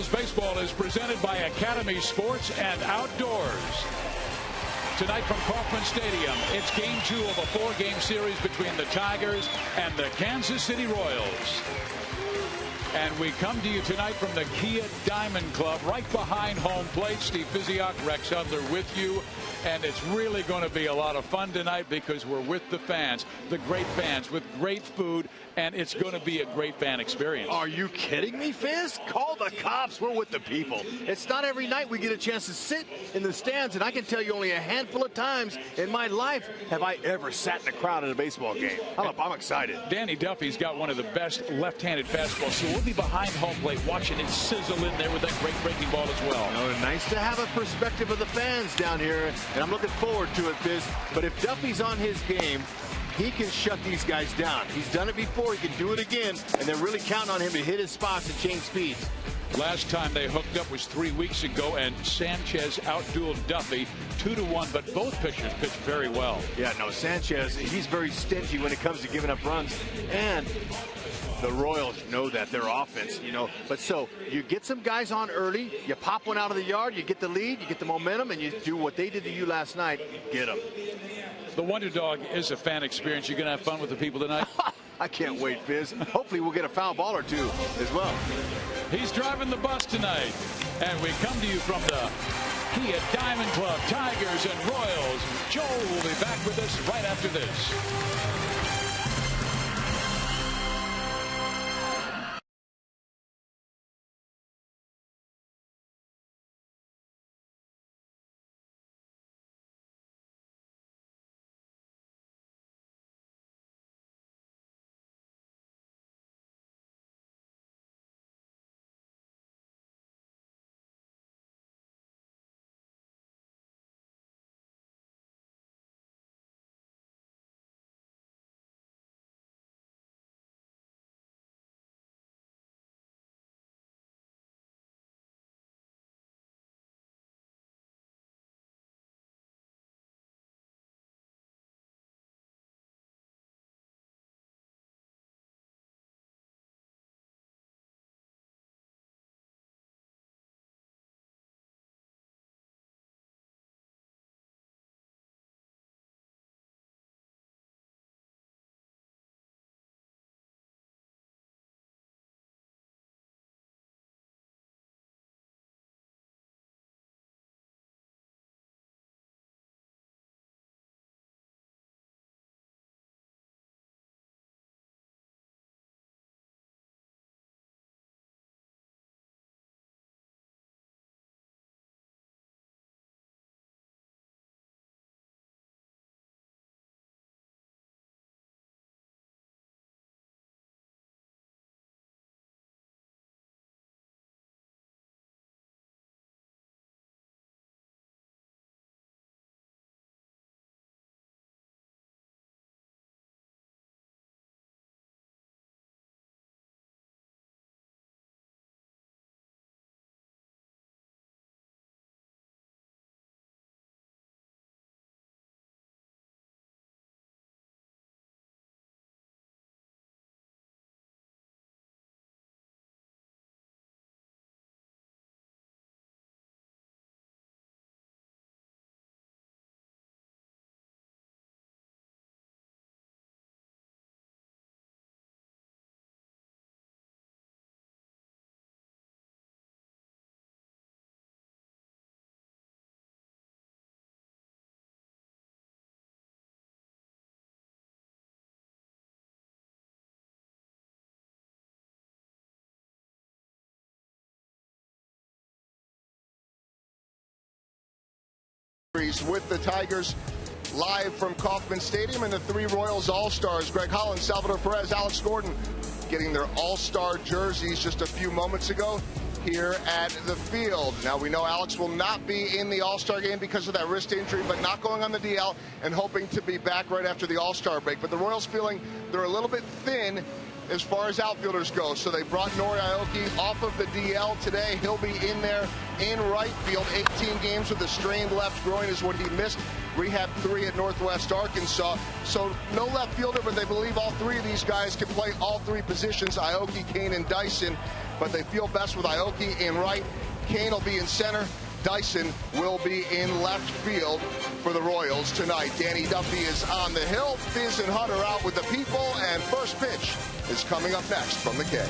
Orioles baseball is presented by Academy Sports and Outdoors. Tonight from Kauffman Stadium, it's Game 2 of a 4-game series between the Tigers and the Kansas City Royals. And we come to you tonight from the Kia Diamond Club, right behind home plate. Steve Physioc, Rex Hudler with you. And it's really going to be a lot of fun tonight because we're with the fans, the great fans, with great food, and it's going to be a great fan experience. Are you kidding me, Fizz? Call the cops. We're with the people. It's not every night we get a chance to sit in the stands, and I can tell you only a handful of times in my life have I ever sat in a crowd at a baseball game. I'm excited. Danny Duffy's got one of the best left-handed fastballs, so we'll be behind home plate watching it sizzle in there with that great breaking ball as well. You know, nice to have a perspective of the fans down here, and I'm looking forward to it, Fizz. But if Duffy's on his game, he can shut these guys down. He's done it before. He can do it again, and they're really counting on him to hit his spots and change speeds. Last time they hooked up was 3 weeks ago, and Sanchez outdueled Duffy 2-1, but both pitchers pitched very well. Yeah, no, Sanchez, he's very stingy when it comes to giving up runs, and the Royals know that, their offense, you know. But so you get some guys on early, you pop one out of the yard, you get the lead, you get the momentum, and you do what they did to you last night, get them. The Wonder Dog is a fan experience. You're going to have fun with the people tonight? I can't wait, Fizz. Hopefully we'll get a foul ball or two as well. He's driving the bus tonight. And we come to you from the Kia Diamond Club, Tigers and Royals. Joel will be back with us right after this. With the Tigers live from Kauffman Stadium and the 3 Royals All-Stars, Greg Holland, Salvador Perez, Alex Gordon, getting their All-Star jerseys just a few moments ago here at the field. Now we know Alex will not be in the All-Star game because of that wrist injury, but not going on the DL and hoping to be back right after the All-Star break. But the Royals feeling they're a little bit thin as far as outfielders go. So they brought Nori Aoki off of the DL today. He'll be in there in right field. 18 games with a strained left groin is what he missed. Rehab 3 at Northwest Arkansas. So no left fielder, but they believe all 3 of these guys can play all 3 positions, Aoki, Kane, and Dyson. but they feel best with Aoki in right. Kane will be in center. Dyson will be in left field for the Royals tonight. Danny Duffy is on the hill. Fizz and Hunter out with the people, and first pitch is coming up next from the K.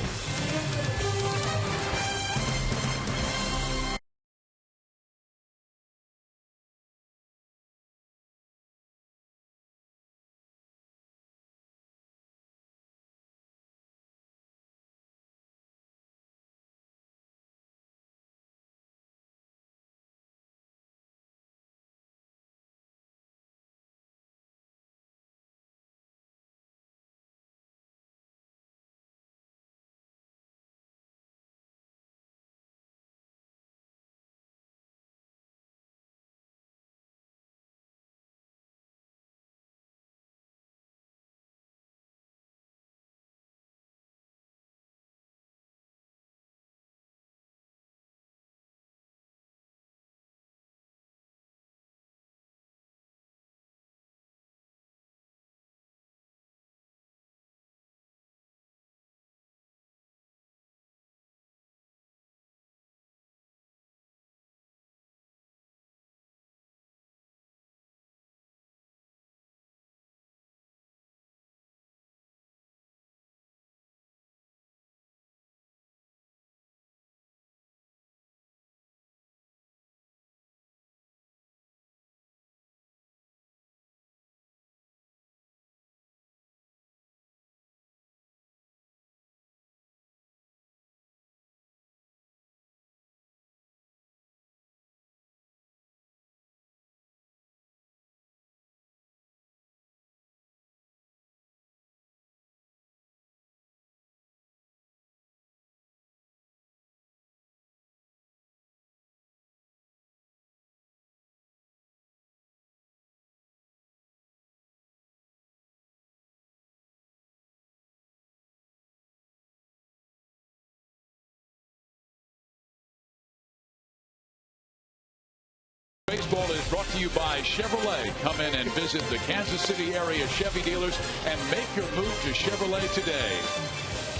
Baseball is brought to you by Chevrolet. Come in and visit the Kansas City area Chevy dealers and make your move to Chevrolet today.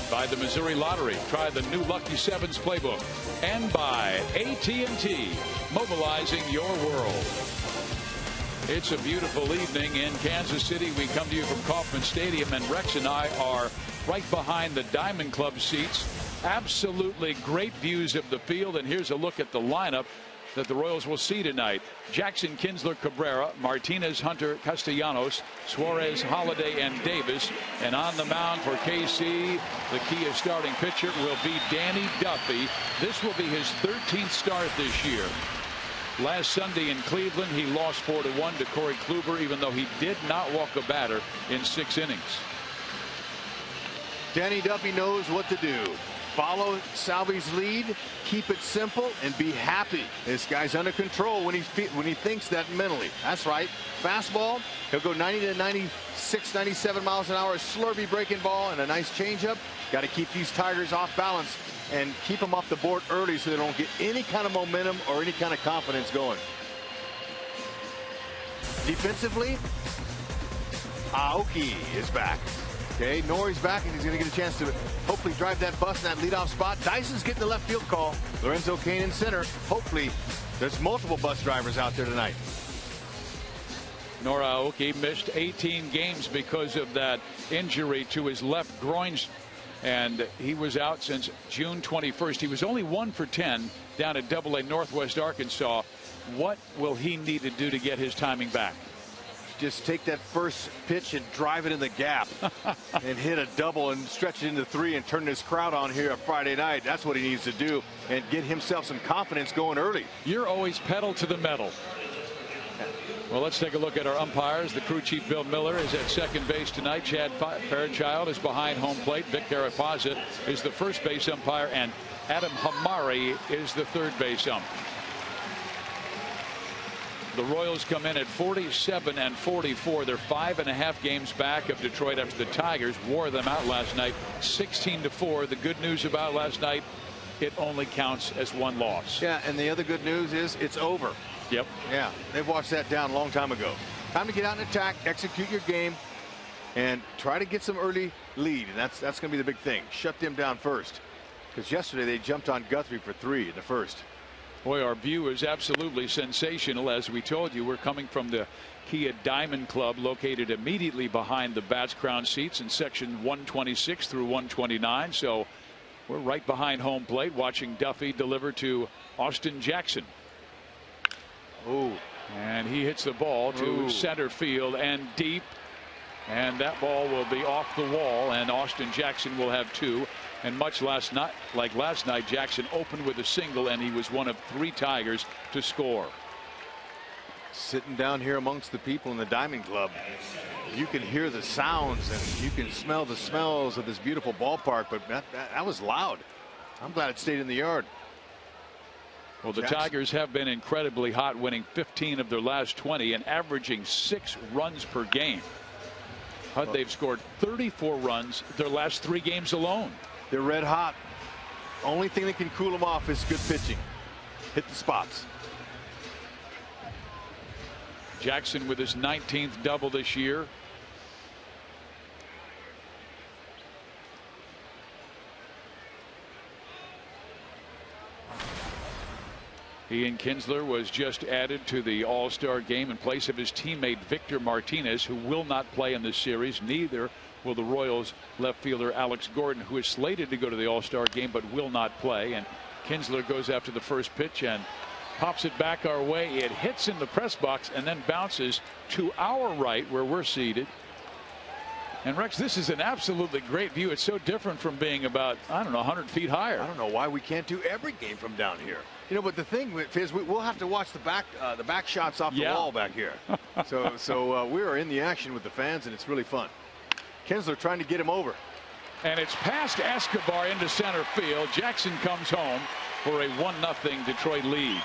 By the Missouri Lottery. Try the new Lucky Sevens playbook. And by AT&T, mobilizing your world. It's a beautiful evening in Kansas City. We come to you from Kauffman Stadium, and Rex and I are right behind the Diamond Club seats. Absolutely great views of the field, and here's a look at the lineup that the Royals will see tonight. Jackson, Kinsler, Cabrera, Martinez, Hunter, Castellanos, Suarez, Holiday, and Davis. And on the mound for KC, the key starting pitcher will be Danny Duffy. This will be his 13th start this year. Last Sunday in Cleveland, he lost 4-1 to Corey Kluber, even though he did not walk a batter in 6 innings. Danny Duffy knows what to do. Follow Salvi's lead, keep it simple, and be happy. This guy's under control when he thinks that mentally. That's right. Fastball, he'll go 90 to 96, 97 miles an hour. Slurvy breaking ball and a nice changeup. Got to keep these Tigers off balance and keep them off the board early so they don't get any kind of momentum or any kind of confidence going. Defensively, Aoki is back. Okay, Nori's back, and he's going to get a chance to hopefully drive that bus in that leadoff spot. Dyson's getting the left field call. Lorenzo Cain in center. Hopefully, there's multiple bus drivers out there tonight. Nora Aoki missed 18 games because of that injury to his left groin, and he was out since June 21st. He was only 1 for 10 down at AA Northwest Arkansas. What will he need to do to get his timing back? Just take that first pitch and drive it in the gap and hit a double and stretch it into 3 and turn this crowd on here on Friday night. That's what he needs to do and get himself some confidence going early. You're always pedal to the metal. Well, let's take a look at our umpires. The crew chief Bill Miller is at second base tonight. Chad Fairchild is behind home plate. Vic Carapaza is the first base umpire, and Adam Hamari is the third base ump. The Royals come in at 47 and 44. They're 5.5 games back of Detroit after the Tigers wore them out last night 16-4. The good news about last night, it only counts as 1 loss. Yeah, and the other good news is it's over. Yep. Yeah, they've watched that down a long time ago. Time to get out and attack, execute your game, and try to get some early lead. And that's going to be the big thing. Shut them down first. Because yesterday they jumped on Guthrie for 3 in the first. Boy, our view is absolutely sensational. As we told you, we're coming from the Kia Diamond Club, located immediately behind the Bats Crown seats in section 126 through 129. So we're right behind home plate watching Duffy deliver to Austin Jackson. Oh, and he hits the ball to center field and deep, and that ball will be off the wall, and Austin Jackson will have 2. And much like last night, Jackson opened with a single, and he was one of 3 Tigers to score. Sitting down here amongst the people in the Diamond Club, you can hear the sounds and you can smell the smells of this beautiful ballpark, but that was loud. I'm glad it stayed in the yard. Well, the Tigers have been incredibly hot, winning 15 of their last 20 and averaging 6 runs per game. They've scored 34 runs their last 3 games alone. They're red hot. Only thing that can cool them off is good pitching. Hit the spots. Jackson with his 19th double this year. Ian Kinsler was just added to the All-Star game in place of his teammate Victor Martinez, who will not play in this series. Neither will the Royals left fielder Alex Gordon, who is slated to go to the All-Star game but will not play. And Kinsler goes after the first pitch and pops it back our way. It hits in the press box and then bounces to our right where we're seated. And Rex, this is an absolutely great view. It's so different from being about, I don't know, 100 feet higher. I don't know why we can't do every game from down here. You know, but the thing is, we'll have to watch the back shots off the wall back here. So we are in the action with the fans, and it's really fun. Kinsler trying to get him over. And it's past Escobar into center field. Jackson comes home for a 1-0 Detroit lead.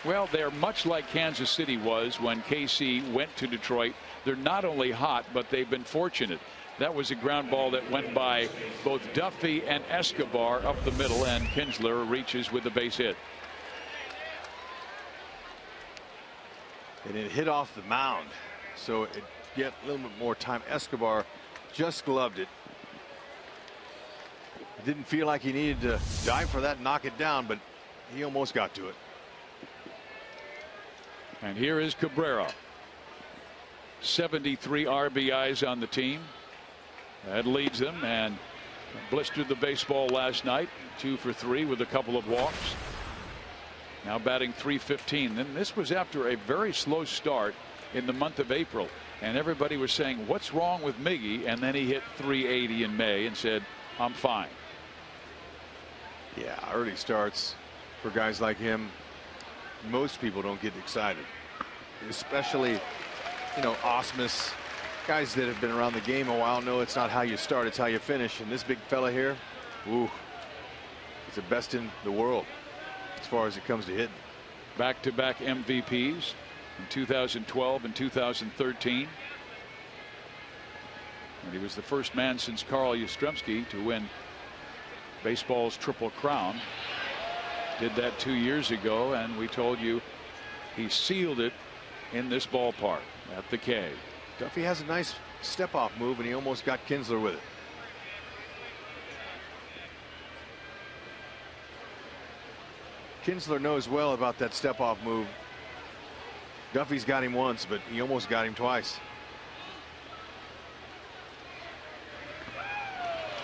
Well, they're much like Kansas City was when KC went to Detroit. They're not only hot, but they've been fortunate. That was a ground ball that went by both Duffy and Escobar up the middle, and Kinsler reaches with the base hit. And it hit off the mound, so it get a little bit more time. Escobar just gloved it. Didn't feel like he needed to dive for that and knock it down, but he almost got to it. And here is Cabrera. 73 RBIs on the team. That leads them, and blistered the baseball last night. 2 for 3 with a couple of walks. Now batting .315. Then this was after a very slow start in the month of April, and everybody was saying, what's wrong with Miggy? And then he hit .380 in May and said, I'm fine. Yeah, early starts for guys like him, most people don't get excited, especially, you know, Osmus. Guys that have been around the game a while know it's not how you start, it's how you finish. And this big fella here, ooh, he's the best in the world as far as it comes to hitting. Back-to-back MVPs in 2012 and 2013. And he was the first man since Carl Yastrzemski to win baseball's Triple Crown. Did that 2 years ago, and we told you he sealed it in this ballpark at the K. Duffy has a nice step-off move, and he almost got Kinsler with it. Kinsler knows well about that step-off move. Duffy's got him once, but he almost got him twice.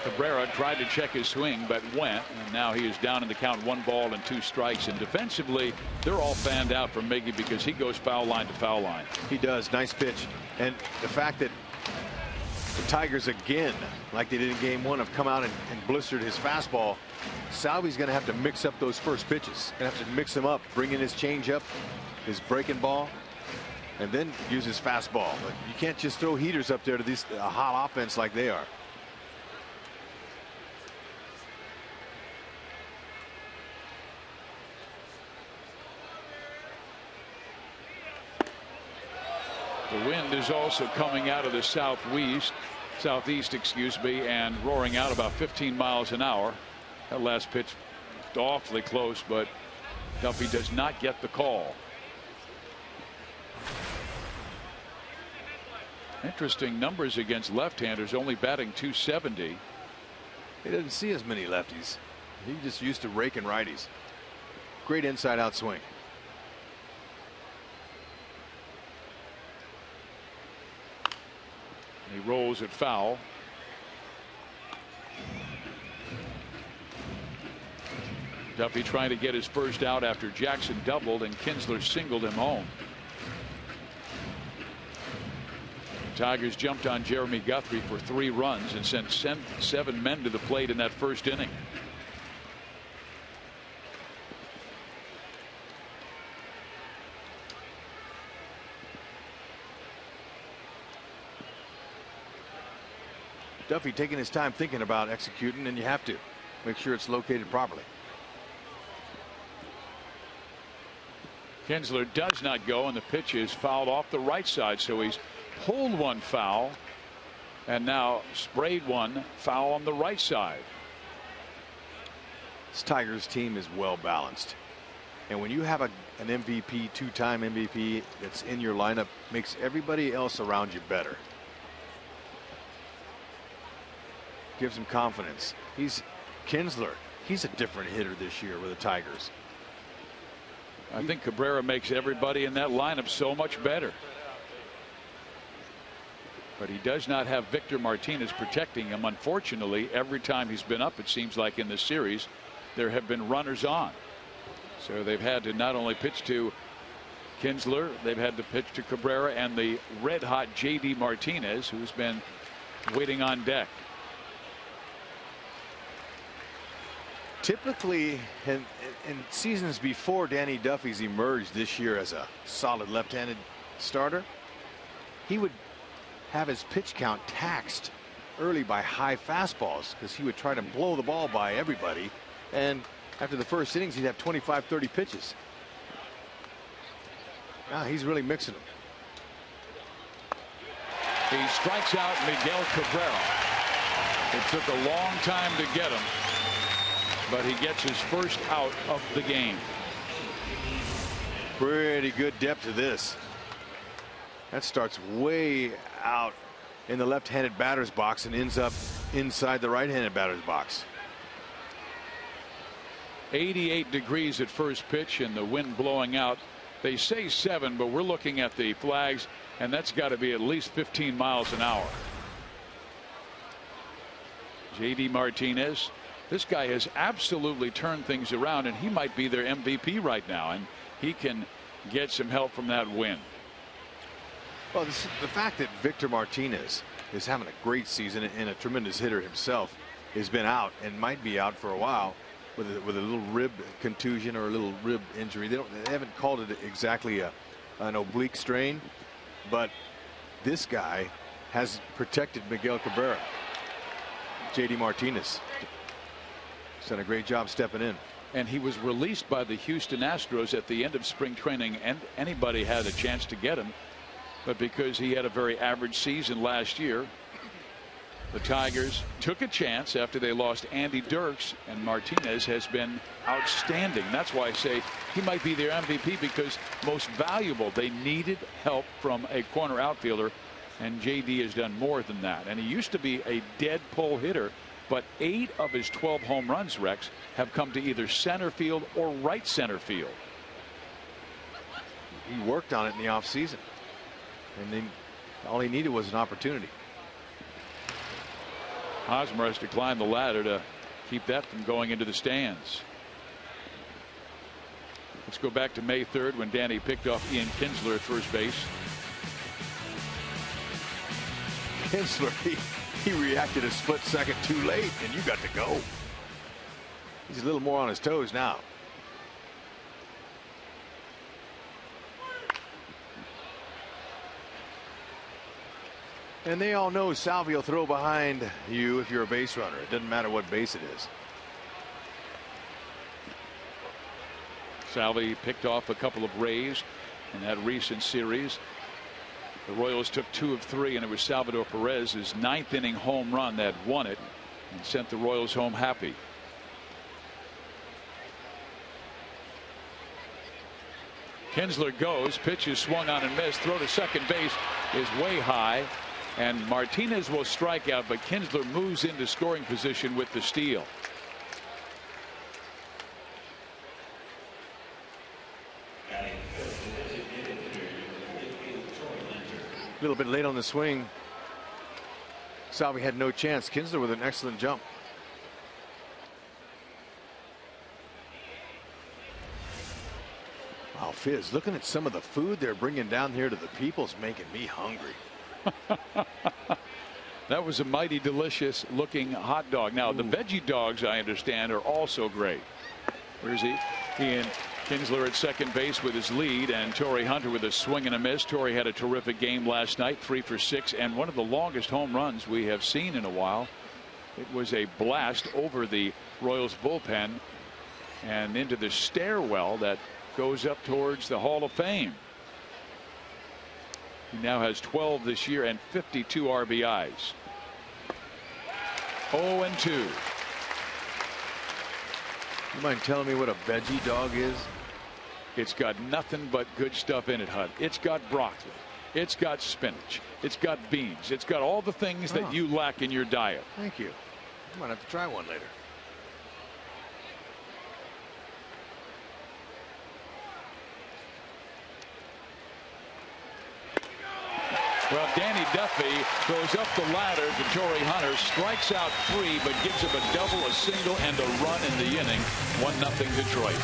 Cabrera tried to check his swing, but went, and now he is down in the count, 1 ball and 2 strikes. And defensively, they're all fanned out for Miggy because he goes foul line to foul line. He does. Nice pitch. And the fact that the Tigers again, like they did in game 1, have come out and blistered his fastball. Salvi's going to have to mix up those first pitches. Going to have to mix them up, bring in his changeup, his breaking ball, and then use his fastball. But you can't just throw heaters up there to this hot offense like they are. The wind is also coming out of the southeast, excuse me, and roaring out about 15 miles an hour. That last pitch awfully close, but Duffy does not get the call. Interesting numbers against left-handers, only batting .270. He doesn't see as many lefties. He's just used to raking righties. Great inside out swing. He rolls it foul. Duffy trying to get his first out after Jackson doubled and Kinsler singled him home. Tigers jumped on Jeremy Guthrie for 3 runs and sent 7 men to the plate in that first inning. Duffy taking his time thinking about executing, and you have to make sure it's located properly. Kinsler does not go, and the pitch is fouled off the right side, so he's pulled one foul and now sprayed one foul on the right side. This Tigers team is well balanced, and when you have an MVP, 2-time MVP that's in your lineup, makes everybody else around you better. Gives him confidence. Kinsler, he's a different hitter this year with the Tigers. I think Cabrera makes everybody in that lineup so much better. But he does not have Victor Martinez protecting him. Unfortunately, every time he's been up, it seems like in this series, there have been runners on. So they've had to not only pitch to Kinsler, they've had to pitch to Cabrera and the red hot J.D. Martinez, who's been waiting on deck. Typically, in seasons before Danny Duffy's emerged this year as a solid left-handed starter, he would have his pitch count taxed early by high fastballs because he would try to blow the ball by everybody, and after the first innings he'd have 25-30 pitches. Now he's really mixing them. He strikes out Miguel Cabrera. It took a long time to get him, but he gets his first out of the game. Pretty good depth to this. That starts way out in the left-handed batter's box and ends up inside the right-handed batter's box. 88 degrees at first pitch and the wind blowing out. They say 7, but we're looking at the flags, and that's got to be at least 15 miles an hour. J.D. Martinez, this guy has absolutely turned things around, and he might be their MVP right now, and he can get some help from that wind. Well, the fact that Victor Martinez is having a great season and a tremendous hitter himself has been out and might be out for a while with a little rib contusion or a little rib injury. They haven't called it exactly an oblique strain, but this guy has protected Miguel Cabrera. J.D. Martinez has done a great job stepping in. And he was released by the Houston Astros at the end of spring training, and anybody had a chance to get him. But because he had a very average season last year, the Tigers took a chance after they lost Andy Dirks, and Martinez has been outstanding. That's why I say he might be their MVP, because most valuable. They needed help from a corner outfielder, and JD has done more than that. And he used to be a dead pull hitter, but 8 of his 12 home runs, Rex, have come to either center field or right center field. He worked on it in the offseason, and then all he needed was an opportunity. Hosmer has to climb the ladder to keep that from going into the stands. Let's go back to May 3rd when Danny picked off Ian Kinsler at first base. Kinsler, he reacted a split second too late, and you got to go. He's a little more on his toes now. And they all know Salvi will throw behind you if you're a base runner. It doesn't matter what base it is. Salvi picked off a couple of Rays in that recent series. The Royals took 2 of 3, and it was Salvador Perez's 9th inning home run that won it and sent the Royals home happy. Kinsler goes, pitch is swung on and missed. Throw to second base is way high, And Martinez will strike out, but Kinsler moves into scoring position with the steal. A little bit late on the swing. Salvi had no chance. Kinsler with an excellent jump. Wow, Fizz, looking at some of the food they're bringing down here to the people's making me hungry. That was a mighty delicious looking hot dog. Now, the veggie dogs, I understand, are also great. Where's he? He and Kinsler at second base with his lead, and Torrey Hunter with a swing and a miss. Torrey had a terrific game last night, 3 for 6, and one of the longest home runs we have seen in a while. It was a blast over the Royals bullpen and into the stairwell that goes up towards the Hall of Fame. He now has 12 this year and 52 RBIs. 0-2. You mind telling me what a veggie dog is? It's got nothing but good stuff in it, Hud. It's got broccoli. It's got spinach. It's got beans. It's got all the things that you lack in your diet. Thank you. I might have to try one later. Well, Danny Duffy goes up the ladder to Torrey Hunter, strikes out 3, but gives him a double, a single, and a run in the inning. 1-0 Detroit.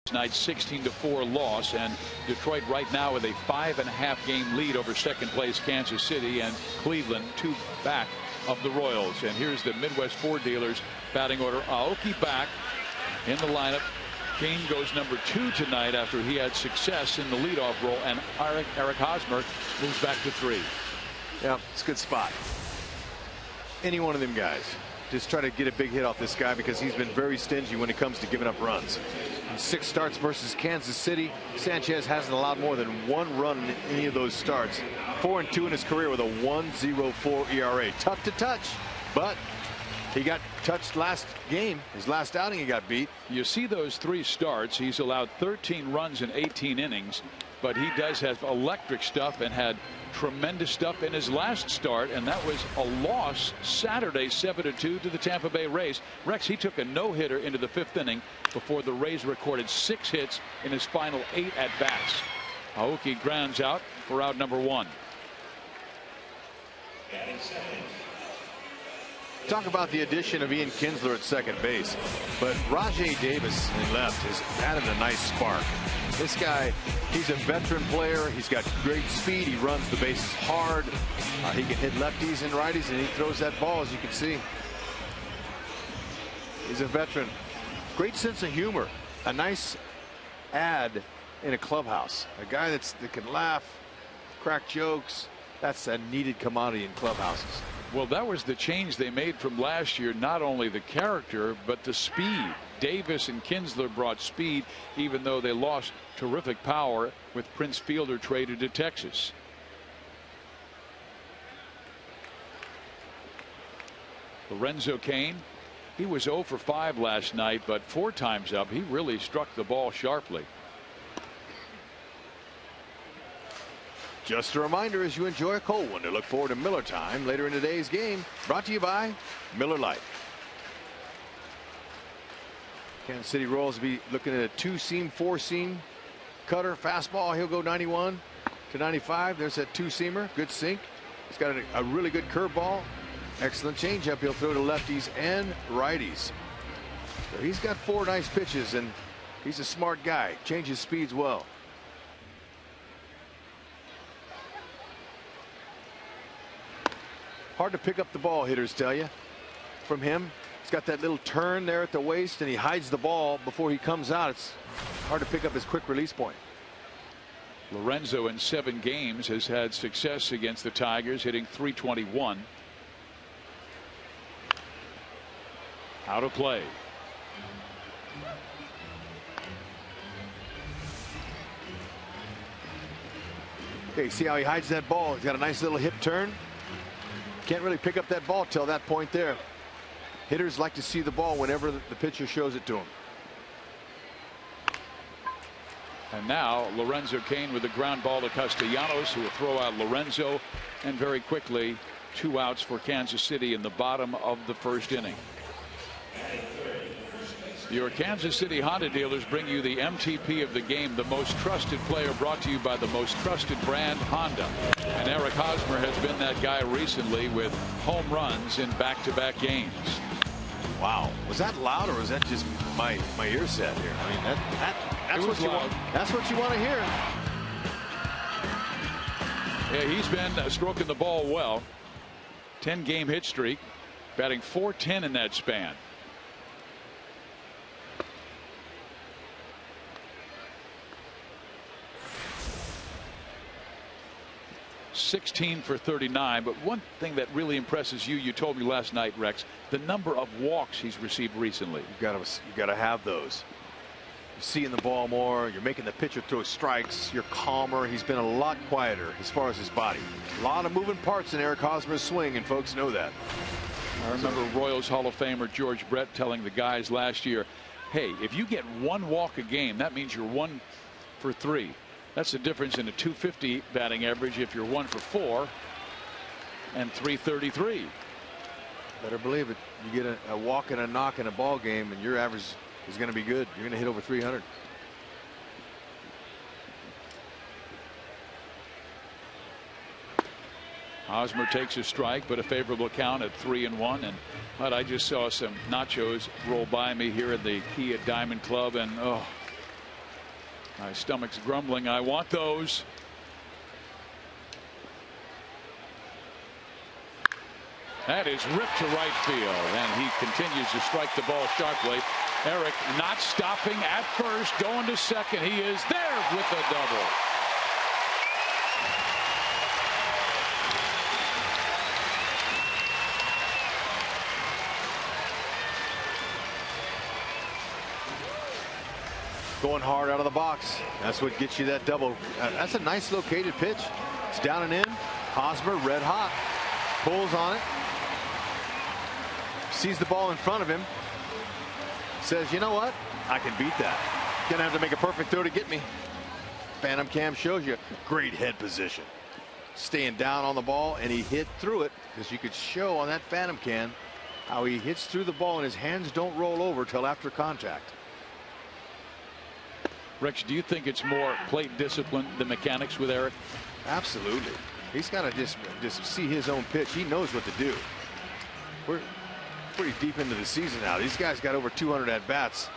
Tonight's 16-4 loss, and Detroit right now with a 5.5 game lead over second place Kansas City, and Cleveland 2 back of the Royals. And here's the Midwest Ford dealers batting order. Aoki back in the lineup. Kane goes number 2 tonight after he had success in the leadoff role, and Eric Hosmer moves back to 3. Yeah, it's a good spot. Any one of them guys. Just try to get a big hit off this guy because he's been very stingy when it comes to giving up runs. In 6 starts versus Kansas City, Sanchez hasn't allowed more than 1 run in any of those starts. 4-2 in his career with a 1.04 ERA. Tough to touch, but he got touched last game. His last outing he got beat. You see those 3 starts. He's allowed 13 runs in 18 innings, but he does have electric stuff and had tremendous stuff in his last start, and that was a loss Saturday 7-2 to the Tampa Bay Rays. Rex, he took a no-hitter into the 5th inning before the Rays recorded 6 hits in his final 8 at-bats. Aoki grounds out for out number 1. Talk about the addition of Ian Kinsler at second base, but Rajai Davis in left has added a nice spark. This guy, he's a veteran player. He's got great speed. He runs the bases hard. He can hit lefties and righties, and he throws that ball, as you can see. He's a veteran. Great sense of humor. A nice add in a clubhouse. A guy that can laugh, crack jokes. That's a needed commodity in clubhouses. Well, that was the change they made from last year. Not only the character, but the speed. Davis and Kinsler brought speed, even though they lost terrific power with Prince Fielder traded to Texas. Lorenzo Cain, he was 0 for 5 last night, but 4 times up he really struck the ball sharply. Just a reminder, as you enjoy a cold one, to look forward to Miller Time later in today's game, brought to you by Miller Lite. Kansas City Royals will be looking at a 2-seam, 4-seam cutter fastball. He'll go 91 to 95. There's that 2-seamer, good sink. He's got a really good curveball, excellent changeup. He'll throw to lefties and righties. So he's got 4 nice pitches, and he's a smart guy. Changes speeds well. Hard to pick up the ball, hitters tell you, from him. He's got that little turn there at the waist, and he hides the ball before he comes out. It's hard to pick up his quick release point. Lorenzo in 7 games has had success against the Tigers, hitting .321. Out of play. Okay, see how he hides that ball? He's got a nice little hip turn. Can't really pick up that ball till that point there. Hitters like to see the ball whenever the pitcher shows it to him. And now Lorenzo Cain with a ground ball to Castellanos, who will throw out Lorenzo, and very quickly 2 outs for Kansas City in the bottom of the 1st inning. Your Kansas City Honda dealers bring you the MTP of the game, the most trusted player, brought to you by the most trusted brand, Honda. And Eric Hosmer has been that guy recently with home runs in back-to-back games. Wow, was that loud, or was that just my ear set here? I mean, that's what you want. That's what you want to hear. Yeah, he's been stroking the ball well. 10-game hit streak, batting .410 in that span. 16 for 39. But one thing that really impresses you told me last night, Rex, the number of walks he's received recently. You gotta have those. You're seeing the ball more. You're making the pitcher throw strikes. You're calmer. He's been a lot quieter as far as his body. A lot of moving parts in Eric Hosmer's swing, and folks know that. I remember Royals Hall of Famer George Brett telling the guys last year, hey, if you get 1 walk a game, that means you're 1 for 3. That's the difference in a .250 batting average if you're 1 for 4 and .333. Better believe it. You get a walk and a knock in a ball game, and your average is going to be good. You're going to hit over 300. Hosmer takes a strike, but a favorable count at 3-1. But I just saw some nachos roll by me here at the Kia Diamond Club, and oh, my stomach's grumbling. I want those. That is ripped to right field, and he continues to strike the ball sharply. Eric not stopping at first, going to second. He is there with the double. Going hard out of the box. That's what gets you that double. That's a nice located pitch. It's down and in. Hosmer red hot. Pulls on it. Sees the ball in front of him. Says, you know what? I can beat that. Gonna have to make a perfect throw to get me. Phantom cam shows you great head position. Staying down on the ball, and he hit through it, because you could show on that Phantom cam how he hits through the ball and his hands don't roll over till after contact. Rex, do you think it's more plate discipline than mechanics with Eric? Absolutely. He's got to just see his own pitch. He knows what to do. We're pretty deep into the season now. These guys got over 200 at bats.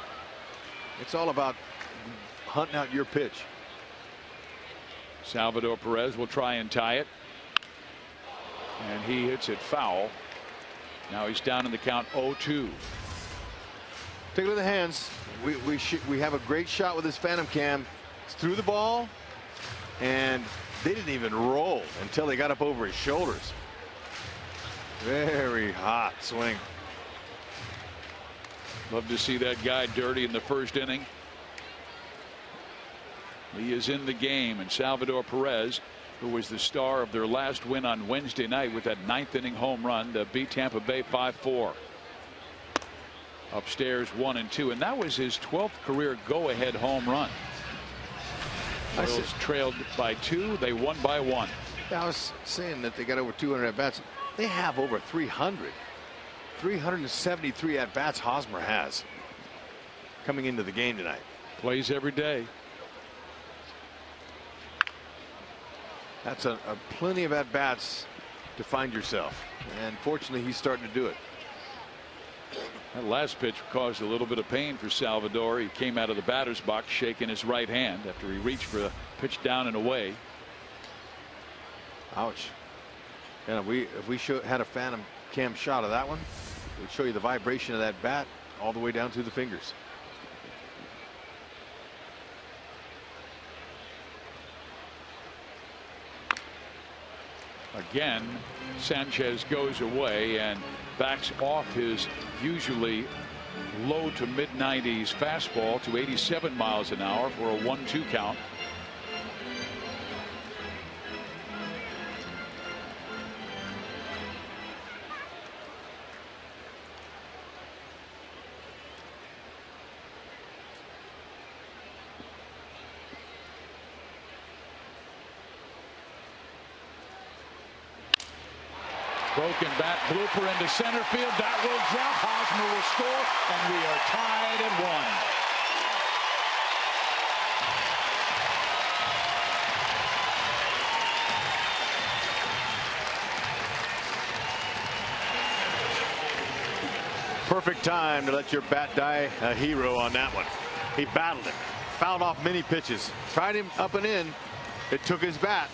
It's all about hunting out your pitch. Salvador Perez will try and tie it, and he hits it foul. Now he's down in the count 0-2. Take a look at the hands. We have a great shot with this Phantom cam. It's through the ball, and they didn't even roll until they got up over his shoulders. Very hot swing. Love to see that guy dirty in the first inning. He is in the game, and Salvador Perez, who was the star of their last win on Wednesday night with that 9th inning home run to beat Tampa Bay 5-4. Upstairs 1-2, and that was his 12th career go-ahead home run. Orioles trailed by 2. They won by 1. Yeah, I was saying that they got over 200 at bats. They have over 300. 373 at bats Hosmer has coming into the game tonight. Plays every day. That's a plenty of at bats to find yourself, and fortunately he's starting to do it. That last pitch caused a little bit of pain for Salvador. He came out of the batter's box shaking his right hand after he reached for a pitch down and away. Ouch. And if we had a phantom cam shot of that one, it would show you the vibration of that bat all the way down through the fingers. Again, Sanchez goes away and backs off his usually low to mid 90s fastball to 87 miles an hour for a 1-2 count. Broken bat blooper into center field. That will drop. Hosmer will score, and we are tied at 1. Perfect time to let your bat die a hero on that one. He battled it, fouled off many pitches, tried him up and in. It took his bat,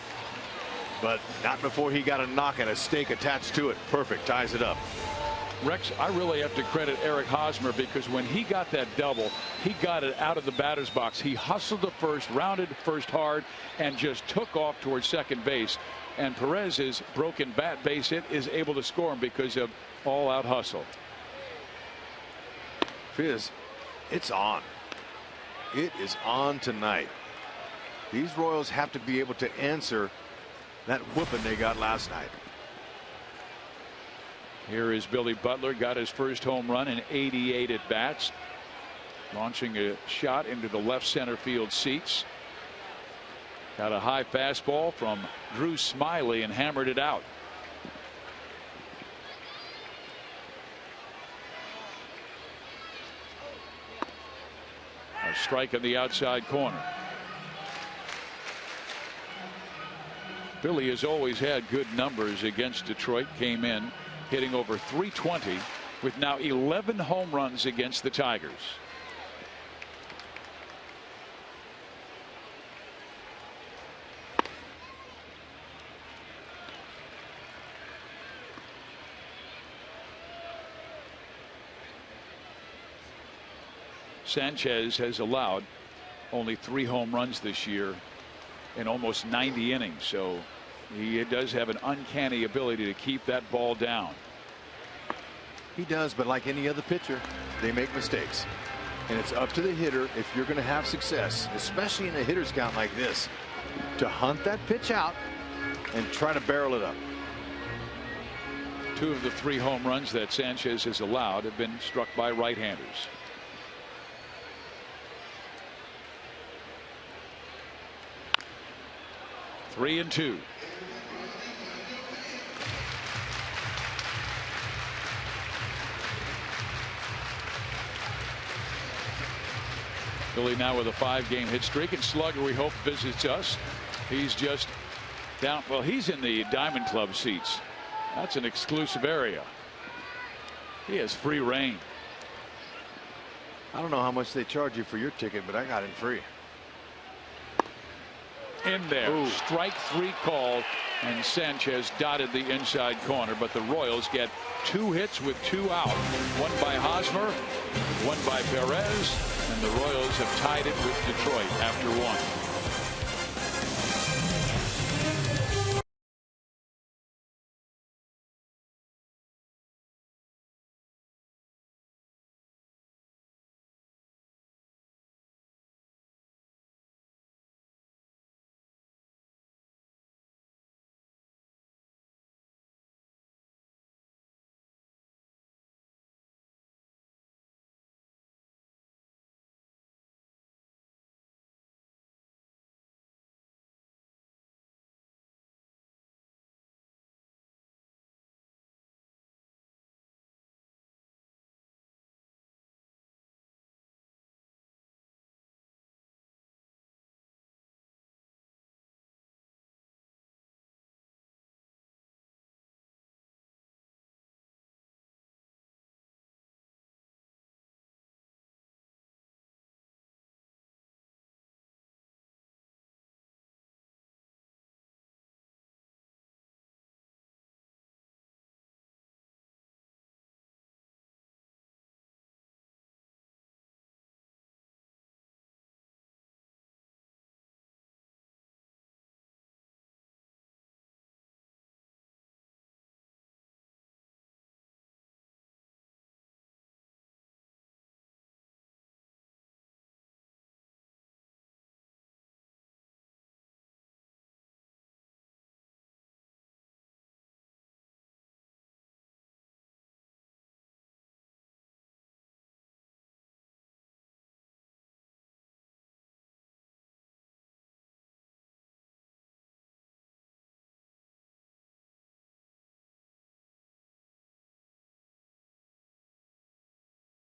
but not before he got a knock and a stake attached to it. Perfect, ties it up. Rex, I really have to credit Eric Hosmer, because when he got that double, he got it out of the batter's box. He hustled to first, rounded first hard, and just took off towards second base. And Perez's broken bat base hit is able to score him because of all-out hustle. Fizz, it's on. It is on tonight. These Royals have to be able to answer that whooping they got last night. Here is Billy Butler, got his first home run in 88 at bats, launching a shot into the left center field seats. Got a high fastball from Drew Smiley and hammered it out. A strike in the outside corner. Billy has always had good numbers against Detroit. Came in hitting over 320 with now 11 home runs against the Tigers. Sanchez has allowed only 3 home runs this year in almost 90 innings, so he does have an uncanny ability to keep that ball down. He does, but like any other pitcher, they make mistakes, and it's up to the hitter, if you're going to have success, especially in a hitter's count like this, to hunt that pitch out and try to barrel it up. 2 of the 3 home runs that Sanchez has allowed have been struck by right-handers. Three and 2. Billy now with a 5-game hit streak, and Slugger, we hope, visits us. He's just down. Well, he's in the Diamond Club seats. That's an exclusive area. He has free reign. I don't know how much they charge you for your ticket, but I got it free. In there. Ooh. Strike 3 called, and Sanchez dotted the inside corner, but the Royals get 2 hits with 2 out. One by Hosmer, one by Perez, and the Royals have tied it with Detroit after 1.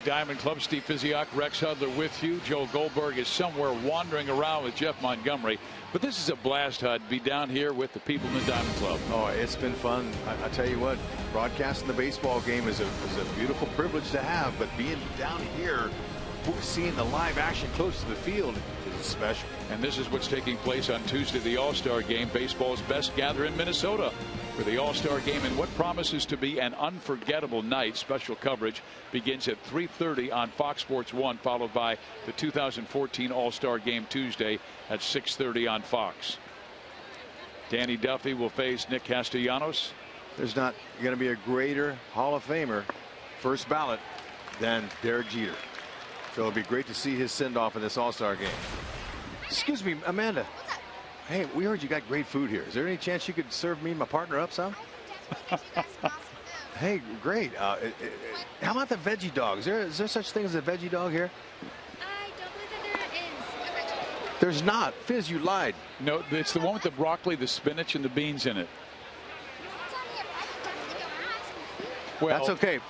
Diamond Club, Steve Physiak, Rex Hudler with you. Joe Goldberg is somewhere wandering around with Jeff Montgomery. But this is a blast, Hud, be down here with the people in the Diamond Club. Oh, it's been fun. I tell you what, broadcasting the baseball game is a beautiful privilege to have. But being down here, seeing the live action close to the field is special. And this is what's taking place on Tuesday, the All-Star Game. Baseball's best gather in Minnesota for the All-Star Game in what promises to be an unforgettable night. Special coverage begins at 3:30 on Fox Sports 1, followed by the 2014 All-Star Game Tuesday at 6:30 on Fox. Danny Duffy will face Nick Castellanos. There's not going to be a greater Hall of Famer, first ballot, than Derek Jeter. So it'll be great to see his send-off in this All-Star Game. Excuse me, Amanda. Hey, we heard you got great food here. Is there any chance you could serve me and my partner up some? Hey, great. How about the veggie dog? Is there such thing as a veggie dog here? I don't believe that there is a veggie dog. There's not. Fizz, you lied. No, it's the one with the broccoli, the spinach, and the beans in it. Well, that's okay.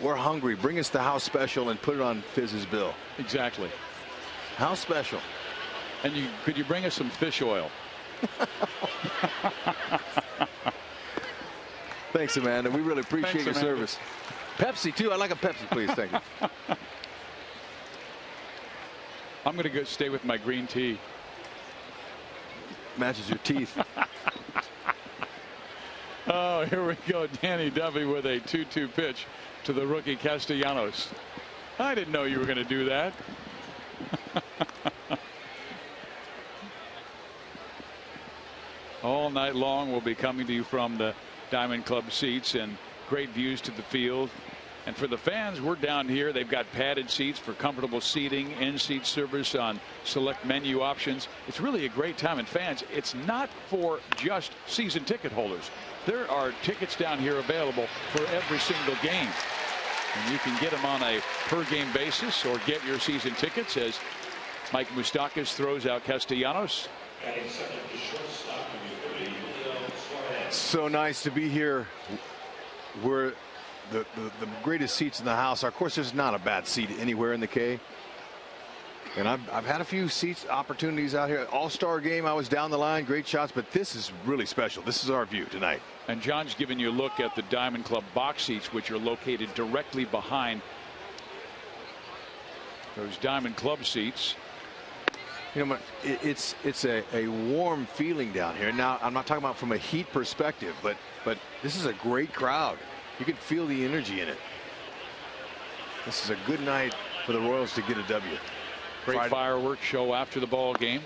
We're hungry. Bring us the house special and put it on Fizz's bill. Exactly. House special. And could you bring us some fish oil? Thanks, Amanda. We really appreciate your service. Pepsi, too. I'd like a Pepsi, please. Thank you. I'm going to go stay with my green tea. Matches your teeth. Oh, here we go. Danny Duffy with a 2-2 pitch to the rookie Castellanos. I didn't know you were going to do that. All night long we'll be coming to you from the Diamond Club seats, and great views to the field. And for the fans, we're down here. They've got padded seats for comfortable seating, in-seat service on select menu options. It's really a great time. And fans, it's not for just season ticket holders. There are tickets down here available for every single game. And you can get them on a per game basis or get your season tickets as Mike Moustakas throws out Castellanos. So nice to be here. We're the greatest seats in the house. Of course, there's not a bad seat anywhere in the K. And I've had a few seats opportunities out here. All-Star Game, I was down the line, great shots, but this is really special. This is our view tonight. And John's giving you a look at the Diamond Club box seats, which are located directly behind those Diamond Club seats. You know, it's a warm feeling down here. Now, I'm not talking about from a heat perspective, but this is a great crowd. You can feel the energy in it. This is a good night for the Royals to get a W. Great fireworks show after the ball game.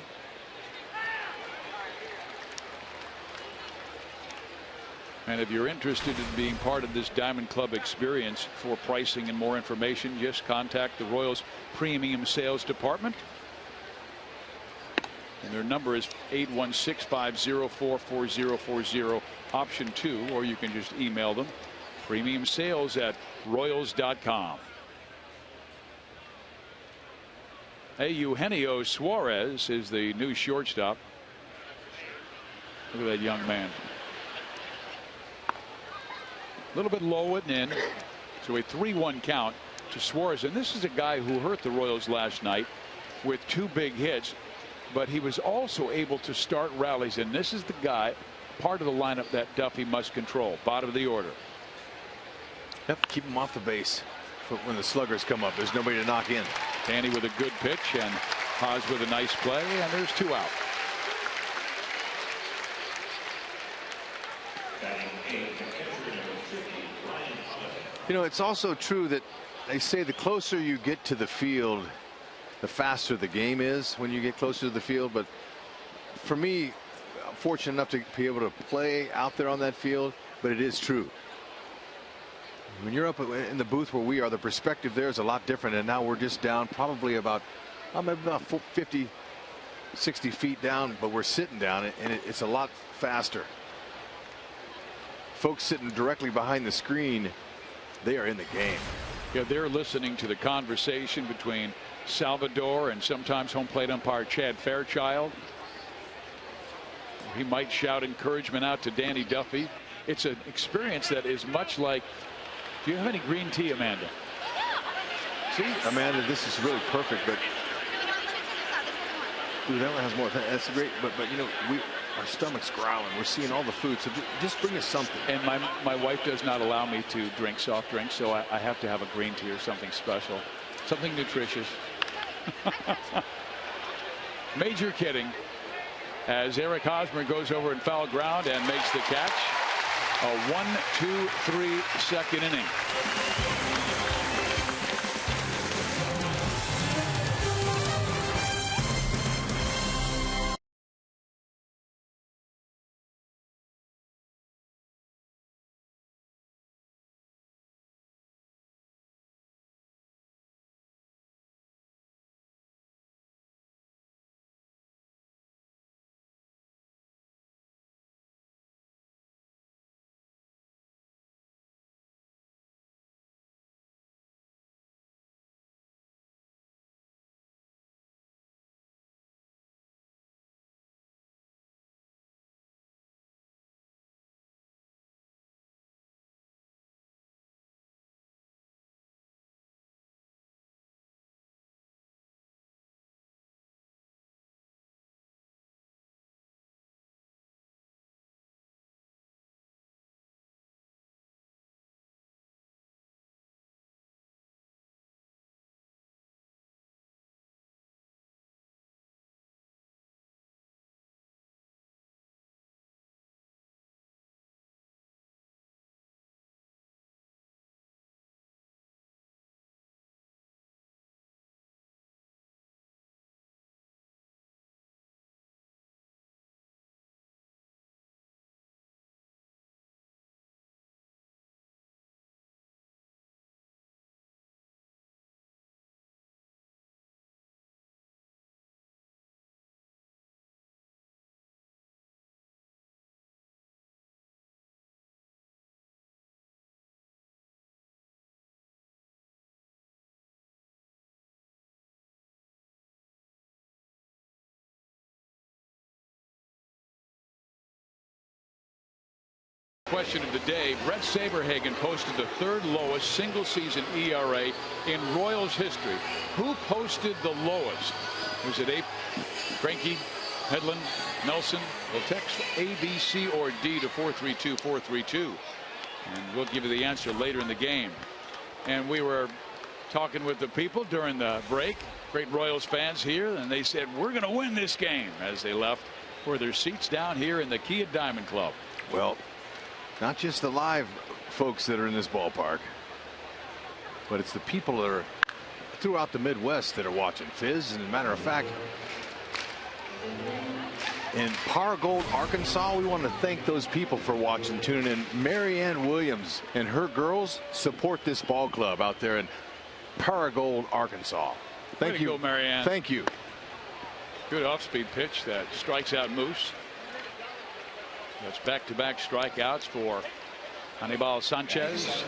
And if you're interested in being part of this Diamond Club experience, for pricing and more information, just contact the Royals Premium Sales Department. And their number is 816-504-4040, option 2, or you can just email them, premiumsales@royals.com. Hey, Eugenio Suarez is the new shortstop. Look at that young man. A little bit low and in. So a 3-1 count to Suarez. And this is a guy who hurt the Royals last night with 2 big hits. But he was also able to start rallies. And this is the guy, part of the lineup that Duffy must control. Bottom of the order. Yep, keep him off the base. When the sluggers come up, there's nobody to knock in. Danny with a good pitch, and Haas with a nice play, and there's 2 out. You know, it's also true that they say the closer you get to the field, the faster the game is when you get closer to the field. But for me, I'm fortunate enough to be able to play out there on that field, but it is true. When you're up in the booth where we are, the perspective there is a lot different. And now we're just down probably about 50, 60 feet down, but we're sitting down, and it's a lot faster. Folks sitting directly behind the screen, they are in the game. Yeah, they're listening to the conversation between Salvador and sometimes home plate umpire Chad Fairchild. He might shout encouragement out to Danny Duffy. It's an experience that is much like. Do you have any green tea, Amanda? See, Amanda, this is really perfect, but ooh, that one has more. That's great, but you know, our stomach's growling. We're seeing all the food, so just bring us something. And my wife does not allow me to drink soft drinks, so I have to have a green tea or something special, something nutritious. Major kidding. As Eric Hosmer goes over in foul ground and makes the catch. A 1-2-3 second inning. Question of the day. Brett Saberhagen posted the third lowest single season ERA in Royals history. Who posted the lowest? Was it Greinke, Hedlund, Nelson? Well, text A, B, C, or D to 432-432. And we'll give you the answer later in the game. And we were talking with the people during the break. Great Royals fans here. And they said, we're going to win this game, as they left for their seats down here in the Kia Diamond Club. Well, not just the live folks that are in this ballpark, but it's the people that are throughout the Midwest that are watching. Fizz, and as a matter of fact, in Paragould, Arkansas, we want to thank those people for watching, tuning in. Marianne Williams and her girls support this ball club out there in Paragould, Arkansas. Thank you, Marianne. Thank you. Good off-speed pitch that strikes out Moose. That's back-to-back strikeouts for Anibal Sanchez.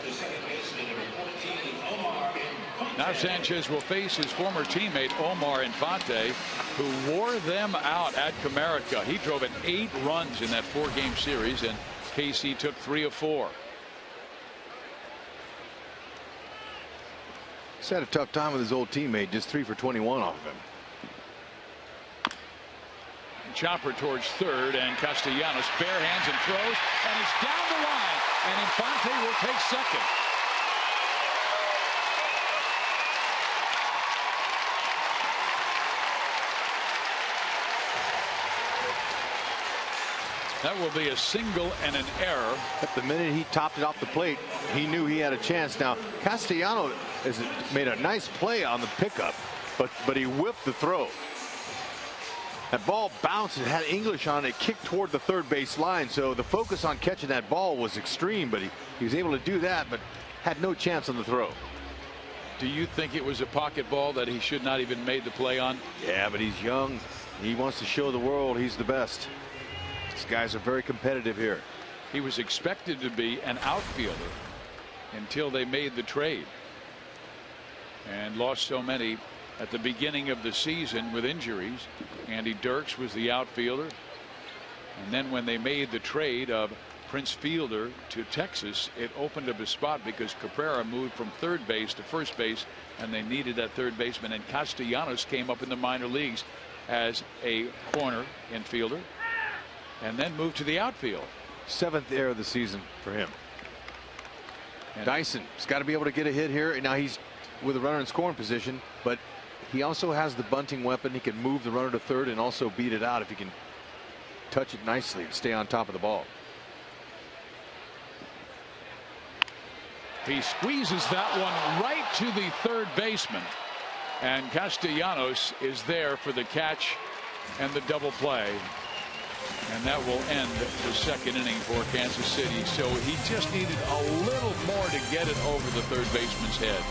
Now Sanchez will face his former teammate Omar Infante, who wore them out at Comerica. He drove in 8 runs in that 4-game series, and KC took 3 of 4. He's had a tough time with his old teammate, just 3 for 21 off of him. Chopper towards third, and Castellanos bare hands and throws, and it's down the line, and Infante will take second. That will be a single and an error. At the minute he topped it off the plate, he knew he had a chance. Now Castellanos has made a nice play on the pickup, but he whipped the throw. That ball bounced, it had English on it, kicked toward the third base line, so the focus on catching that ball was extreme, but he was able to do that, but had no chance on the throw. Do you think it was a pocket ball that he should not even made the play on? Yeah, but he's young. He wants to show the world he's the best. These guys are very competitive here. He was expected to be an outfielder until they made the trade and lost so many at the beginning of the season with injuries. Andy Dirks was the outfielder, and then when they made the trade of Prince Fielder to Texas, it opened up a spot because Cabrera moved from third base to first base, and they needed that third baseman. And Castellanos came up in the minor leagues as a corner infielder, and then moved to the outfield. 7th error of the season for him. And Dyson's got to be able to get a hit here. And now he's with a runner in scoring position, but he also has the bunting weapon. He can move the runner to third and also beat it out if he can touch it nicely and stay on top of the ball. He squeezes that one right to the third baseman, and Castellanos is there for the catch and the double play, and that will end the second inning for Kansas City. So he just needed a little more to get it over the third baseman's head.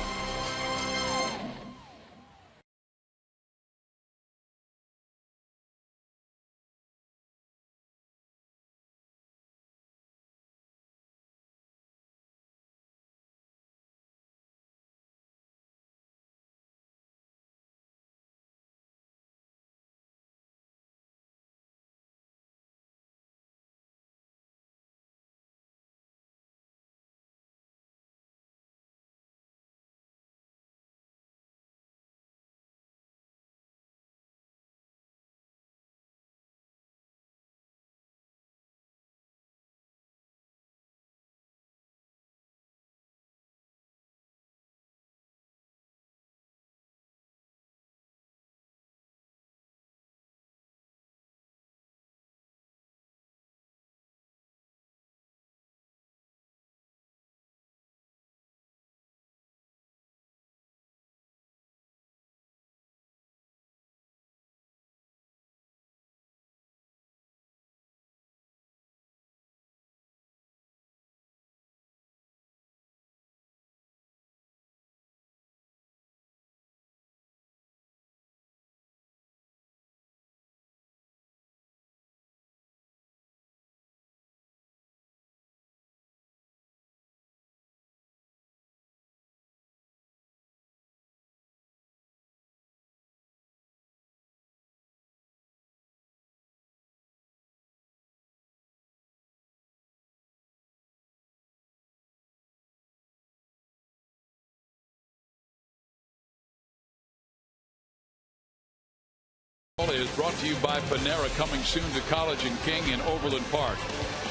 Is brought to you by Panera, coming soon to College and King in Overland Park,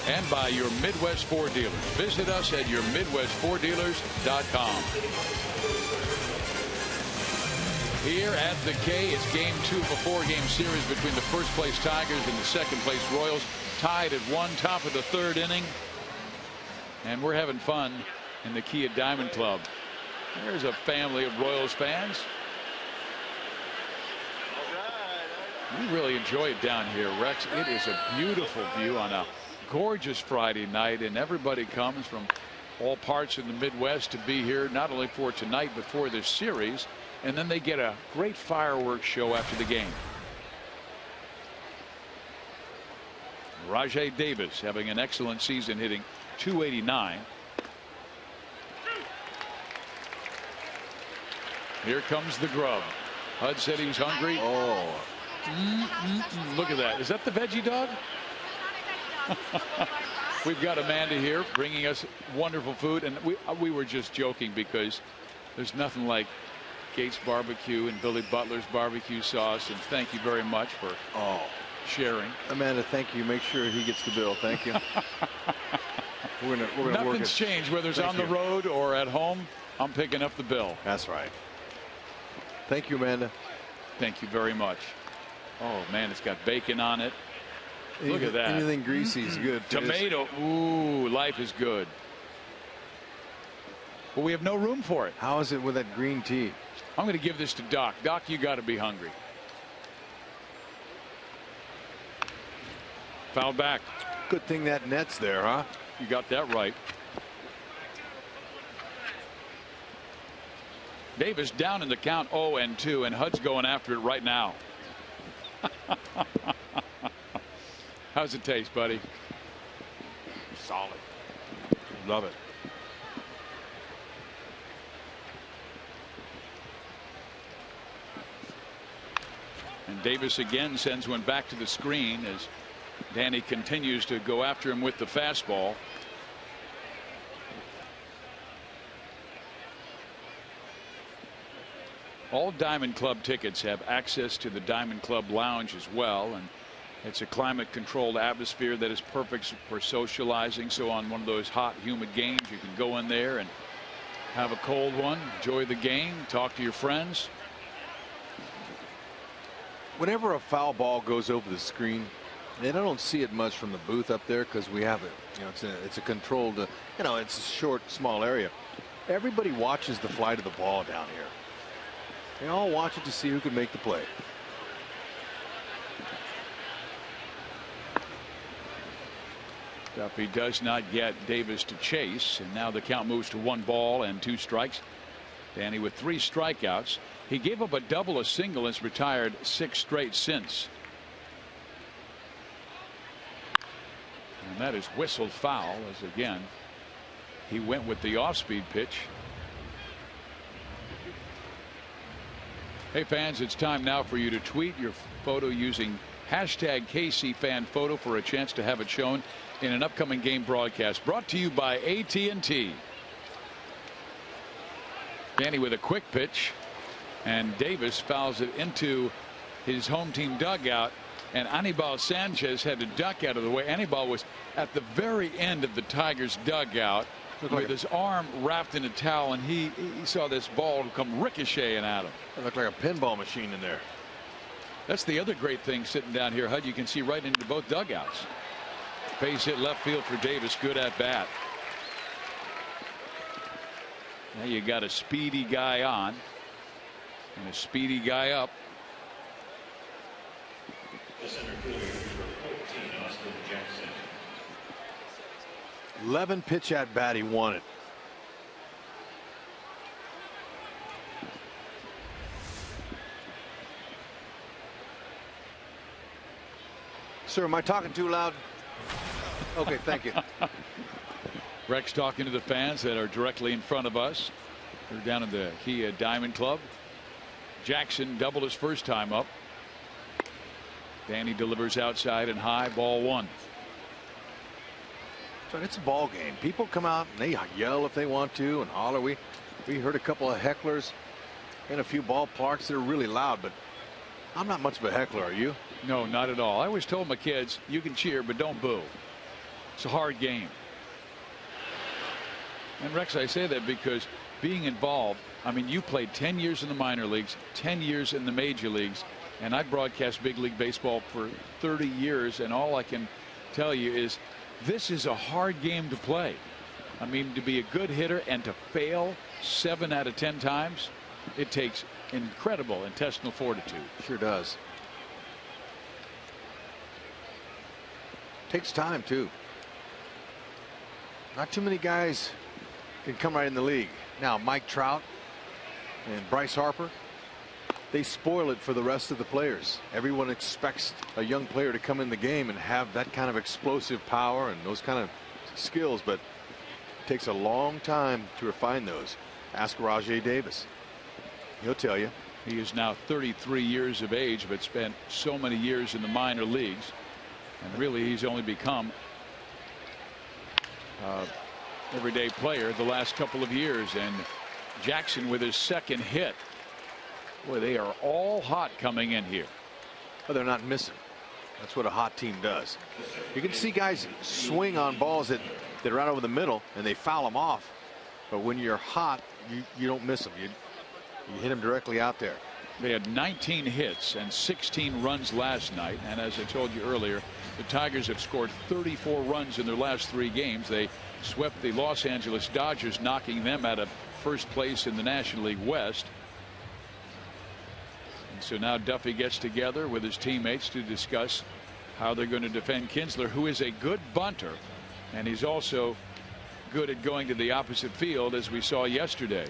and by your Midwest Ford dealers. Visit us at yourmidwestforddealers.com. Here at the K, it's game 2 of a 4-game series between the first place Tigers and the second place Royals, tied at 1, top of the 3rd inning, and we're having fun in the Kia Diamond Club. There's a family of Royals fans. We really enjoy it down here, Rex. It is a beautiful view on a gorgeous Friday night, and everybody comes from all parts of the Midwest to be here, not only for tonight but for this series, and then they get a great fireworks show after the game. Rajai Davis having an excellent season, hitting .289. Here comes the grub. Hud said he's hungry. Oh. Look at that. Is that the veggie dog? We've got Amanda here bringing us wonderful food, and we were just joking because there's nothing like Gates barbecue and Billy Butler's barbecue sauce, and thank you very much for sharing. Amanda, thank you. Make sure he gets the bill. Thank you. we're gonna work it. Nothing's changed, whether it's on the road or at home. I'm picking up the bill. That's right. Thank you, Amanda. Thank you very much. Oh man, it's got bacon on it. Look at that. Anything greasy is good. Tomato. Ooh, life is good. But we have no room for it. How is it with that green tea? I'm going to give this to Doc. Doc, you got to be hungry. Foul back. Good thing that net's there, huh? You got that right. Davis down in the count 0-2, and Hud's going after it right now. How's it taste, buddy? Solid. Love it. And Davis again sends one back to the screen as Danny continues to go after him with the fastball. All Diamond Club tickets have access to the Diamond Club Lounge as well, and it's a climate controlled atmosphere that is perfect for socializing. So on one of those hot humid games, you can go in there and have a cold one, enjoy the game, talk to your friends. Whenever a foul ball goes over the screen, and I don't see it much from the booth up there because we have it, it's a controlled, it's a short, small area. Everybody watches the flight of the ball down here. They all watch it to see who can make the play. Duffy does not get Davis to chase, and now the count moves to 1 ball and 2 strikes. Danny with 3 strikeouts. He gave up a double, a single, and has retired 6 straight since. And that is whistled foul, as again he went with the off-speed pitch. Hey fans, it's time now for you to tweet your photo using hashtag KCFanPhoto for a chance to have it shown in an upcoming game broadcast. Brought to you by AT&T. Danny with a quick pitch, and Davis fouls it into his home team dugout, and Anibal Sanchez had to duck out of the way. Anibal was at the very end of the Tigers dugout with his arm wrapped in a towel, and he saw this ball come ricocheting at him. It looked like a pinball machine in there. That's the other great thing sitting down here, Hud. You can see right into both dugouts. Base hit left field for Davis. Good at bat. Now you got a speedy guy on and a speedy guy up. 11 pitch at bat, he won it. Sir, am I talking too loud? Okay, thank you. Rex talking to the fans that are directly in front of us. We're down in the Kia Diamond Club. Jackson doubled his first time up. Danny delivers outside and high, ball 1. So it's a ball game. People come out and they yell if they want to and holler. We heard a couple of hecklers in a few ballparks that are really loud, but I'm not much of a heckler. Are you? No, not at all. I always told my kids, you can cheer, but don't boo. It's a hard game. And Rex, I say that because being involved, I mean, you played 10 years in the minor leagues, 10 years in the major leagues, and I broadcast big league baseball for 30 years, and all I can tell you is this is a hard game to play. I mean, to be a good hitter and to fail 7 out of 10 times, it takes incredible intestinal fortitude. Sure does. Takes time too. Not too many guys can come right in the league. Now Mike Trout and Bryce Harper, they spoil it for the rest of the players. Everyone expects a young player to come in the game and have that kind of explosive power and those kind of skills, but it takes a long time to refine those. Ask Rajay Davis. He'll tell you. He is now 33 years of age, but spent so many years in the minor leagues, and really he's only become everyday player the last couple of years. And Jackson with his second hit. Boy, they are all hot coming in here. Well, they're not missing. That's what a hot team does. You can see guys swing on balls that are right over the middle and they foul them off. But when you're hot, you don't miss them. You hit them directly out there. They had 19 hits and 16 runs last night. And as I told you earlier, the Tigers have scored 34 runs in their last 3 games. They swept the Los Angeles Dodgers, knocking them out of first place in the National League West. And so now Duffy gets together with his teammates to discuss how they're going to defend Kinsler, who is a good bunter, and he's also good at going to the opposite field, as we saw yesterday.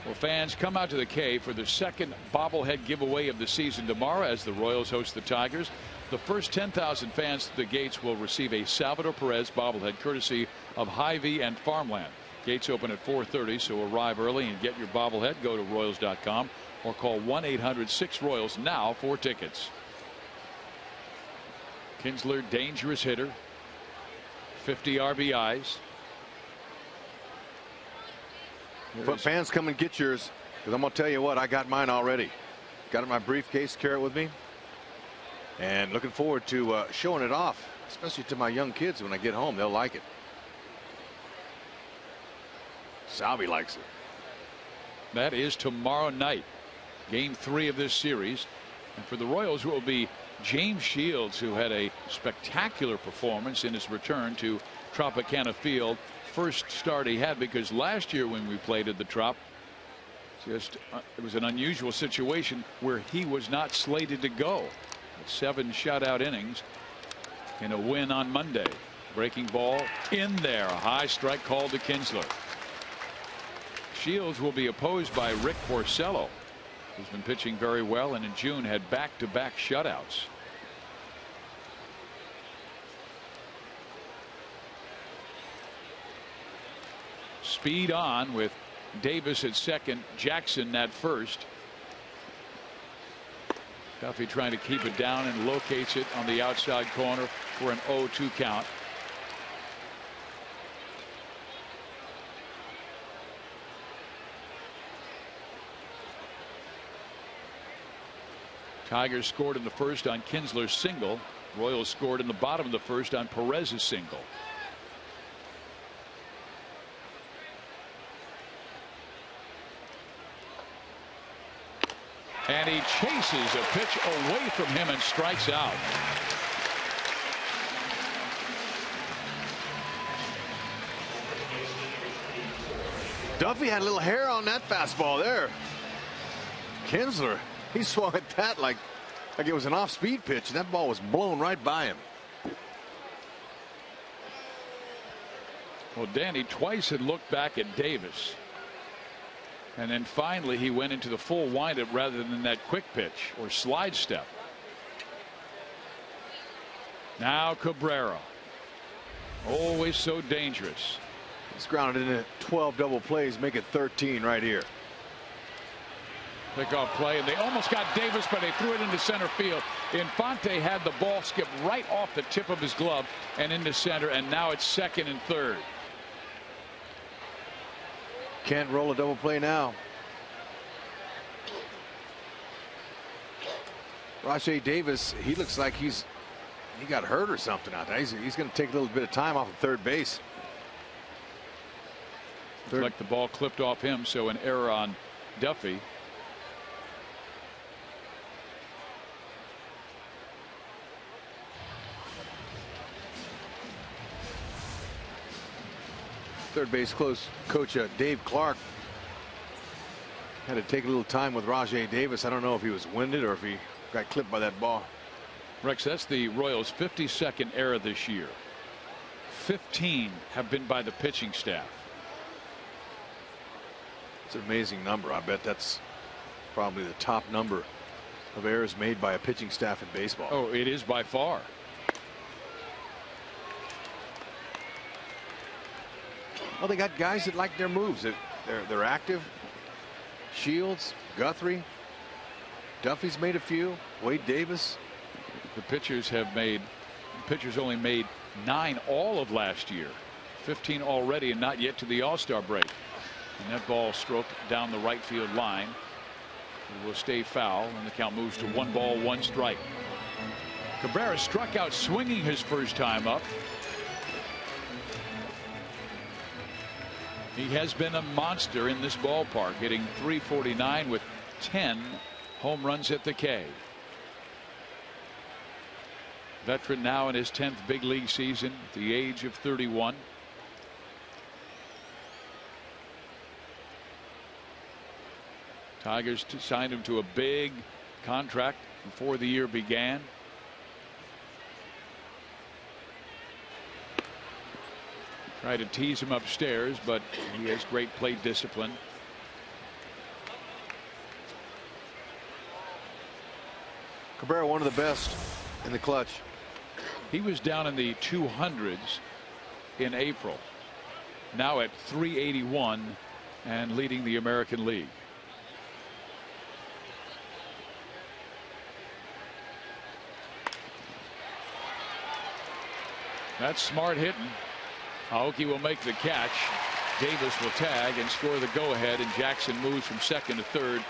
Well, fans, come out to the K for the second bobblehead giveaway of the season tomorrow as the Royals host the Tigers. The first 10,000 fans to the gates will receive a Salvador Perez bobblehead courtesy of Hy-Vee and Farmland. Gates open at 4:30, so arrive early and get your bobblehead. Go to Royals.com or call 1-800-6-ROYALS now for tickets. Kinsler, dangerous hitter. 50 RBIs. But fans, come and get yours, because I'm going to tell you what, I got mine already. Got it in my briefcase, carry it with me. And looking forward to showing it off, especially to my young kids when I get home. They'll like it. Salvi likes it. That is tomorrow night, game 3 of this series. And for the Royals, it will be James Shields, who had a spectacular performance in his return to Tropicana Field. First start he had, because last year when we played at the Trop, it was an unusual situation where he was not slated to go. 7 shutout innings in a win on Monday. Breaking ball in there. A high strike called to Kinsler. Shields will be opposed by Rick Porcello, who's been pitching very well and in June had back-to-back shutouts. Speed on with Davis at second, Jackson at first. Duffy trying to keep it down and locates it on the outside corner for an 0-2 count. Tigers scored in the first on Kinsler's single. Royals scored in the bottom of the first on Perez's single. And he chases a pitch away from him and strikes out. Duffy had a little hair on that fastball there. Kinsler, he swung at that like it was an off-speed pitch, and that ball was blown right by him. Well, Danny twice had looked back at Davis. And then finally he went into the full windup rather than that quick pitch or slide step. Now Cabrera. Always so dangerous. He's grounded into 12 double plays, make it 13 right here. Pickoff play, and they almost got Davis, but they threw it into center field. Infante had the ball skip right off the tip of his glove and into center, and now it's second and third. Can't roll a double play now. Rajai Davis, he looks like he got hurt or something out there. He's going to take a little bit of time off of third base. Looks like the ball clipped off him, so an error on Duffy. Third base coach Dave Clark had to take a little time with Rajai Davis. I don't know if he was winded or if he got clipped by that ball. Rex, that's the Royals' 52nd error this year. 15 have been by the pitching staff. It's an amazing number. I bet that's probably the top number of errors made by a pitching staff in baseball. Oh, it is by far. Well, they got guys that like their moves. They're active. Shields, Guthrie, Duffy's made a few. Wade Davis. The pitchers only made 9 all of last year. 15 already and not yet to the All-Star break. And that ball stroked down the right field line. It will stay foul, and the count moves to 1 ball, 1 strike. Cabrera struck out swinging his first time up. He has been a monster in this ballpark, hitting .349 with 10 home runs at the K. Veteran now in his 10th big league season at the age of 31. Tigers signed him to a big contract before the year began. Tried to tease him upstairs, but he has great plate discipline. Cabrera, one of the best in the clutch. He was down in the 200s in April. Now at .381 and leading the American League. That's smart hitting. Aoki will make the catch. Davis will tag and score the go-ahead, and Jackson moves from second to third.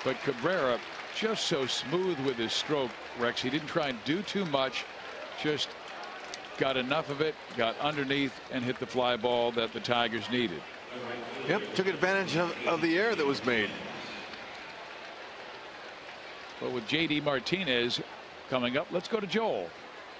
But Cabrera just so smooth with his stroke, Rex. He didn't try and do too much, just got enough of it, got underneath, and hit the fly ball that the Tigers needed. Yep, took advantage of the error that was made. But with J.D. Martinez coming up, let's go to Joel.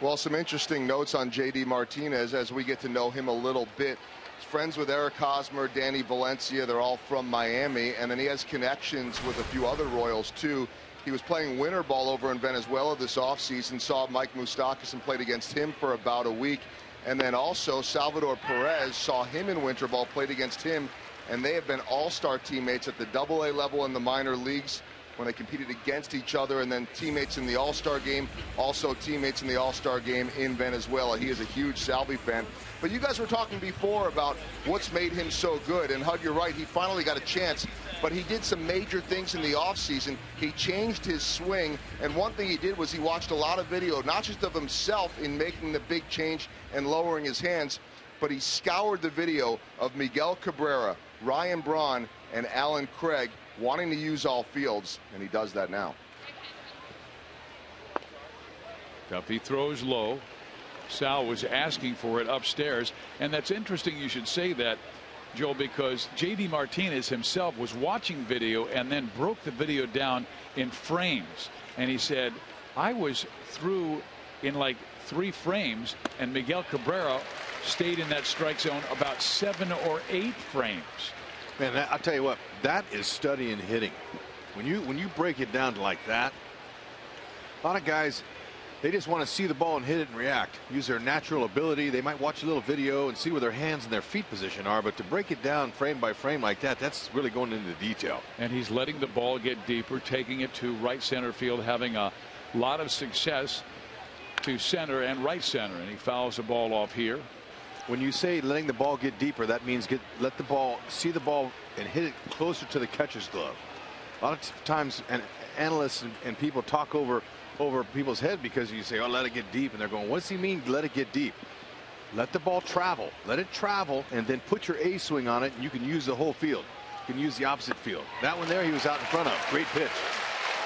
Well, some interesting notes on J.D. Martinez as we get to know him a little bit. He's friends with Eric Hosmer, Danny Valencia. They're all from Miami, and then he has connections with a few other Royals too. He was playing winter ball over in Venezuela this offseason, saw Mike Moustakas and played against him for about a week. And then also Salvador Perez saw him in winter ball, played against him, and they have been all-star teammates at the AA level in the minor leagues when they competed against each other, and then teammates in the All-Star game, also teammates in the All-Star game in Venezuela. He is a huge Salvi fan. But you guys were talking before about what's made him so good, and Hud, you're right, he finally got a chance, but he did some major things in the offseason. He changed his swing, and one thing he did was he watched a lot of video, not just of himself in making the big change and lowering his hands, but he scoured the video of Miguel Cabrera, Ryan Braun, and Alan Craig wanting to use all fields, and he does that now. Duffy throws low. Sal was asking for it upstairs, and that's interesting you should say that, Joel, because J.D. Martinez himself was watching video and then broke the video down in frames, and he said, I was through in like 3 frames, and Miguel Cabrera stayed in that strike zone about 7 or 8 frames. Man, I'll tell you what, that is studying hitting. When you break it down like that, a lot of guys, they just want to see the ball and hit it and react, use their natural ability. They might watch a little video and see where their hands and their feet position are, but to break it down frame by frame like that, that's really going into detail. And he's letting the ball get deeper, taking it to right center field, having a lot of success to center and right center, and he fouls the ball off here. When you say letting the ball get deeper, that means let the ball, see the ball and hit it closer to the catcher's glove. A lot of times analysts and people talk over people's head because you say, oh, let it get deep, and they're going, what's he mean let it get deep? Let the ball travel, let it travel, and then put your A swing on it, and you can use the whole field. You can use the opposite field. That one there he was out in front of. Great pitch.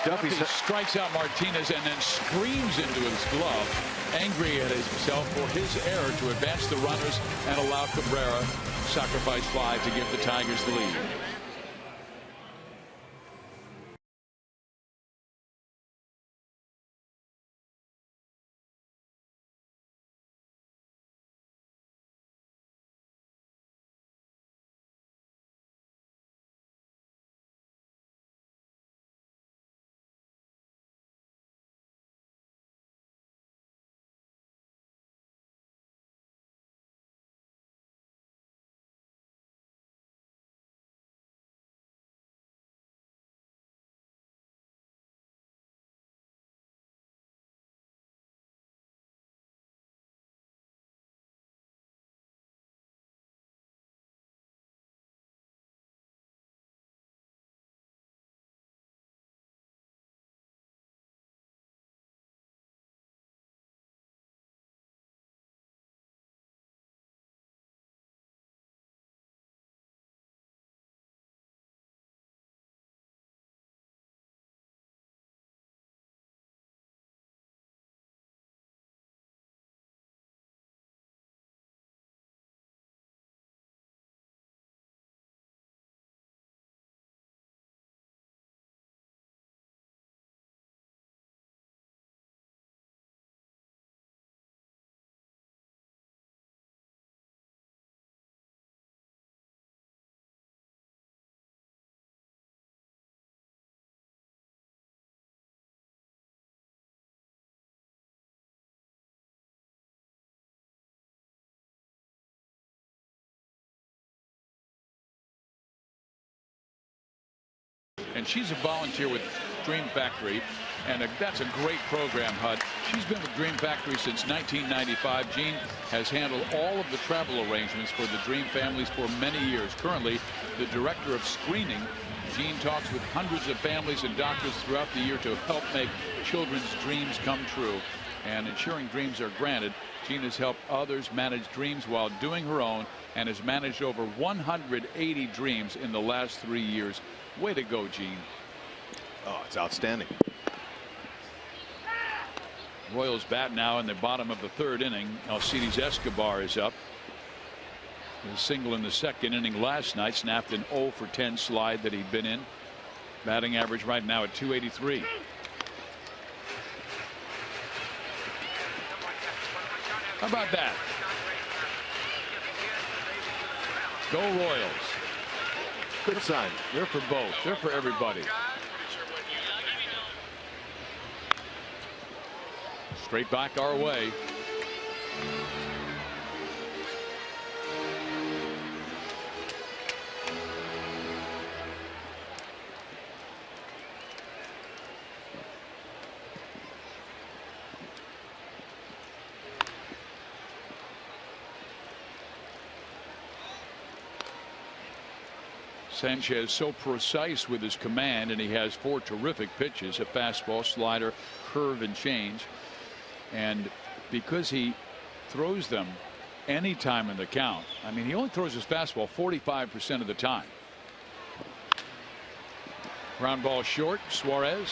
Duffy strikes out Martinez and then screams into his glove, angry at himself for his error to advance the runners and allow Cabrera sacrifice fly to give the Tigers the lead. And she's a volunteer with Dream Factory, and that's a great program, Hud. She's been with Dream Factory since 1995. Jean has handled all of the travel arrangements for the Dream families for many years. Currently the director of screening. Jean talks with hundreds of families and doctors throughout the year to help make children's dreams come true. and ensuring dreams are granted. Jean has helped others manage dreams while doing her own and has managed over 180 dreams in the last 3 years. Way to go, Jean. Oh, it's outstanding. Royals bat now in the bottom of the 3rd inning. Alcides Escobar is up. A single in the 2nd inning last night, snapped an 0 for 10 slide that he'd been in. Batting average right now at .283. How about that? Go Royals. Good sign. They're for both. They're for everybody. Straight back our way. Sanchez so precise with his command, and he has 4 terrific pitches: a fastball, slider, curve, and change. And because he throws them any time in the count, I mean, he only throws his fastball 45% of the time. Ground ball short. Suarez.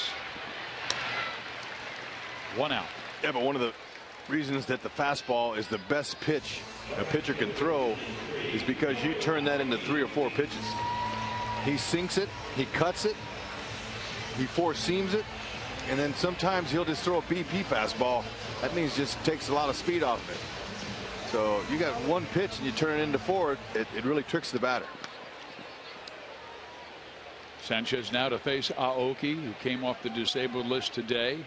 1 out. Yeah, but one of the reasons that the fastball is the best pitch a pitcher can throw is because you turn that into 3 or 4 pitches. He sinks it, he cuts it, he 4-seams it, and then sometimes he'll just throw a BP fastball. That means just takes a lot of speed off of it. So you got 1 pitch and you turn it into 4. It really tricks the batter. Sanchez now to face Aoki, who came off the disabled list today.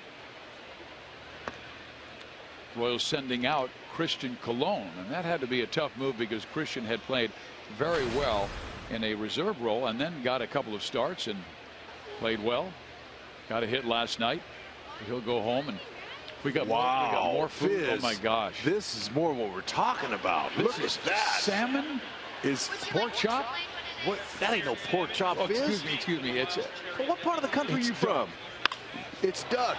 Royals sending out Christian Colon, and that had to be a tough move because Christian had played very well in a reserve role and then got a couple of starts and played well. Got a hit last night. He'll go home, and we got more food. Fizz. Oh my gosh, this is more what we're talking about. Look at that. Salmon Is pork chop. what? That ain't no pork chop. Oh, Fizz. excuse me. It's What part of the country are you from? It's duck.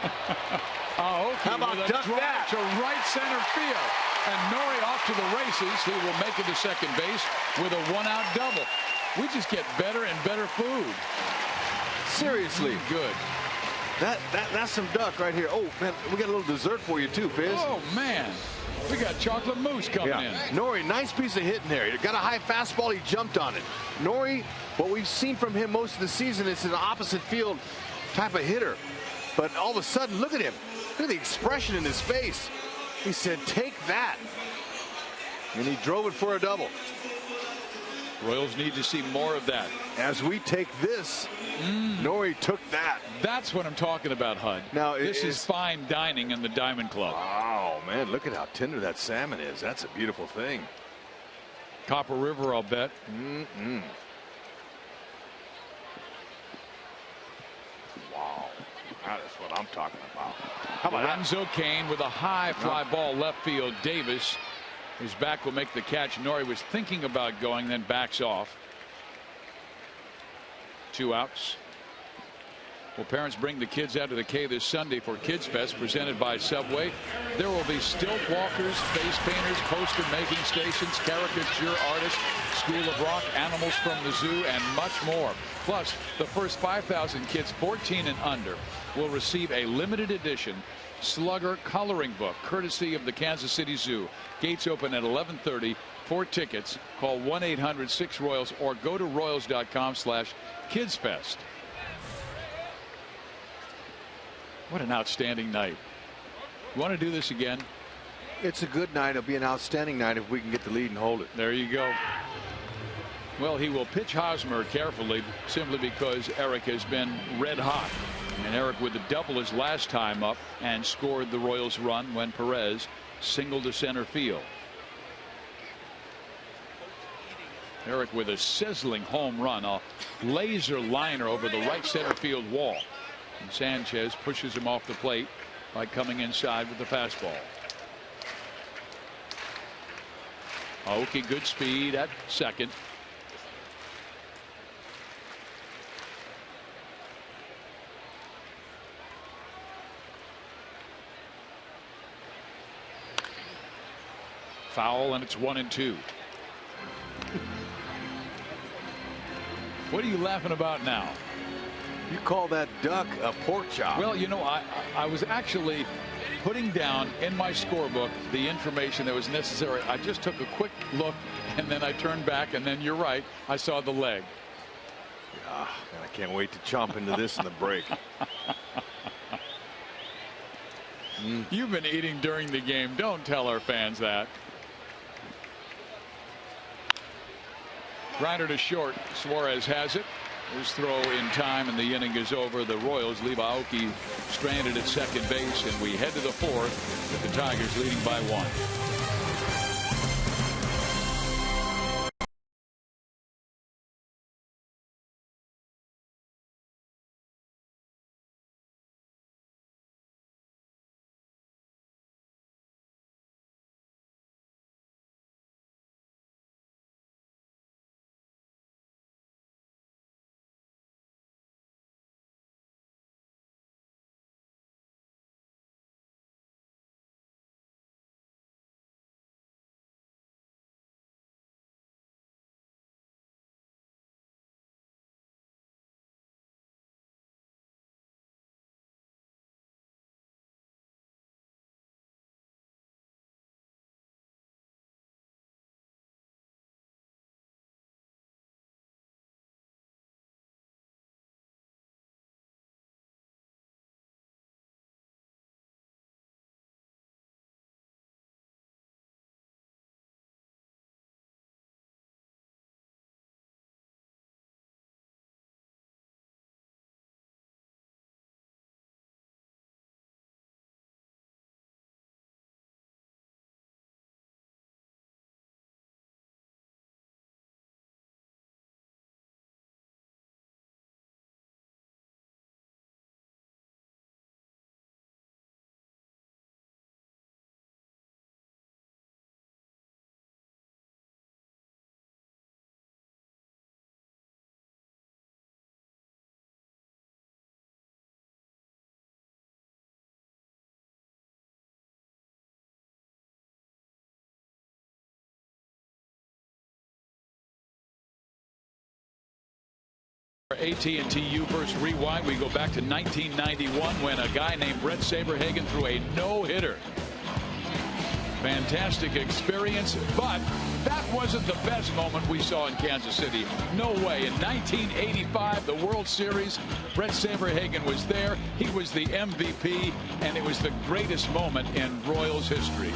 Aoki. How about with a duck drive that? to right center field, and Nori off to the races. He will make it to second base with a 1-out double. We just get better and better food. Seriously. Good. That's some duck right here. Oh man, we got a little dessert for you too, Fizz. Oh man, we got chocolate mousse coming in. Nori, nice piece of hitting there. He got a high fastball. He jumped on it. Nori, what we've seen from him most of the season is an opposite field type of hitter. But all of a sudden, look at him. Look at the expression in his face. He said, "Take that," and he drove it for a double. Royals need to see more of that. As we take this, Nori took that. That's what I'm talking about, Hud. Now, this is fine dining in the Diamond Club. Oh man, look at how tender that salmon is. That's a beautiful thing. Copper River, I'll bet. Wow, that is what I'm talking about. How about Lorenzo Cain with a high fly ball left field. Davis, whose back will make the catch. Nori was thinking about going, then backs off. 2 outs. Well, parents bring the kids out to the K this Sunday for Kids Fest, presented by Subway. There will be stilt walkers, face painters, poster making stations, caricature artists, School of Rock, animals from the zoo, and much more. Plus, the first 5,000 kids 14 and under will receive a limited edition Slugger coloring book, courtesy of the Kansas City Zoo. Gates open at 11:30. For tickets, call 1-800-6-ROYALS or go to royals.com/kidsfest. What an outstanding night. You want to do this again? It's a good night. It'll be an outstanding night if we can get the lead and hold it. There you go. Well, he will pitch Hosmer carefully simply because Eric has been red hot. And Eric with a double his last time up and scored the Royals run when Perez singled to center field. Eric with a sizzling home run, a laser liner over the right center field wall. And Sanchez pushes him off the plate by coming inside with the fastball. Aoki, good speed at second. foul, and it's 1-2. What are you laughing about now? You call that duck a pork chop? Well, you know, I was actually putting down in my scorebook the information that was necessary. I just took a quick look, and then I turned back, and then you're right, I saw the leg. Ah, man, I can't wait to chomp into this in the break. You've been eating during the game. Don't tell our fans that. Grinder to short. Suarez has it. His throw in time, and the inning is over. The Royals leave Aoki stranded at second base, and we head to the fourth with the Tigers leading by 1. AT&T U-Burst Rewind. We go back to 1991 when a guy named Brett Saberhagen threw a no-hitter. Fantastic experience, but that wasn't the best moment we saw in Kansas City. No way. In 1985, the World Series, Brett Saberhagen was there. He was the MVP, and it was the greatest moment in Royals history.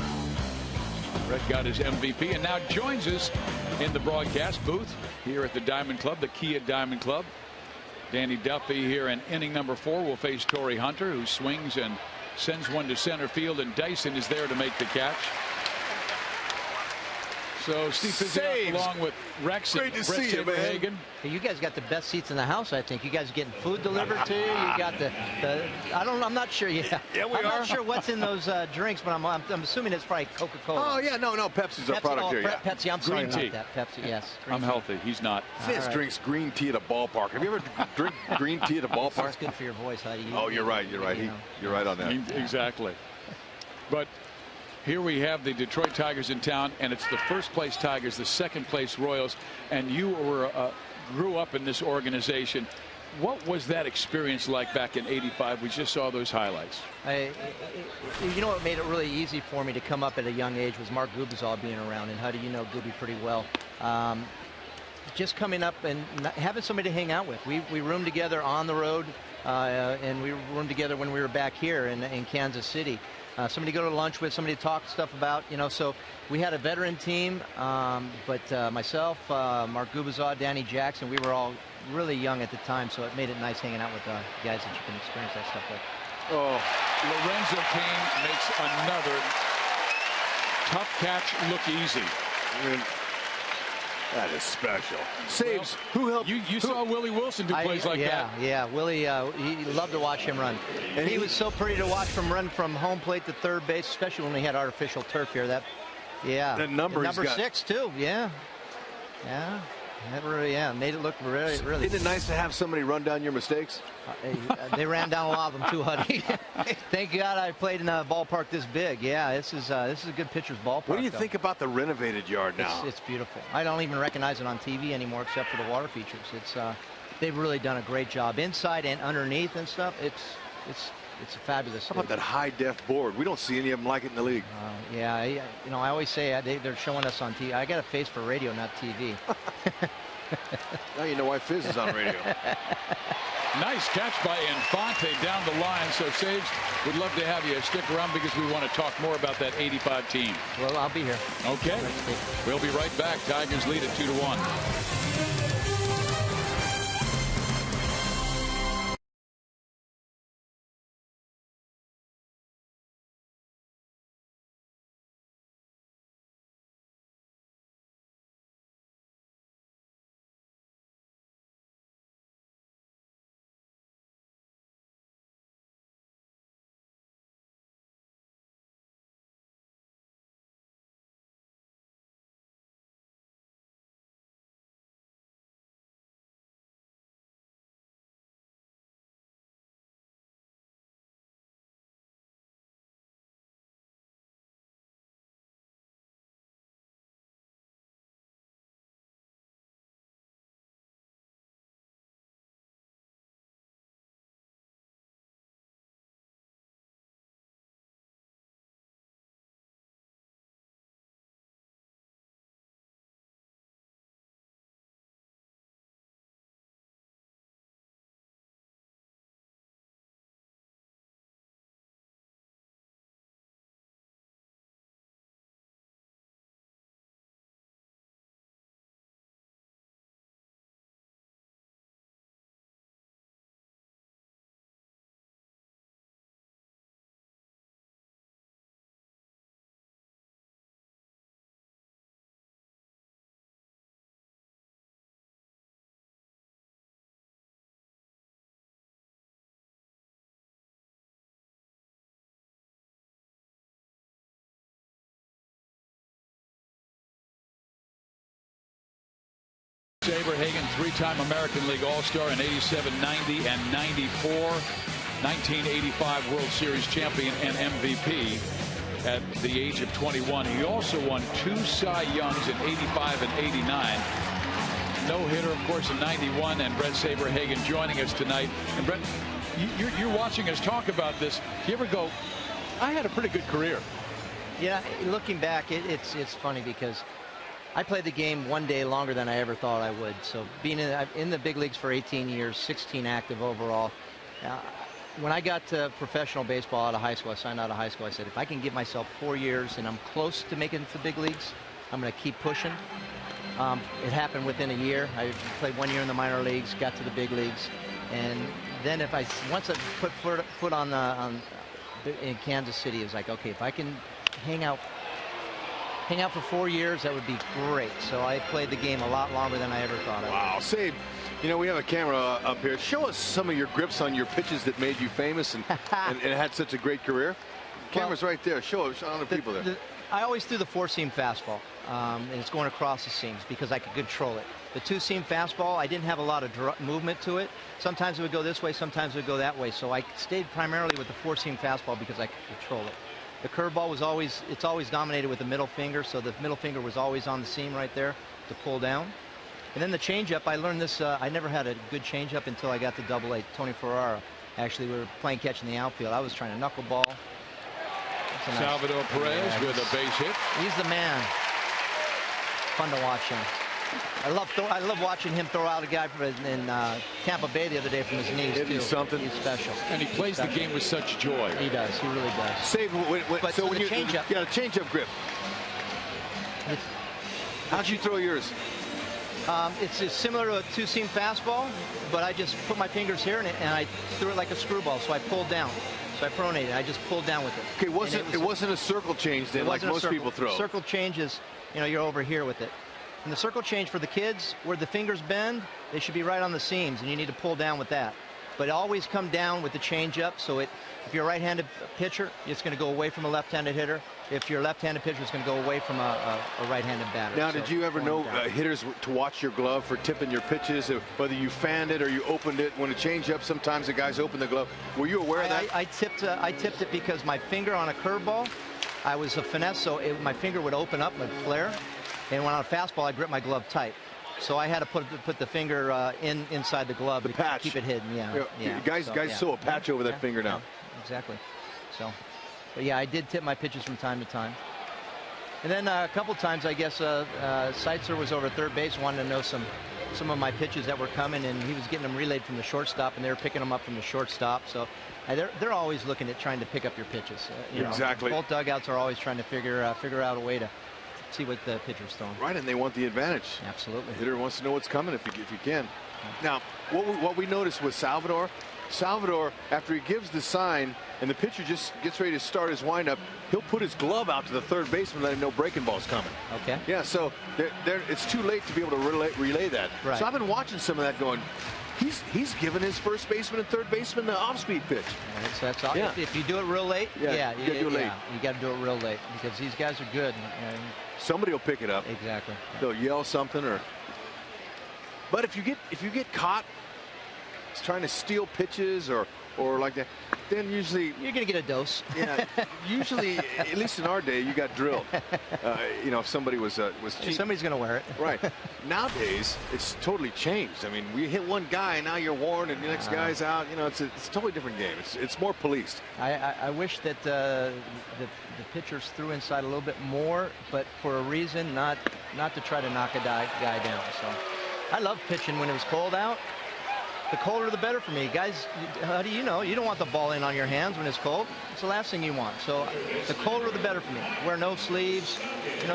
Brett got his MVP and now joins us in the broadcast booth here at the Diamond Club, the Kia Diamond Club. Danny Duffy here in inning number 4 will face Torrey Hunter, who swings and sends one to center field, and Dyson is there to make the catch. So Steve Pizziato along with Rex and Brett Saberhagen. You guys got the best seats in the house, I think. You guys are getting food delivered to you. You got the I'm not sure. Yeah, I'm not sure what's in those drinks, but I'm assuming it's probably Coca-Cola. Oh yeah, no, Pepsi's our product here. Yeah. Pepsi. I'm sorry green tea. about that. Pepsi, yes. I'm healthy. He's not. Fizz drinks green tea at a ballpark. Have you ever drink green tea at a ballpark? It's good for your voice. Oh, you're right. You're right. You're right on that. Exactly. But here we have the Detroit Tigers in town, and it's the first place Tigers, the second place Royals, and you grew up in this organization. What was that experience like back in '85? We just saw those highlights. You know what made it really easy for me to come up at a young age was Mark Gubicza being around, and how do you know Gooby pretty well? Just coming up and having somebody to hang out with. We roomed together on the road, and we roomed together when we were back here in Kansas City. Somebody to go to lunch with, somebody to talk stuff about, so we had a veteran team, but myself, Mark Gubicza, Danny Jackson, we were all really young at the time, so it made it nice hanging out with guys that you can experience that stuff with. Oh, Lorenzo Cain makes another tough catch look easy. That is special. Saves. Well, who helped? You saw Willie Wilson do plays like that. Yeah, Willie, he loved to watch him run. And he was so pretty to watch him run from home plate to third base, especially when we had artificial turf here. The number 6 too. Yeah. That really, made it look really. Isn't it nice to have somebody run down your mistakes? They ran down a lot of them too, Huddy. Thank God I played in a ballpark this big. Yeah, this is a good pitcher's ballpark. What do you think about the renovated yard now? It's beautiful. I don't even recognize it on TV anymore, except for the water features. They've really done a great job inside and underneath and stuff. It's a fabulous. How about that high-def board? We don't see any of them like it in the league. Yeah, I always say they're showing us on TV. I got a face for radio, not TV. Now you know why Fizz is on radio. Nice catch by Infante down the line. So, Saves, would love to have you stick around because we want to talk more about that 85 team. Well, I'll be here. Okay. We'll be right back. Tigers lead at 2-1. Saberhagen, three-time American League All-Star in 87, 90, and 94. 1985 World Series champion and MVP at the age of 21. He also won 2 Cy Youngs in 85 and 89. No-hitter, of course, in 91. And Brett Saberhagen joining us tonight. And Brett, you're watching us talk about this. Do you ever go, I had a pretty good career? Yeah, looking back, it's funny because I played the game one day longer than I ever thought I would. So being in the big leagues for 18 years, 16 active overall. When I got to professional baseball out of high school, I signed out of high school, I said, if I can give myself 4 years and I'm close to making it to the big leagues, I'm going to keep pushing. It happened within a year. I played 1 year in the minor leagues, got to the big leagues. And then once I put foot in Kansas City, it was like, okay, if I can hang out for 4 years, that would be great. So I played the game a lot longer than I ever thought I would. Wow, Save, you know, we have a camera up here. Show us some of your grips on your pitches that made you famous and had such a great career. Camera's right there. Show us on the people there. I always threw the 4-seam fastball, and it's going across the seams because I could control it. The 2-seam fastball, I didn't have a lot of movement to it. Sometimes it would go this way, sometimes it would go that way. So I stayed primarily with the 4-seam fastball because I could control it. The curveball was always dominated with the middle finger, so the middle finger was always on the seam right there to pull down. And then the changeup, I learned this. I never had a good changeup until I got to Double-A. Tony Ferrara, actually, we were playing catch in the outfield. I was trying to knuckleball. Salvador Perez with a base hit. He's the man. Fun to watch him. I love watching him throw out a guy in Tampa Bay the other day from his knees. Isn't he something? He's special. And he plays the game with such joy. He does. He really does. Save. So when you changeup. Yeah, changeup grip. How'd you throw yours? It's similar to a 2-seam fastball, but I just put my fingers here and I threw it like a screwball. So I pulled down. So I pronated. I just pulled down with it. Okay, it wasn't a circle change then, like most people throw. Circle change is, you're over here with it. And the circle change for the kids, where the fingers bend, they should be right on the seams, and you need to pull down with that. but always come down with the changeup. So if you're a right-handed pitcher, it's going to go away from a left-handed hitter. If you're a left-handed pitcher, it's going to go away from a right-handed batter. Now, did you ever know hitters to watch your glove for tipping your pitches, whether you fanned it or you opened it? When a changeup, sometimes the guys open the glove. Were you aware of that? I tipped it because my finger on a curveball, I was a finesse, so my finger would open up, would flare, and when on a fastball, I grip my glove tight. So I had to put the finger inside the glove to keep it hidden. Yeah. Guys sew a patch over that finger now. Yeah, exactly. So, but yeah, I did tip my pitches from time to time. And then a couple times, I guess, Seitzer was over third base, wanted to know some of my pitches that were coming, and he was getting them relayed from the shortstop, and they were picking them up from the shortstop. So they're always looking at trying to pick up your pitches. Exactly. Both dugouts are always trying to figure out a way to see what the pitcher's throwing. Right, and they want the advantage. Absolutely. The hitter wants to know what's coming if you can. Now, what we noticed with Salvador, after he gives the sign and the pitcher just gets ready to start his windup, he'll put his glove out to the third baseman, let him know breaking ball's coming. Okay. Yeah, so it's too late to be able to relay that. Right. So I've been watching some of that going, he's given his first baseman and third baseman the off-speed pitch. Right, so that's if you do it real late, you got to do it late. You got to do it real late because these guys are good. Somebody will pick it up. Exactly. They'll yell something But if you get caught trying to steal pitches or like that, then usually you're going to get a dose. Yeah, usually, at least in our day, you got drilled. If somebody was cheating. Somebody's going to wear it. Right. Nowadays, it's totally changed. I mean, we hit one guy, now you're warned, and the next guy's out. It's a totally different game. It's more policed. I wish that the pitchers threw inside a little bit more, but for a reason, not to try to knock a guy down. So I love pitching when it was cold out. The colder the better for me. Guys, how do you know? You don't want the ball in on your hands when it's cold. It's the last thing you want. So the colder the better for me. Wear no sleeves,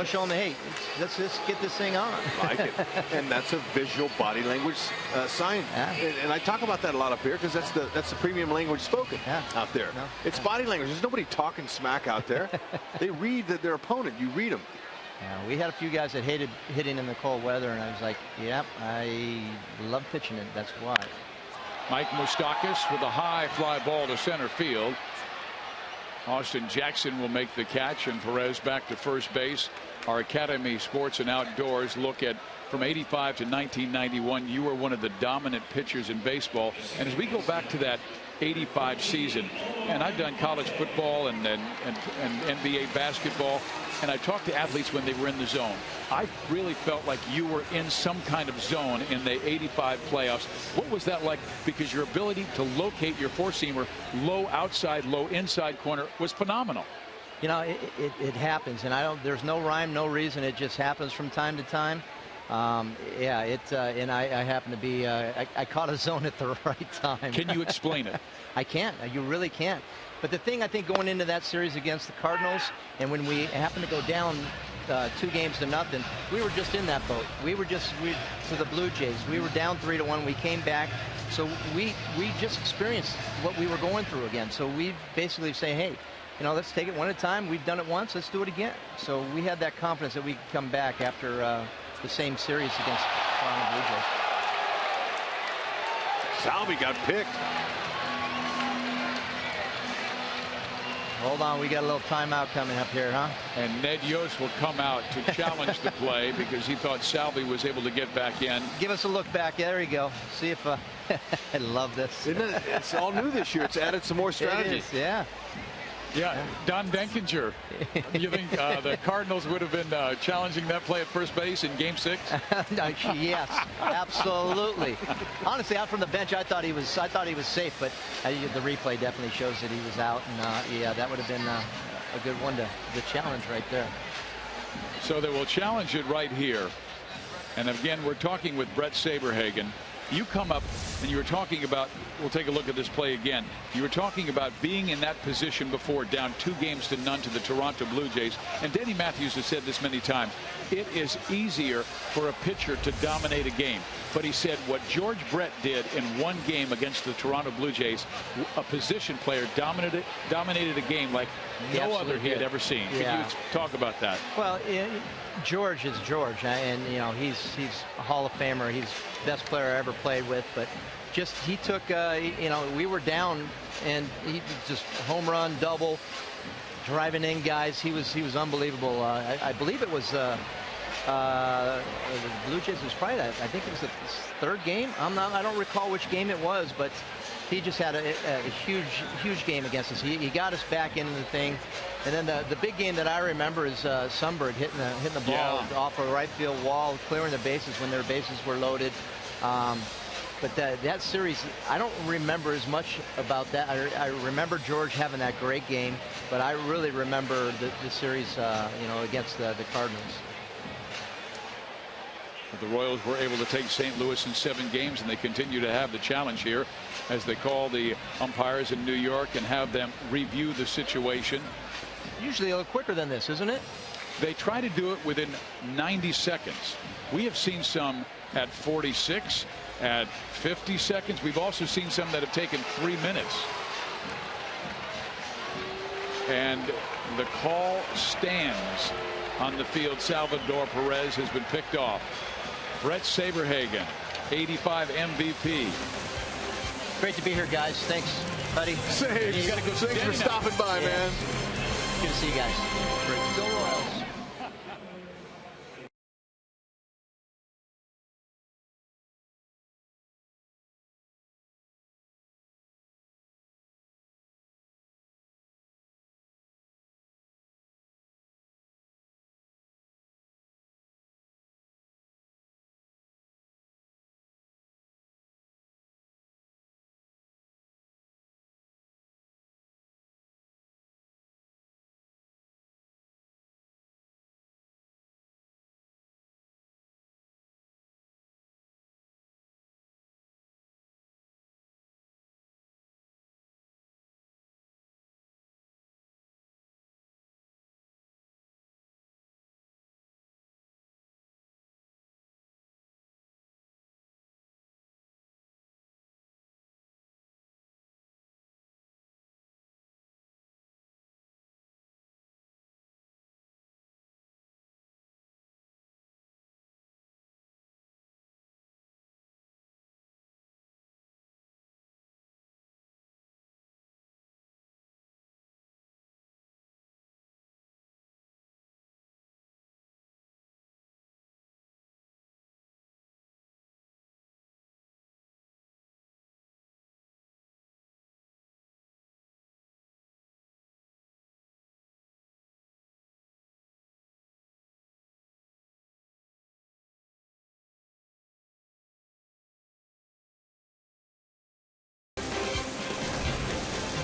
showing them, hey, let's just get this thing on. I like it. And that's a visual body language sign. Yeah. And I talk about that a lot up here because that's the premium language spoken out there. No. It's body language. There's nobody talking smack out there. They read their opponent. You read them. Yeah, we had a few guys that hated hitting in the cold weather, and I was like, yep, I love pitching it. That's why. Mike Moustakas with a high fly ball to center field. Austin Jackson will make the catch, and Perez back to first base. Our Academy Sports and Outdoors look at from 85 to 1991. You were one of the dominant pitchers in baseball. And as we go back to that 85 season, and I've done college football and NBA basketball, and I talked to athletes when they were in the zone. I really felt like you were in some kind of zone in the 85 playoffs. What was that like? Because your ability to locate your four-seamer low outside, low inside corner was phenomenal. It happens, and there's no rhyme, no reason. It just happens from time to time. And I happen to be, I caught a zone at the right time. Can you explain it? I can't. You really can't. But the thing, I think, going into that series against the Cardinals, and when we happened to go down 2-0, we were just in that boat. We to the Blue Jays. We were down 3-1. We came back. So we just experienced what we were going through again. So we basically say, hey, let's take it one at a time. We've done it once. Let's do it again. So we had that confidence that we could come back after the same series against the Blue Jays. Salvi got picked. Hold on, we got a little timeout coming up here, huh? And Ned Yost will come out to challenge the play because he thought Salvi was able to get back in. Give us a look back. There you go. See if I love this. Isn't it? It's all new this year. It's added some more strategy. It is, yeah. Yeah, Don Denkinger. You think the Cardinals would have been challenging that play at first base in Game 6? Yes, absolutely. Honestly, out from the bench, I thought he was safe, but the replay definitely shows that he was out, and yeah, that would have been a good one to challenge right there. So they will challenge it right here, and again, we're talking with Brett Saberhagen. You come up and you were talking about, we'll take a look at this play again. You were talking about being in that position before, down 2-0 to the Toronto Blue Jays. And Danny Matthews has said this many times. It is easier for a pitcher to dominate a game. But he said what George Brett did in one game against the Toronto Blue Jays, a position player dominated a game like no other he had ever seen. Yeah. Can you talk about that? Well, George is George, and he's a Hall of Famer. He's the best player I ever played with. But he took, you know, we were down, and he just home run, double, driving in guys. He was unbelievable. I believe it was the Blue Jays was probably I think it was the third game. I don't recall which game it was, but he just had a huge game against us. He got us back into the thing. And then the big game that I remember is Sunbird hitting the ball off a right field wall, clearing the bases when their bases were loaded. But that series, I don't remember as much about that. I remember George having that great game, but I really remember the series, you know, against the Cardinals. The Royals were able to take St. Louis in 7 games, and they continue to have the challenge here as they call the umpires in New York and have them review the situation. Usually a little quicker than this, isn't it? They try to do it within 90 seconds. We have seen some at 46, at 50 seconds. We've also seen some that have taken 3 minutes. And the call stands on the field. Salvador Perez has been picked off. Brett Saberhagen, 85 MVP. Great to be here, guys. Thanks, buddy. Thanks for stopping by, man. Good to see you guys. Go Royals.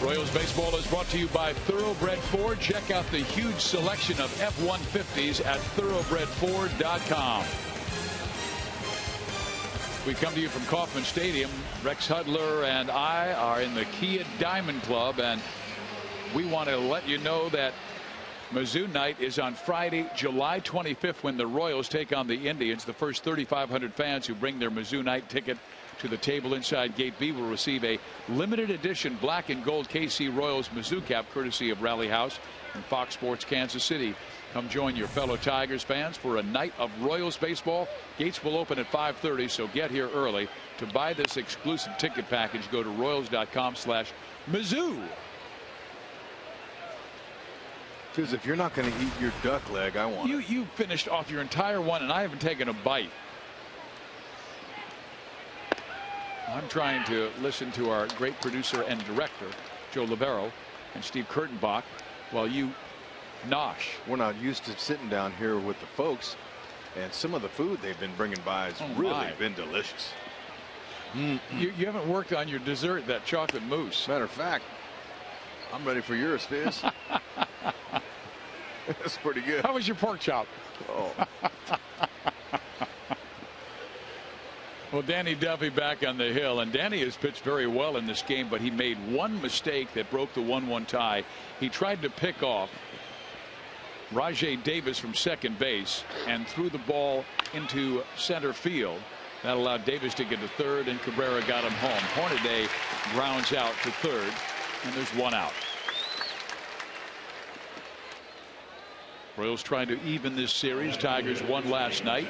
Royals baseball is brought to you by Thoroughbred Ford. Check out the huge selection of F-150s at thoroughbredford.com. We come to you from Kauffman Stadium. Rex Hudler and I are in the Kia Diamond Club, and we want to let you know that Mizzou night is on Friday, July 25th, when the Royals take on the Indians. The first 3,500 fans who bring their Mizzou night ticket to the table inside Gate B will receive a limited edition black and gold KC Royals Mizzou cap courtesy of Rally House and Fox Sports Kansas City. Come join your fellow Tigers fans for a night of Royals baseball. Gates will open at 5:30, so get here early. To buy this exclusive ticket package, go to royals.com/Mizzou. Because if you're not going to eat your duck leg, I want it. You finished off your entire one, and I haven't taken a bite. I'm trying to listen to our great producer and director, Joe Libero, and Steve Kurtenbach, while you nosh. We're not used to sitting down here with the folks, and some of the food they've been bringing by has really been delicious. You haven't worked on your dessert, that chocolate mousse. Matter of fact, I'm ready for yours, Fizz. That's pretty good. How was your pork chop? Oh. Well, Danny Duffy back on the hill, and Danny has pitched very well in this game, but he made one mistake that broke the 1-1 tie. He tried to pick off Rajay Davis from second base and threw the ball into center field. That allowed Davis to get to third, and Cabrera got him home. Hornaday grounds out to third, and there's one out. Royals trying to even this series. Tigers won last night.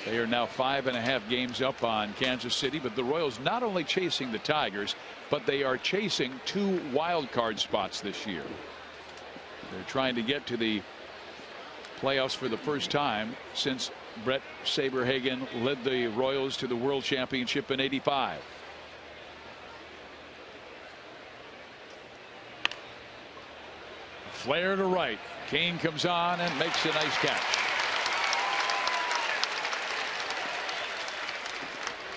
They are now 5.5 games up on Kansas City, but the Royals not only chasing the Tigers, but they are chasing 2 wild card spots this year. They're trying to get to the playoffs for the first time since Brett Saberhagen led the Royals to the World Championship in '85. Flare to right. Kane comes on and makes a nice catch.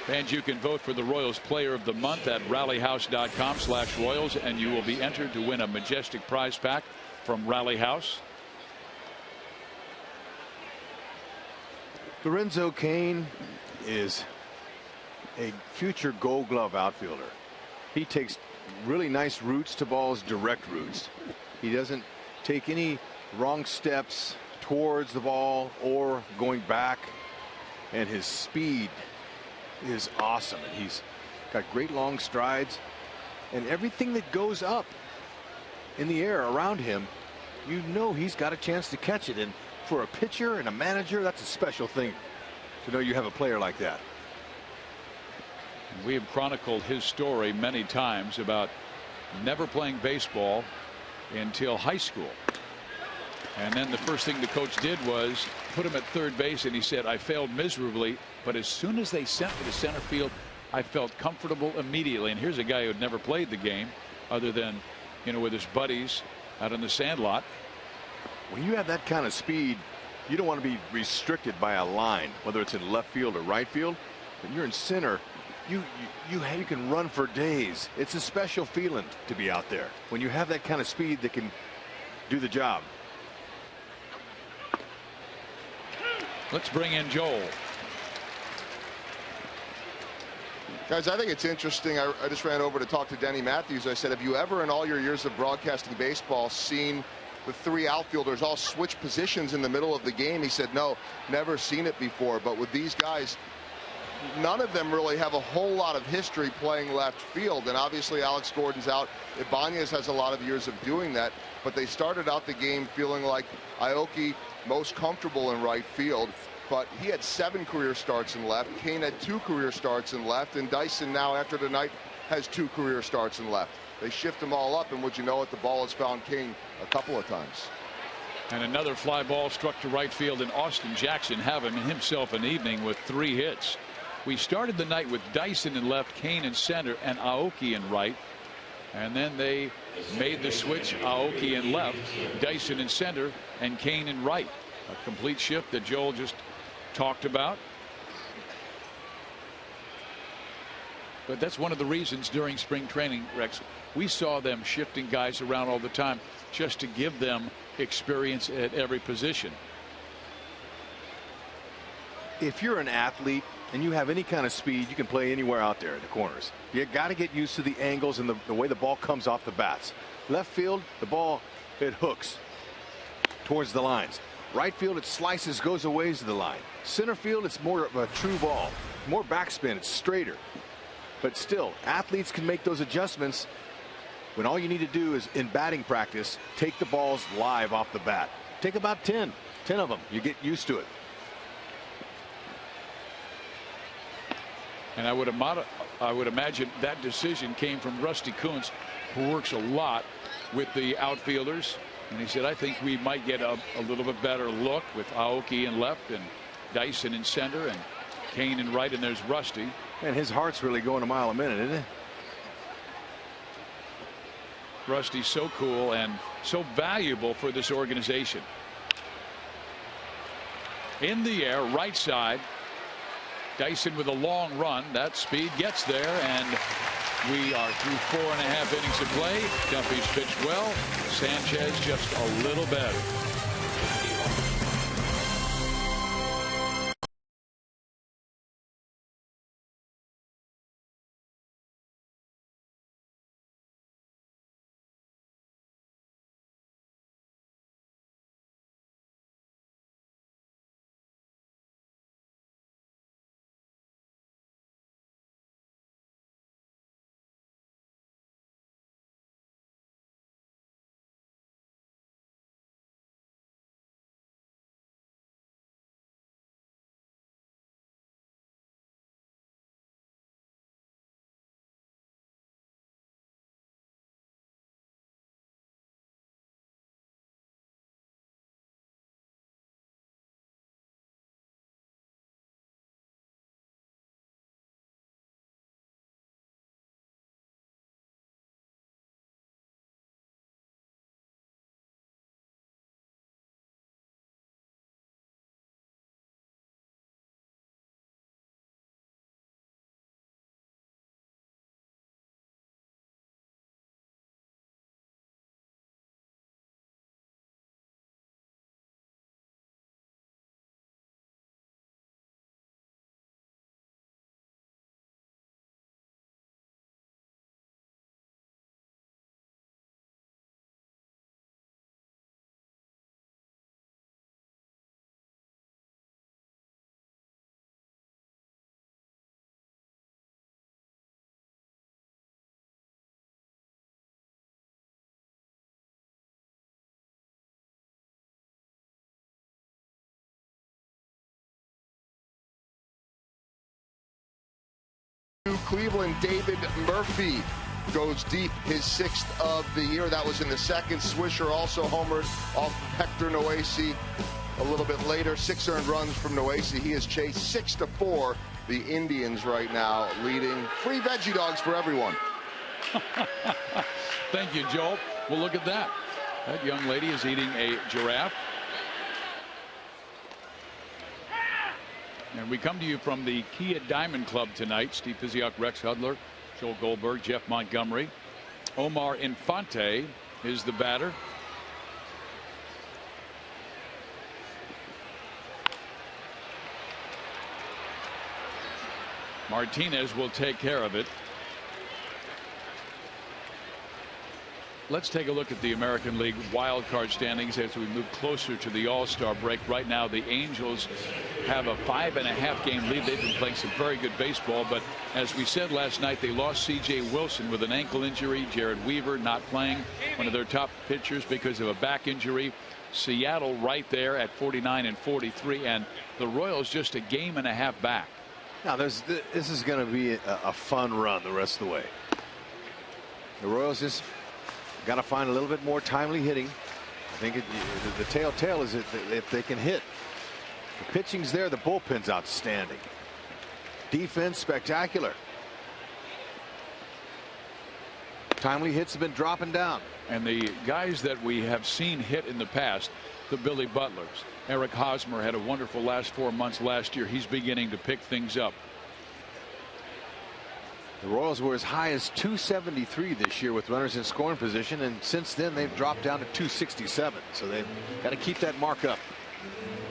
And you can vote for the Royals Player of the Month at rallyhouse.com/Royals, and you will be entered to win a majestic prize pack from Rally House. Lorenzo Cain is a future Gold Glove outfielder. He takes really nice roots to balls, direct roots. He doesn't take any wrong steps towards the ball or going back, and his speed is awesome. And he's got great long strides, and everything that goes up in the air around him, you know he's got a chance to catch it. And for a pitcher and a manager, that's a special thing to know you have a player like that. We have chronicled his story many times about never playing baseball until high school. And then the first thing the coach did was put him at third base, and he said, I failed miserably, but as soon as they sent me to center field, I felt comfortable immediately. And here's a guy who had never played the game other than, you know, with his buddies out in the sandlot. When you have that kind of speed, you don't want to be restricted by a line, whether it's in left field or right field. When you're in center, you can run for days. It's a special feeling to be out there when you have that kind of speed that can do the job. Let's bring in Joel. Guys, I think it's interesting. I just ran over to talk to Denny Matthews. I said, have you ever in all your years of broadcasting baseball seen the 3 outfielders all switch positions in the middle of the game? He said, no, never seen it before. But with these guys, none of them really have a whole lot of history playing left field. And obviously Alex Gordon's out. Ibanez has a lot of years of doing that. But they started out the game feeling like Aoki most comfortable in right field. But he had 7 career starts in left. Kane had 2 career starts in left. And Dyson now, after tonight, has 2 career starts in left. They shift them all up, and would you know it, the ball has found King a couple of times. And another fly ball struck to right field, and Austin Jackson having himself an evening with 3 hits. We started the night with Dyson in left, Kane in center, and Aoki in right. And then they made the switch, Aoki in left, Dyson in center, and Kane in right. A complete shift that Joel just talked about. But that's one of the reasons during spring training, Rex, we saw them shifting guys around all the time just to give them experience at every position. If you're an athlete and you have any kind of speed, you can play anywhere out there in the corners. You got to get used to the angles and the way the ball comes off the bats. Left field, the ball, it hooks towards the lines. Right field, it slices, goes away to the line. Center field, it's more of a true ball. More backspin, it's straighter. But still, athletes can make those adjustments when all you need to do is, in batting practice, take the balls live off the bat. Take about 10 of them. You get used to it. And I would imagine that decision came from Rusty Kuntz, who works a lot with the outfielders. And he said, I think we might get a little bit better look with Aoki in left and Dyson in center and Kane in right, and there's Rusty. And his heart's really going a mile a minute, isn't it? Rusty's so cool and so valuable for this organization. In the air, right side. Dyson with a long run. That speed gets there, and we are through 4.5 innings of play. Duffy's pitched well. Sanchez just a little better. Cleveland, David Murphy goes deep, his 6th of the year. That was in the 2nd. Swisher also homered off Hector Noesi a little bit later. 6 earned runs from Noesi. He has chased 6-4. The Indians right now leading. Free veggie dogs for everyone. Thank you, Joel. Well, look at that. That young lady is eating a giraffe. And we come to you from the Kia Diamond Club tonight. Steve Physiok, Rex Hudler, Joel Goldberg, Jeff Montgomery. Omar Infante is the batter. Martinez will take care of it. Let's take a look at the American League wild card standings as we move closer to the All-Star break. Right now, the Angels have a 5.5 game lead. They've been playing some very good baseball, but as we said last night, they lost C.J. Wilson with an ankle injury. Jared Weaver not playing, one of their top pitchers, because of a back injury. Seattle right there at 49 and 43, and the Royals just a game and a half back. Now, this is going to be a fun run the rest of the way. The Royals just got to find a little bit more timely hitting. I think the telltale is if they can hit. The pitching's there, the bullpen's outstanding. Defense spectacular. Timely hits have been dropping down. And the guys that we have seen hit in the past, the Billy Butlers. Eric Hosmer had a wonderful last 4 months last year. He's beginning to pick things up. The Royals were as high as 273 this year with runners in scoring position, and since then they've dropped down to 267. So they've got to keep that mark up,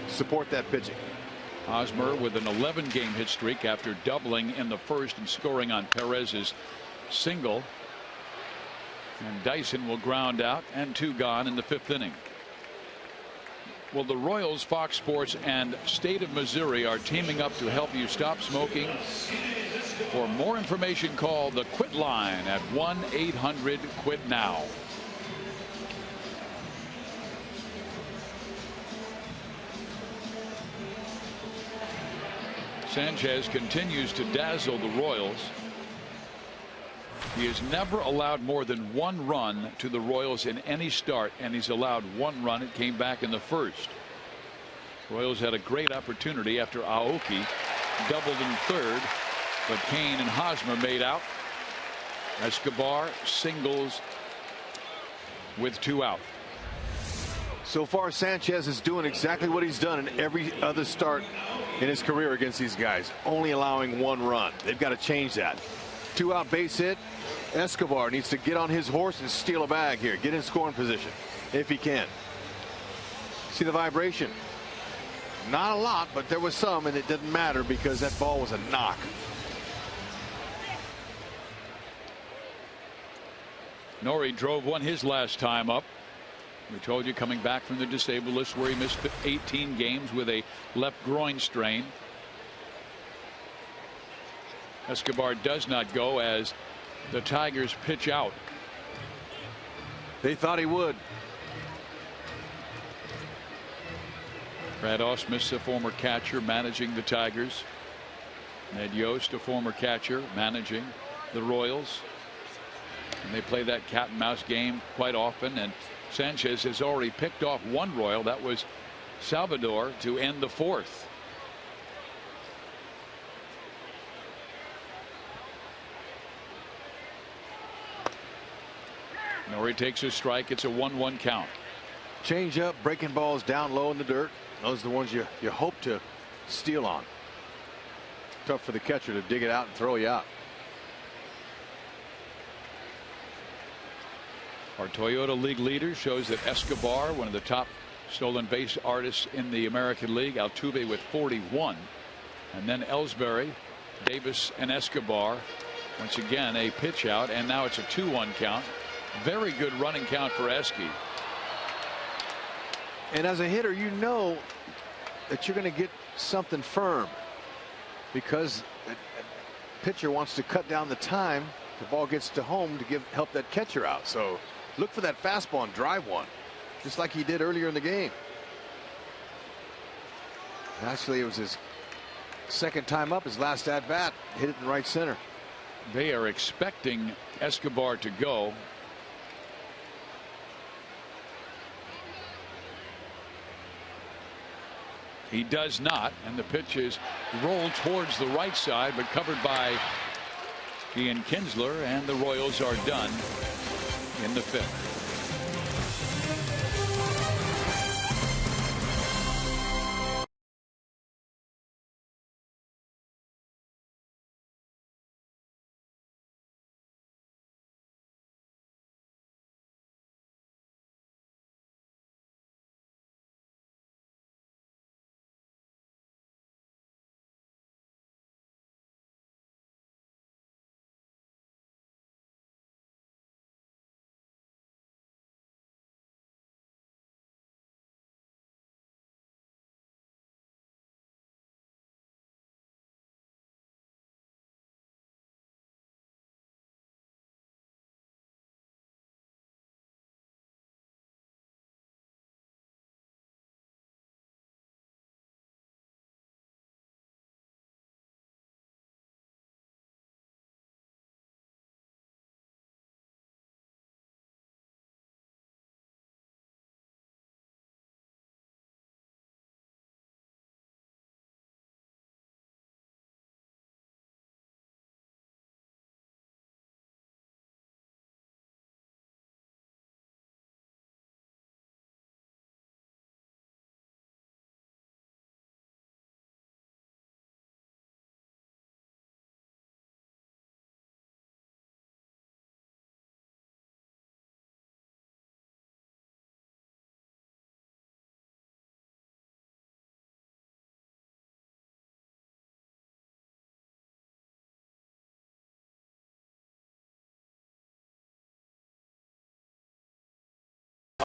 support that pitching. Hosmer with an 11 game hit streak after doubling in the first and scoring on Perez's single. And Dyson will ground out, and 2 gone in the 5th inning. Well, the Royals, Fox Sports, and State of Missouri are teaming up to help you stop smoking. For more information, call the Quit line at 1-800-QUIT-NOW. Sanchez continues to dazzle the Royals. He has never allowed more than 1 run to the Royals in any start, and he's allowed 1 run. It came back in the first. Royals had a great opportunity after Aoki doubled in 3rd, but Kane and Hosmer made out. Escobar singles with 2 out. So far, Sanchez is doing exactly what he's done in every other start in his career against these guys, only allowing 1 run. They've got to change that. 2 out base hit. Escobar needs to get on his horse and steal a bag here, get in scoring position if he can. See the vibration? Not a lot, but there was some, and it didn't matter because that ball was a knock. Norrie drove 1 his last time up. We told you, coming back from the disabled list where he missed 18 games with a left groin strain. Escobar does not go as the Tigers pitch out. They thought he would. Brad Ausmus, a former catcher, managing the Tigers. Ned Yost, a former catcher, managing the Royals. And they play that cat and mouse game quite often, and Sanchez has already picked off 1 Royal. That was Salvador to end the 4th. Norrie takes a strike. It's a 1-1 count. Change up, breaking balls down low in the dirt. Those are the ones you hope to steal on. Tough for the catcher to dig it out and throw you out. Our Toyota League leader shows that Escobar, one of the top stolen base artists in the American League, Altuve with 41, and then Ellsbury, Davis, and Escobar. Once again a pitch out, and now it's a 2-1 count. Very good running count for Esky. And as a hitter, you know that you're going to get something firm because a pitcher wants to cut down the time the ball gets to home to help that catcher out. So look for that fastball and drive one, just like he did earlier in the game. Actually, it was his second time up, his last at bat, hit it in right center. They are expecting Escobar to go. He does not, and the pitch is rolled towards the right side, but covered by Ian Kinsler, and the Royals are done in the 5th.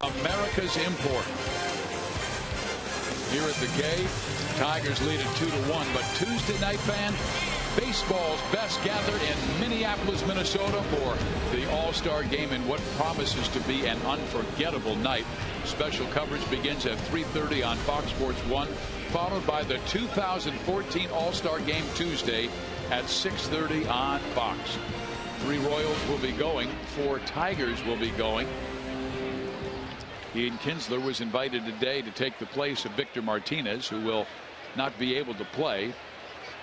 America's import. Here at the K, Tigers lead it 2-1. But Tuesday night, fan, baseball's best gathered in Minneapolis, Minnesota for the All-Star game in what promises to be an unforgettable night. Special coverage begins at 3:30 on Fox Sports 1, followed by the 2014 All-Star game Tuesday at 6:30 on Fox. 3 Royals will be going, 4 Tigers will be going. Ian Kinsler was invited today to take the place of Victor Martinez, who will not be able to play.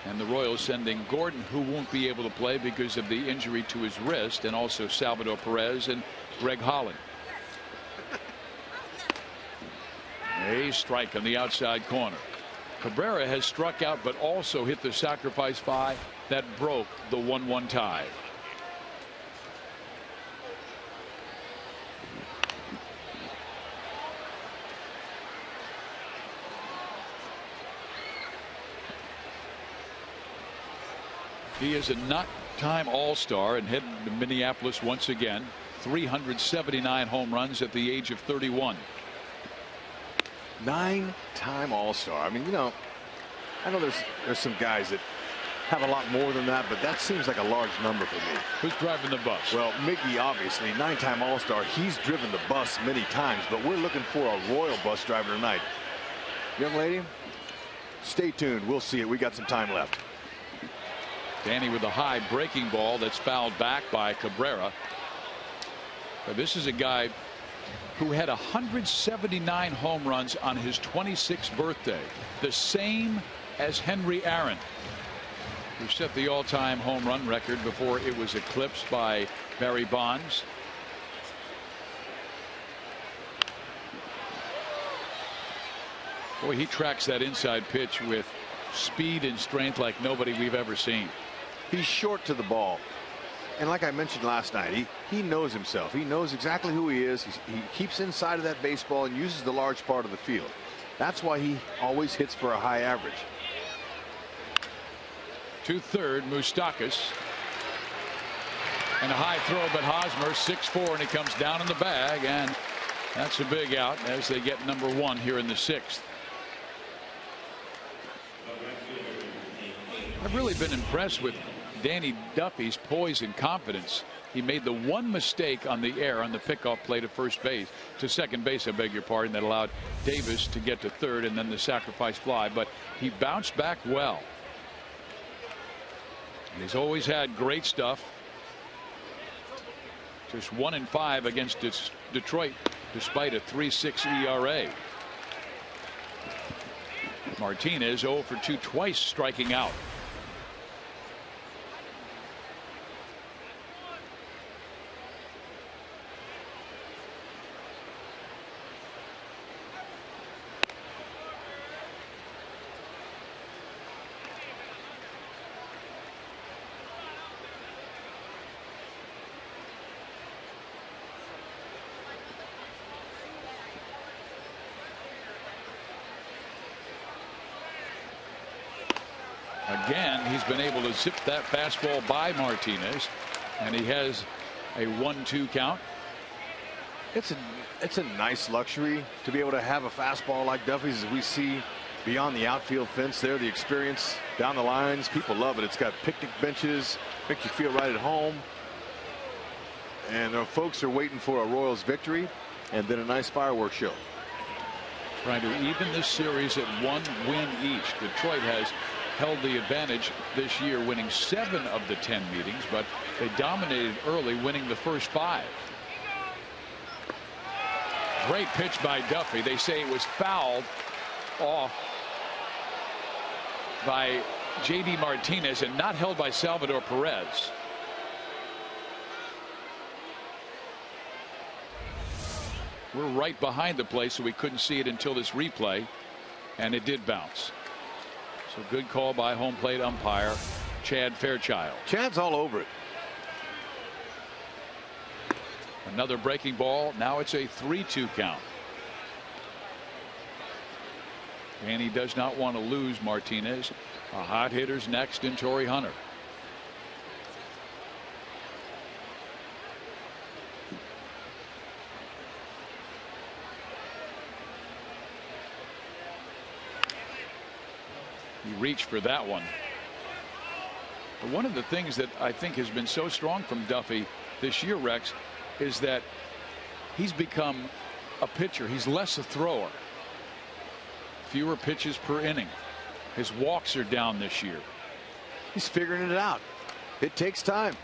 And the Royals sending Gordon, who won't be able to play because of the injury to his wrist, and also Salvador Perez and Greg Holland. A strike on the outside corner. Cabrera has struck out but also hit the sacrifice fly that broke the 1-1 tie. He is a nine-time All-Star and headed to Minneapolis once again. 379 home runs at the age of 31. 9-time All-Star. I mean, you know, I know there's some guys that have a lot more than that, but that seems like a large number for me. Who's driving the bus? Well, Mickey, obviously, 9-time All-Star. He's driven the bus many times, but we're looking for a Royal bus driver tonight. Young lady, stay tuned. We'll see it. We got some time left. Danny with a high breaking ball that's fouled back by Cabrera. But this is a guy who had 179 home runs on his 26th birthday, the same as Henry Aaron, who set the all-time home run record before it was eclipsed by Barry Bonds. Boy, he tracks that inside pitch with speed and strength like nobody we've ever seen. He's short to the ball. And like I mentioned last night, he knows himself. He knows exactly who he is. He keeps inside of that baseball and uses the large part of the field. That's why he always hits for a high average. To third, Moustakas. And a high throw, but Hosmer 6'4", and he comes down in the bag, and that's a big out as they get number 1 here in the 6th. I've really been impressed with Danny Duffy's poise and confidence. He made the one mistake on the air on the pickoff play to first base, to second base, I beg your pardon, that allowed Davis to get to third and then the sacrifice fly, but he bounced back well. And he's always had great stuff. Just 1-5 against Detroit, despite a 3.6 ERA. Martinez 0 for 2 twice, striking out. Again, he's been able to zip that fastball by Martinez, and he has a 1-2 count. It's a nice luxury to be able to have a fastball like Duffy's, as we see beyond the outfield fence there. The experience down the lines, people love it. It's got picnic benches, makes you feel right at home. And the folks are waiting for a Royals victory and then a nice fireworks show. Trying to even this series at 1 win each. Detroit has held the advantage this year, winning 7 of the 10 meetings, but they dominated early, winning the first 5. Great pitch by Duffy. They say it was fouled off by J.D. Martinez and not held by Salvador Perez. We're right behind the play, so we couldn't see it until this replay, and it did bounce. So good call by home plate umpire Chad Fairchild. Chad's all over it. Another breaking ball. Now it's a 3-2 count. And he does not want to lose Martinez. A hot hitter's next in Torrey Hunter. He reached for that one. But one of the things that I think has been so strong from Duffy this year, Rex, is that he's become a pitcher. He's less a thrower. Fewer pitches per inning. His walks are down this year. He's figuring it out. It takes time.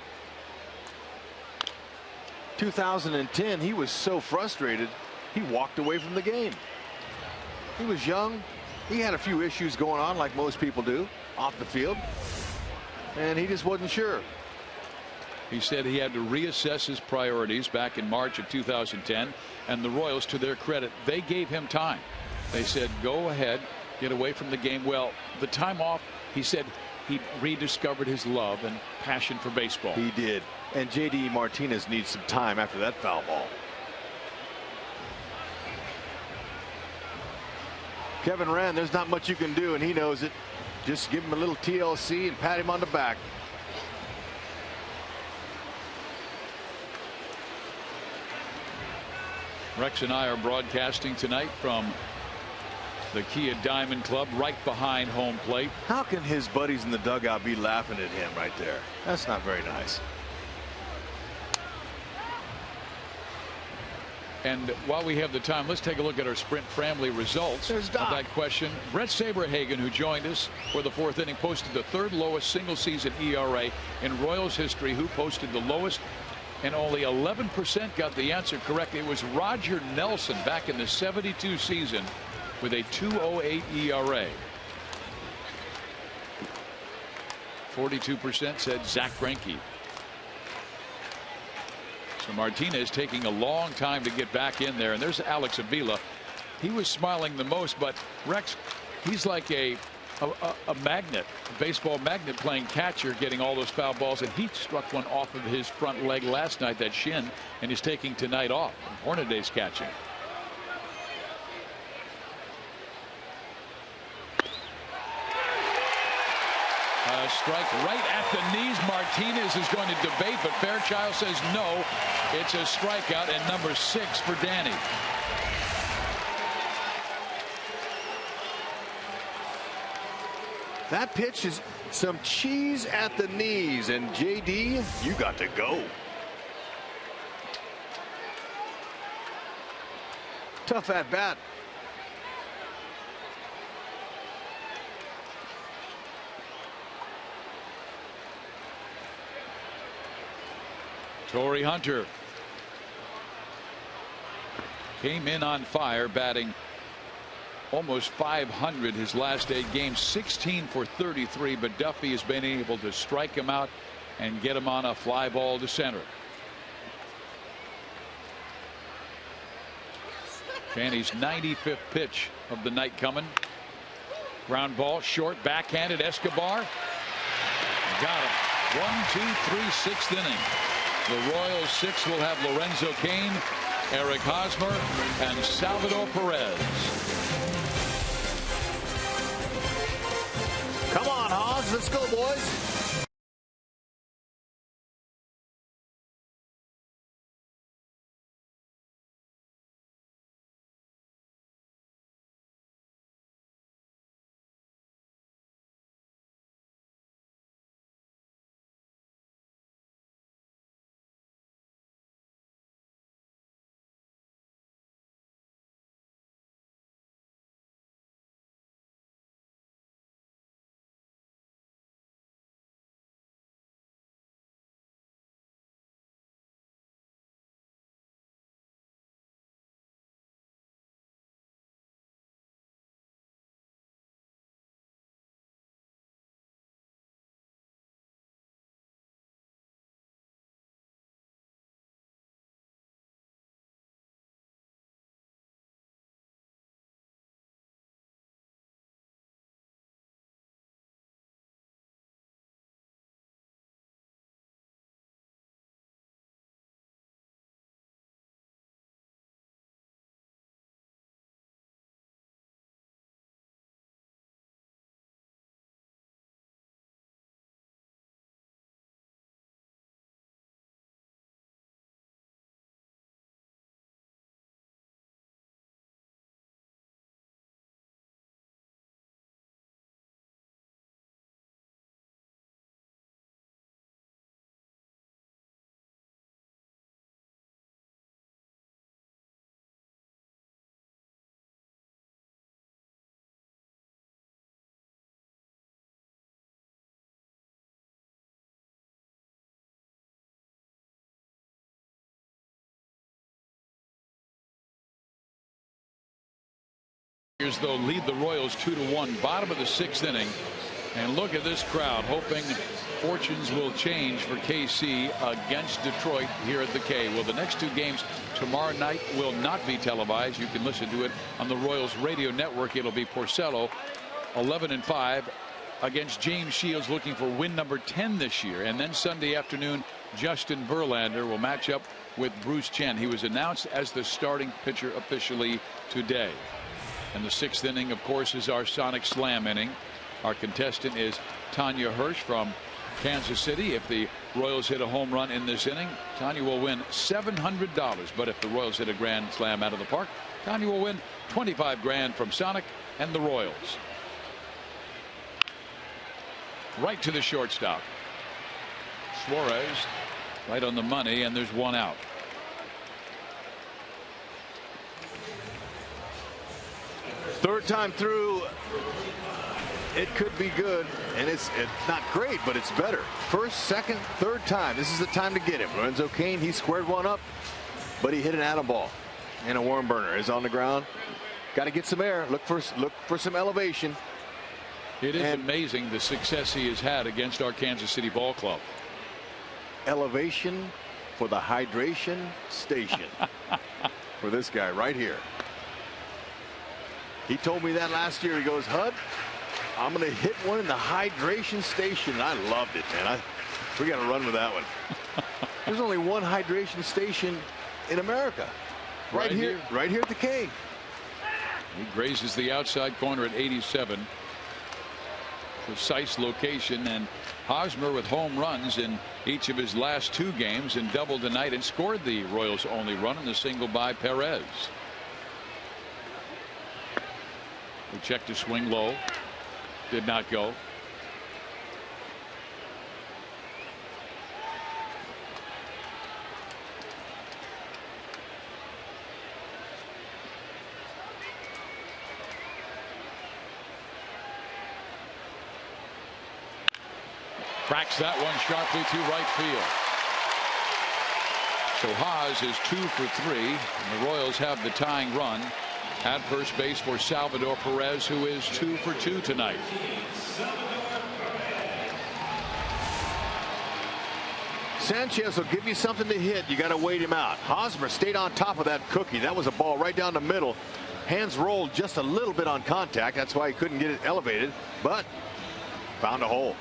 2010, he was so frustrated, he walked away from the game. He was young. He had a few issues going on, like most people do, off the field, and he just wasn't sure. He said he had to reassess his priorities back in March of 2010, and the Royals, to their credit, they gave him time. They said, go ahead, get away from the game. Well, the time off, he said he rediscovered his love and passion for baseball. He did. And J.D. Martinez needs some time after that foul ball. Kevin Wren, there's not much you can do, and he knows it. Just give him a little TLC and pat him on the back. Rex and I are broadcasting tonight from the Kia Diamond Club right behind home plate. How can his buddies in the dugout be laughing at him right there? That's not very nice. And while we have the time, let's take a look at our Sprint family results of that question. Brett Saberhagen, who joined us for the 4th inning, posted the 3rd lowest single season ERA in Royals history. Who posted the lowest? And only 11% got the answer correct. It was Roger Nelson back in the '72 season with a 2.08 ERA. 42% said Zach Greinke. So Martinez taking a long time to get back in there. And there's Alex Avila. He was smiling the most, but Rex, he's like a magnet, a baseball magnet, playing catcher, getting all those foul balls. And he struck one off of his front leg last night, that shin, and he's taking tonight off. Hornaday's catching. Strike right at the knees. Martinez is going to debate, but Fairchild says no. It's a strikeout, and number 6 for Danny. That pitch is some cheese at the knees, and JD, you got to go. Tough at bat. Torrey Hunter came in on fire, batting almost 500 his last 8 games, 16 for 33, but Duffy has been able to strike him out and get him on a fly ball to center. Fanny's 95th pitch of the night coming. Ground ball, short, backhanded. Escobar got him. 1, 2, 3, 6th inning. The Royals 6 will have Lorenzo Cain, Eric Hosmer, and Salvador Perez. Come on, Hogs, let's go, boys. Though lead the Royals 2-1, bottom of the 6th inning, and look at this crowd hoping fortunes will change for KC against Detroit here at the K. Well, the next 2 games tomorrow night will not be televised. You can listen to it on the Royals radio network. It'll be Porcello 11-5 against James Shields, looking for win number 10 this year. And then Sunday afternoon, Justin Verlander will match up with Bruce Chen. He was announced as the starting pitcher officially today. And the 6th inning, of course, is our Sonic Slam inning. Our contestant is Tanya Hirsch from Kansas City. If the Royals hit a home run in this inning, Tanya will win $700. But if the Royals hit a grand slam out of the park, Tanya will win $25 grand from Sonic and the Royals. Right to the shortstop. Suarez right on the money, and there's 1 out. Third time through, it could be good, and it's not great, but it's better. First, second, third time. This is the time to get him. Lorenzo Cain, he squared one up, but he hit an atom ball, and a worm burner is on the ground. Got to get some air. Look for some elevation. It is amazing the success he has had against our Kansas City ball club. Elevation for the hydration station for this guy right here. He told me that last year. He goes, Hud, I'm going to hit one in the hydration station. And I loved it, man. We got to run with that one. There's only one hydration station in America. Right here at the K. He grazes the outside corner at 87. Precise location, and Hosmer with home runs in each of his last 2 games, and doubled tonight and scored the Royals' only run in the single by Perez. He checked his swing low. Did not go. Cracks that one sharply to right field. So Haas is 2 for 3. And the Royals have the tying run at first base for Salvador Perez, who is 2 for 2 tonight. Sanchez will give you something to hit. You got to wait him out. Hosmer stayed on top of that cookie. That was a ball right down the middle. Hands rolled just a little bit on contact. That's why he couldn't get it elevated, but found a hole.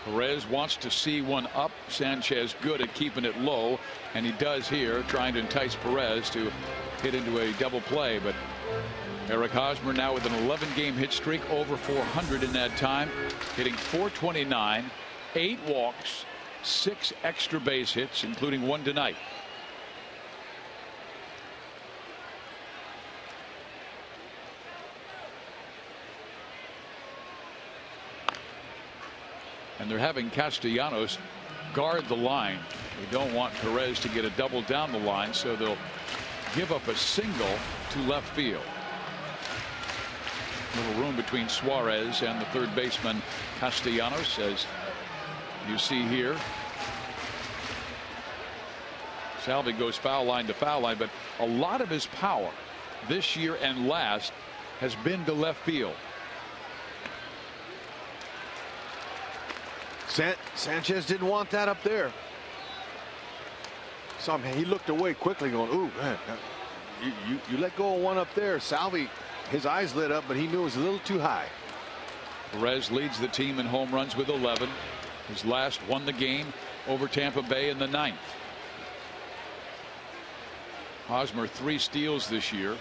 Perez wants to see one up. Sanchez good at keeping it low, and he does here, trying to entice Perez to hit into a double play. But Eric Hosmer now with an 11-game hit streak, over 400 in that time, hitting .429, 8 walks, 6 extra base hits, including 1 tonight. And they're having Castellanos guard the line. They don't want Perez to get a double down the line, so they'll give up a single to left field. Little room between Suarez and the third baseman Castellanos, as you see here. Salvi goes foul line to foul line, but a lot of his power this year and last has been to left field. Sanchez didn't want that up there. He looked away quickly, going, "Ooh, man, you let go of one up there." Salvi, his eyes lit up, but he knew it was a little too high. Perez leads the team in home runs with 11. His last won the game over Tampa Bay in the 9th. Hosmer 3 steals this year.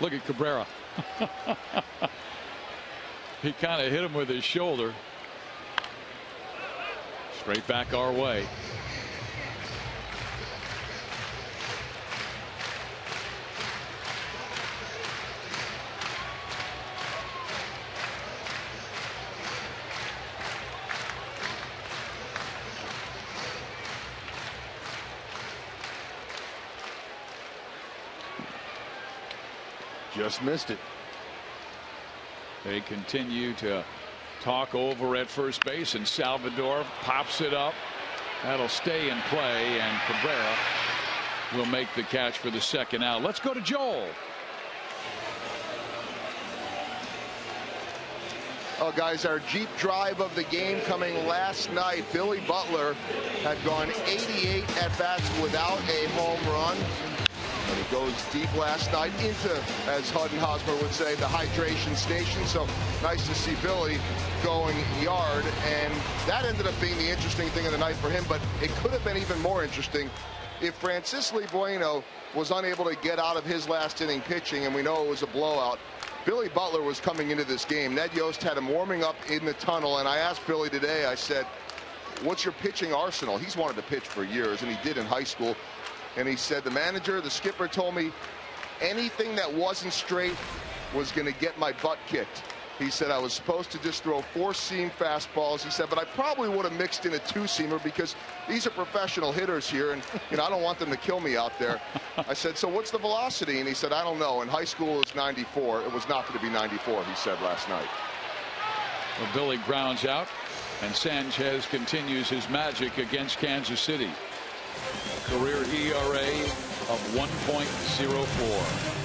Look at Cabrera. He kind of hit him with his shoulder. Straight back our way. Just missed it. They continue to talk over at first base, and Salvador pops it up. That'll stay in play, and Cabrera will make the catch for the second out. Let's go to Joel. Oh, guys, our Jeep drive of the game coming last night. Billy Butler had gone 88 at bats without a home run. And he goes deep last night into, as Hud and Hosmer would say, the hydration station. So nice to see Billy going yard. And that ended up being the interesting thing of the night for him. But it could have been even more interesting if Francisco Bueno was unable to get out of his last inning pitching, and we know it was a blowout. Billy Butler was coming into this game. Ned Yost had him warming up in the tunnel. And I asked Billy today, I said, what's your pitching arsenal? He's wanted to pitch for years, and he did in high school. And he said, the manager, the skipper told me anything that wasn't straight was going to get my butt kicked. He said I was supposed to just throw 4-seam fastballs. He said, but I probably would have mixed in a 2-seamer because these are professional hitters here, and I don't want them to kill me out there. I said, so what's the velocity? And he said, I don't know. In high school, it was 94. It was not going to be 94, he said last night. Well, Billy grounds out, and Sanchez continues his magic against Kansas City. Career ERA of 1.04.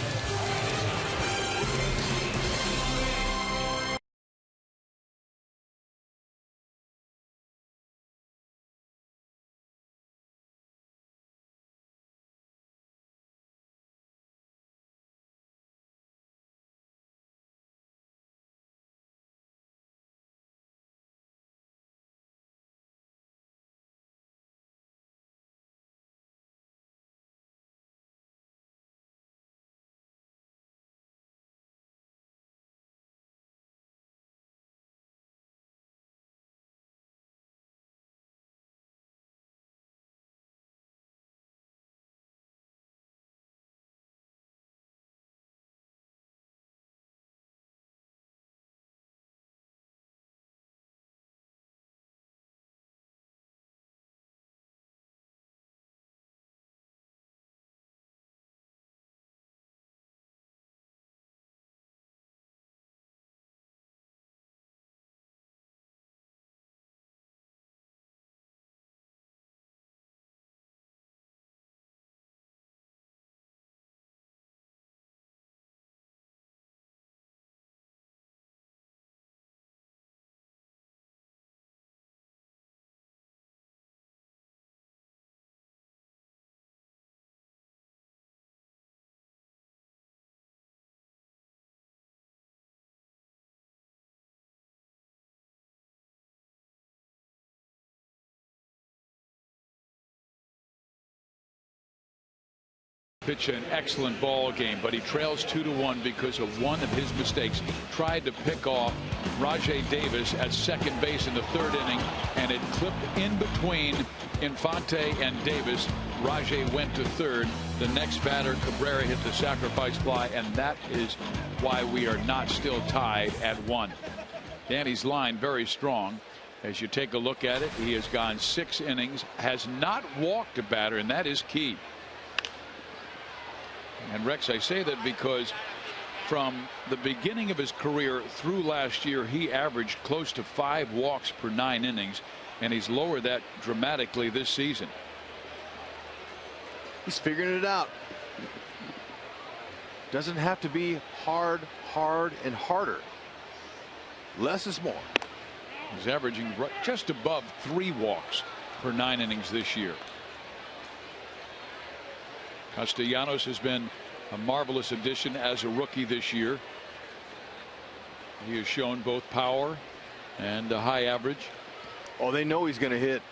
Pitch an excellent ball game, but he trails 2-1 because of one of his mistakes. Tried to pick off Rajai Davis at second base in the third inning, and it clipped in between Infante and Davis. Rajai went to third. The next batter, Cabrera, hit the sacrifice fly, and that is why we are not still tied at 1. Danny's line very strong. As you take a look at it, he has gone 6 innings, has not walked a batter, and that is key. And Rex, I say that because from the beginning of his career through last year, he averaged close to 5 walks per 9 innings, and he's lowered that dramatically this season. He's figuring it out. Doesn't have to be hard, and harder. Less is more. He's averaging just above 3 walks per 9 innings this year. Castellanos has been a marvelous addition as a rookie this year. He has shown both power and a high average. Oh, they know he's going to hit.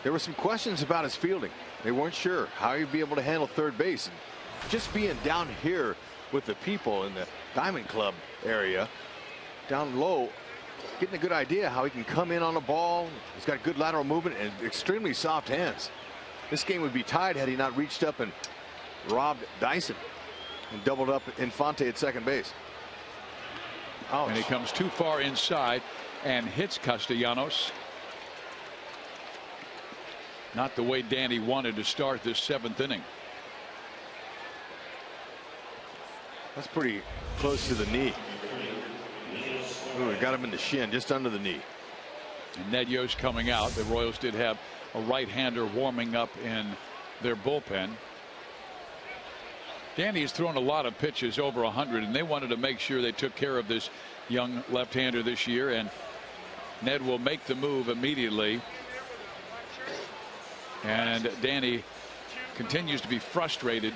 There were some questions about his fielding. They weren't sure how he'd be able to handle third base. And just being down here with the people in the Diamond Club area, down low, getting a good idea how he can come in on a ball. He's got good lateral movement and extremely soft hands. This game would be tied had he not reached up and robbed Dyson and doubled up Infante at second base. Ouch. And he comes too far inside and hits Castellanos. Not the way Danny wanted to start this 7th inning. That's pretty close to the knee. Ooh, he got him in the shin, just under the knee. And Ned Yost coming out. The Royals did have a right-hander warming up in their bullpen. Danny has thrown a lot of pitches over 100, and they wanted to make sure they took care of this young left-hander this year, and Ned will make the move immediately. And Danny continues to be frustrated,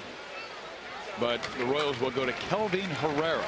but the Royals will go to Kelvin Herrera.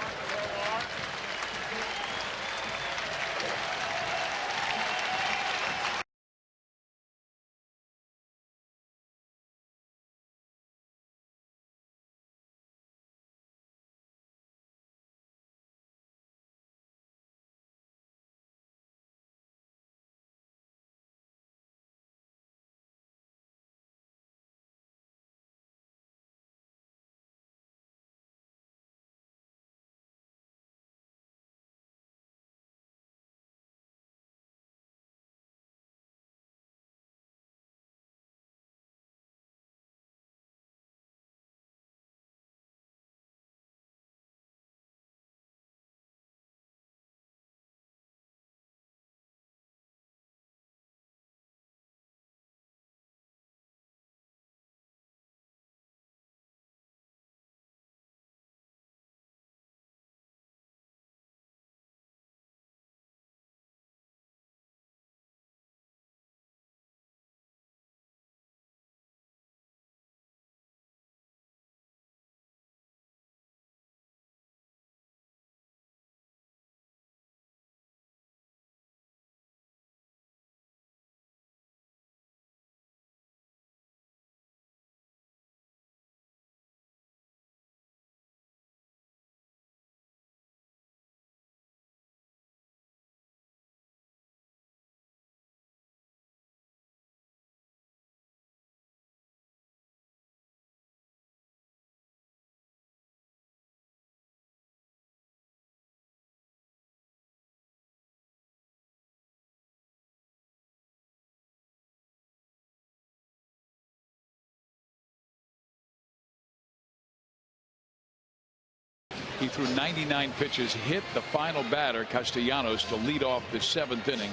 He threw 99 pitches, hit the final batter, Castellanos, to lead off the 7th inning.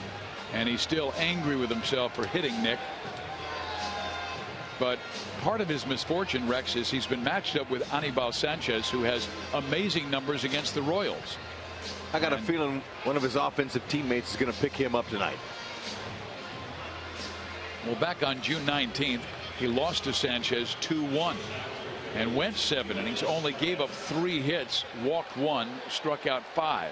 And he's still angry with himself for hitting Nick. But part of his misfortune, Rex, is he's been matched up with Anibal Sanchez, who has amazing numbers against the Royals. I got a feeling one of his offensive teammates is going to pick him up tonight. Well, back on June 19th, he lost to Sanchez 2-1. And went 7 innings, only gave up 3 hits, walked 1, struck out 5.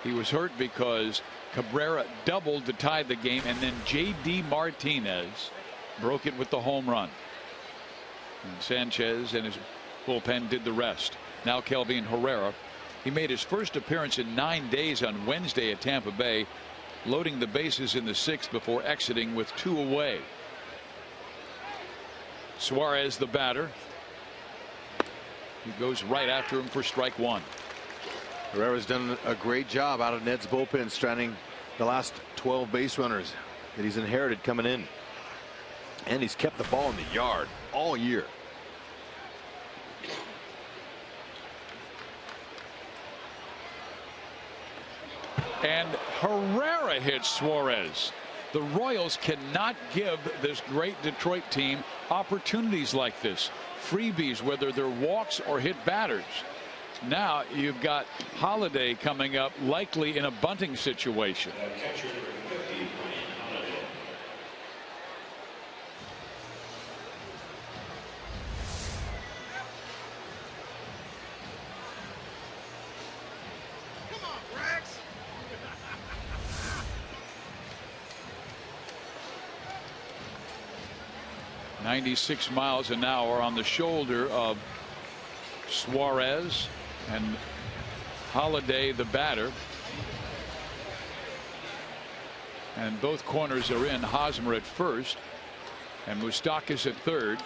He was hurt because Cabrera doubled to tie the game, and then J.D. Martinez broke it with the home run. And Sanchez and his bullpen did the rest. Now Kelvin Herrera. He made his first appearance in 9 days on Wednesday at Tampa Bay, loading the bases in the 6th before exiting with 2 away. Suarez, the batter. He goes right after him for strike 1. Herrera's done a great job out of Ned's bullpen, stranding the last 12 base runners that he's inherited coming in. And he's kept the ball in the yard all year. And Herrera hits Suarez. The Royals cannot give this great Detroit team opportunities like this. Freebies, whether they're walks or hit batters. Now you've got Holiday coming up, likely in a bunting situation. Come on, Rex. 96 miles an hour on the shoulder of Suarez, and Holiday, the batter. And both corners are in. Hosmer at first and Moustakas at third.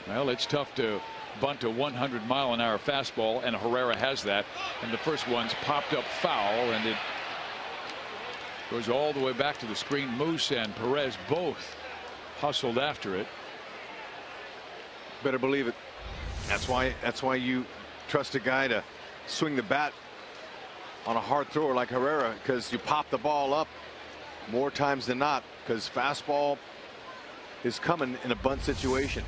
Well, it's tough to bunt a 100-mile-an-hour fastball, and Herrera has that. And the first one's popped up foul, and it goes all the way back to the screen. Moose and Perez both hustled after it. Better believe it. That's why you trust a guy to swing the bat on a hard thrower like Herrera, because you pop the ball up more times than not, because fastball is coming in a bunt situation,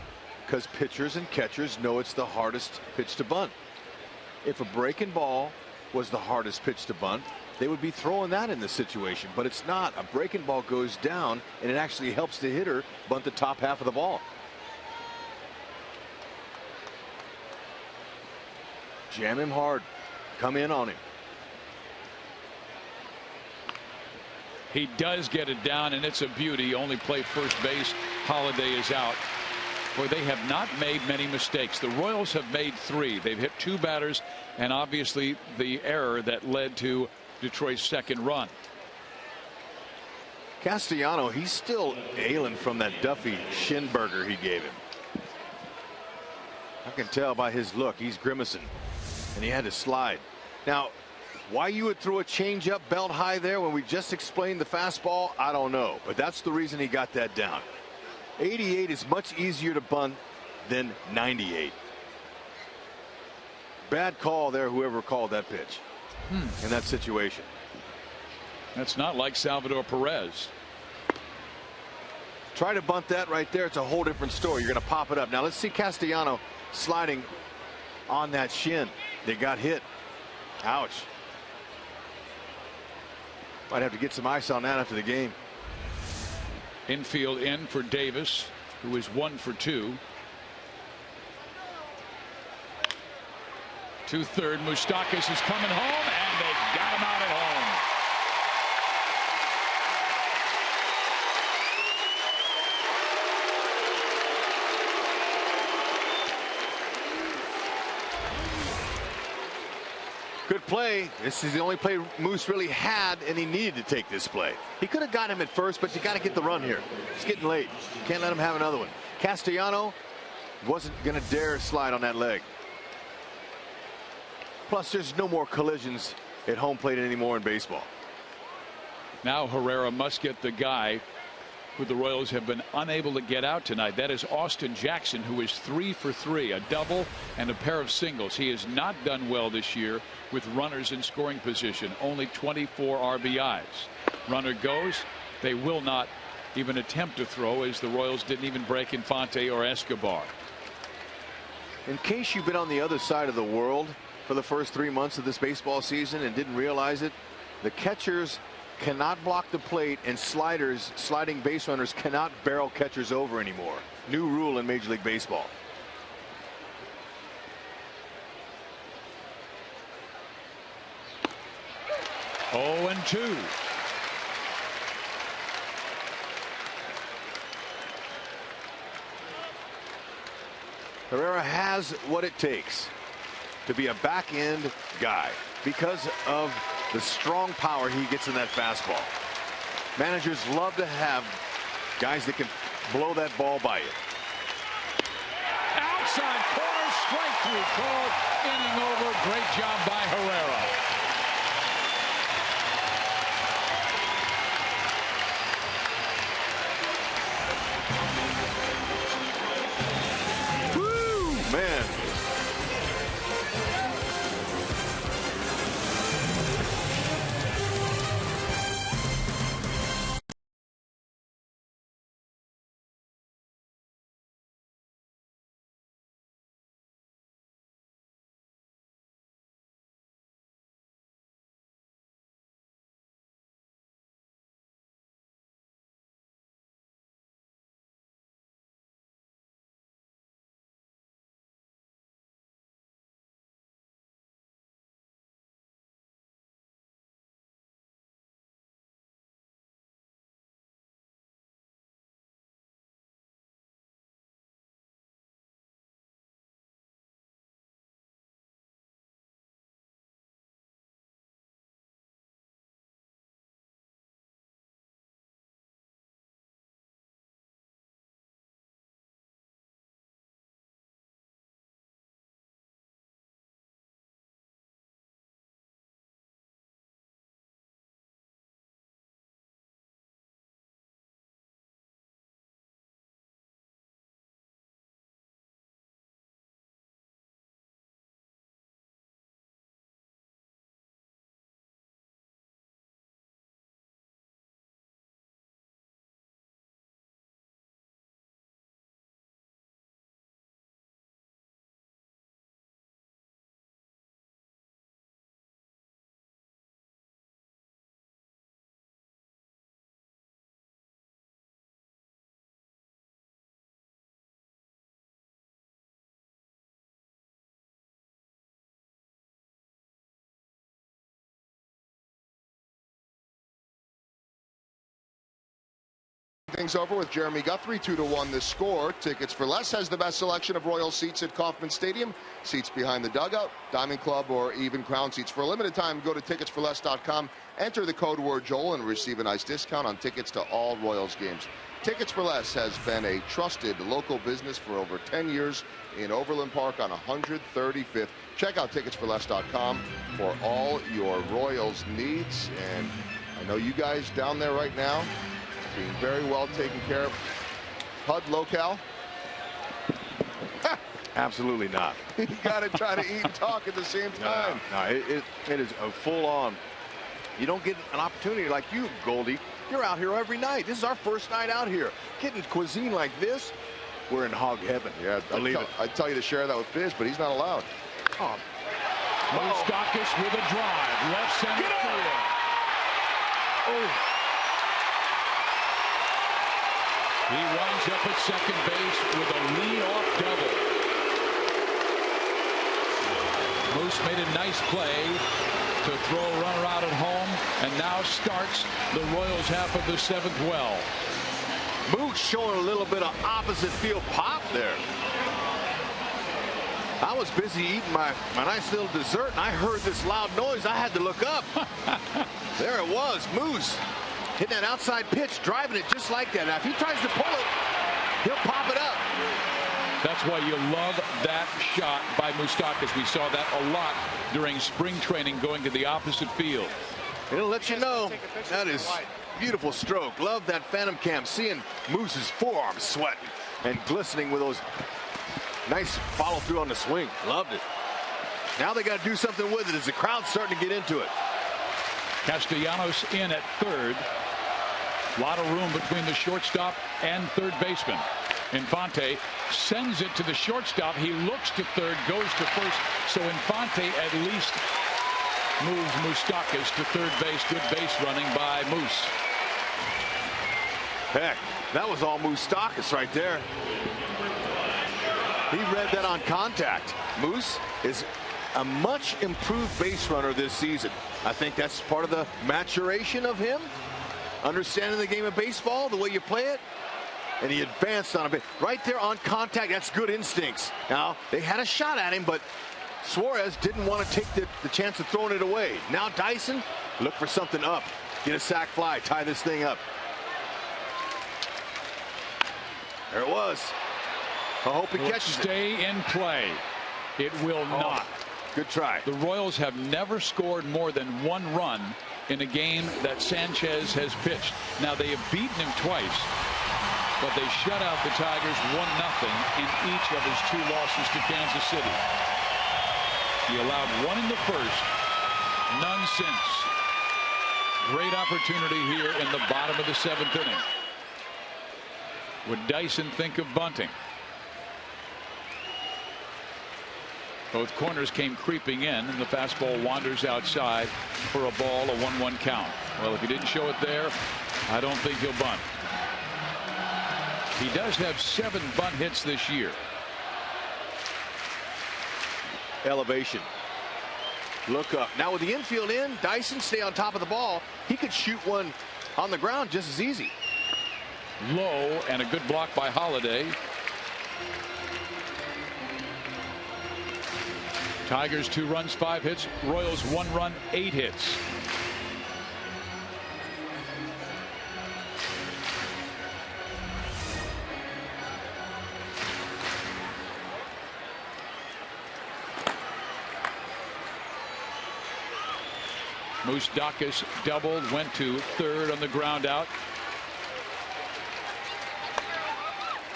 because pitchers and catchers know it's the hardest pitch to bunt. If a breaking ball was the hardest pitch to bunt, they would be throwing that in this situation, but it's not. A breaking ball goes down, and it actually helps the hitter bunt the top half of the ball. Jam him hard. Come in on him. He does get it down, and it's a beauty. Only played first base. Holiday is out. Boy, they have not made many mistakes. The Royals have made 3. They've hit 2 batters, and obviously the error that led to Detroit's second run. Castellano, he's still ailing from that Duffy shin burger he gave him. I can tell by his look. He's grimacing, and he had to slide. Now, why you would throw a changeup belt high there when we just explained the fastball, I don't know, but that's the reason he got that down. 88 is much easier to bunt than 98. Bad call there, whoever called that pitch in that situation. That's not like Salvador Perez. Try to bunt that right there. It's a whole different story. You're going to pop it up. Now let's see Castellano sliding on that shin. They got hit. Ouch. Might have to get some ice on that after the game. Infield in for Davis, who is 1 for 2. To third, Moustakas is coming home, and they got him out at home. Good play. This is the only play Moose really had, and he needed to take this play. He could have got him at first, but you got to get the run here. It's getting late. Can't let him have another one. Castellano wasn't going to dare slide on that leg. Plus, there's no more collisions at home plate anymore in baseball. Now Herrera must get the guy who the Royals have been unable to get out tonight. That is Austin Jackson, who is 3 for 3, a double and a pair of singles. He has not done well this year with runners in scoring position. Only 24 RBIs. Runner goes. They will not even attempt to throw, as the Royals didn't even break Infante or Escobar. In case you've been on the other side of the world for the first 3 months of this baseball season and didn't realize it, the catchers cannot block the plate, and sliding base runners cannot barrel catchers over anymore. New rule in Major League Baseball. Oh, and 2. Herrera has what it takes to be a back-end guy because of the strong power he gets in that fastball. Managers love to have guys that can blow that ball by you. Outside corner, strike through call, inning over. Great job by Herrera. Woo, man. Things over with Jeremy Guthrie, 2-1 the score. Tickets for Less has the best selection of Royal seats at Kauffman Stadium. Seats behind the dugout, Diamond Club, or even Crown seats. For a limited time, go to ticketsforless.com, enter the code word Joel, and receive a nice discount on tickets to all Royals games. Tickets for Less has been a trusted local business for over 10 years in Overland Park on 135th. Check out ticketsforless.com for all your Royals needs. And I know you guys down there right now being very well taken care of. HUD locale? Absolutely not. You got to try to eat and talk at the same time. No, it is a full-on. You don't get an opportunity like you, Goldie. You're out here every night. This is our first night out here. Getting cuisine like this, we're in hog heaven. Yeah, I'd tell you to share that with Biz, but he's not allowed. Oh. Moustakis with a drive, left center field. Oh. He winds up at second base with a lead-off double. Moose made a nice play to throw a runner out at home, and now starts the Royals half of the seventh well. Moose showing a little bit of opposite field pop there. I was busy eating my nice little dessert, and I heard this loud noise. I had to look up. There it was, Moose. Hitting that outside pitch, driving it just like that. Now, if he tries to pull it, he'll pop it up. That's why you love that shot by Moustakis. We saw that a lot during spring training going to the opposite field. It'll let you know that is beautiful stroke. Love that phantom cam, seeing Moose's forearm sweating and glistening with those nice follow through on the swing. Loved it. Now they got to do something with it as the crowd's starting to get into it. Castellanos in at third. A lot of room between the shortstop and third baseman. Infante sends it to the shortstop. He looks to third, goes to first. So Infante at least moves Moustakis to third base. Good base running by Moose. Heck, that was all Moustakis right there. He read that on contact. Moose is a much improved base runner this season. I think that's part of the maturation of him. Understanding the game of baseball, the way you play it. and he advanced on a bit. Right there on contact, that's good instincts. Now, they had a shot at him, but Suarez didn't want to take the chance of throwing it away. Now Dyson, look for something up. Get a sac fly, tie this thing up. There it was. I hope he catches it. Stay in play. It will not. Good try. The Royals have never scored more than 1 run in a game that Sanchez has pitched. Now, they have beaten him twice, but they shut out the Tigers 1-0 in each of his 2 losses to Kansas City. He allowed 1 in the first, none since. Great opportunity here in the bottom of the 7th inning. Would Dyson think of bunting? Both corners came creeping in, and the fastball wanders outside for a ball, a 1-1 count. Well, if he didn't show it there, I don't think he'll bunt. He does have 7 bunt hits this year. Elevation. Look up. Now with the infield in, Dyson stay on top of the ball. He could shoot one on the ground just as easy. Low, and a good block by Holiday. Tigers 2 runs, 5 hits. Royals 1 run, 8 hits. Moustakas doubled, went to third on the ground out.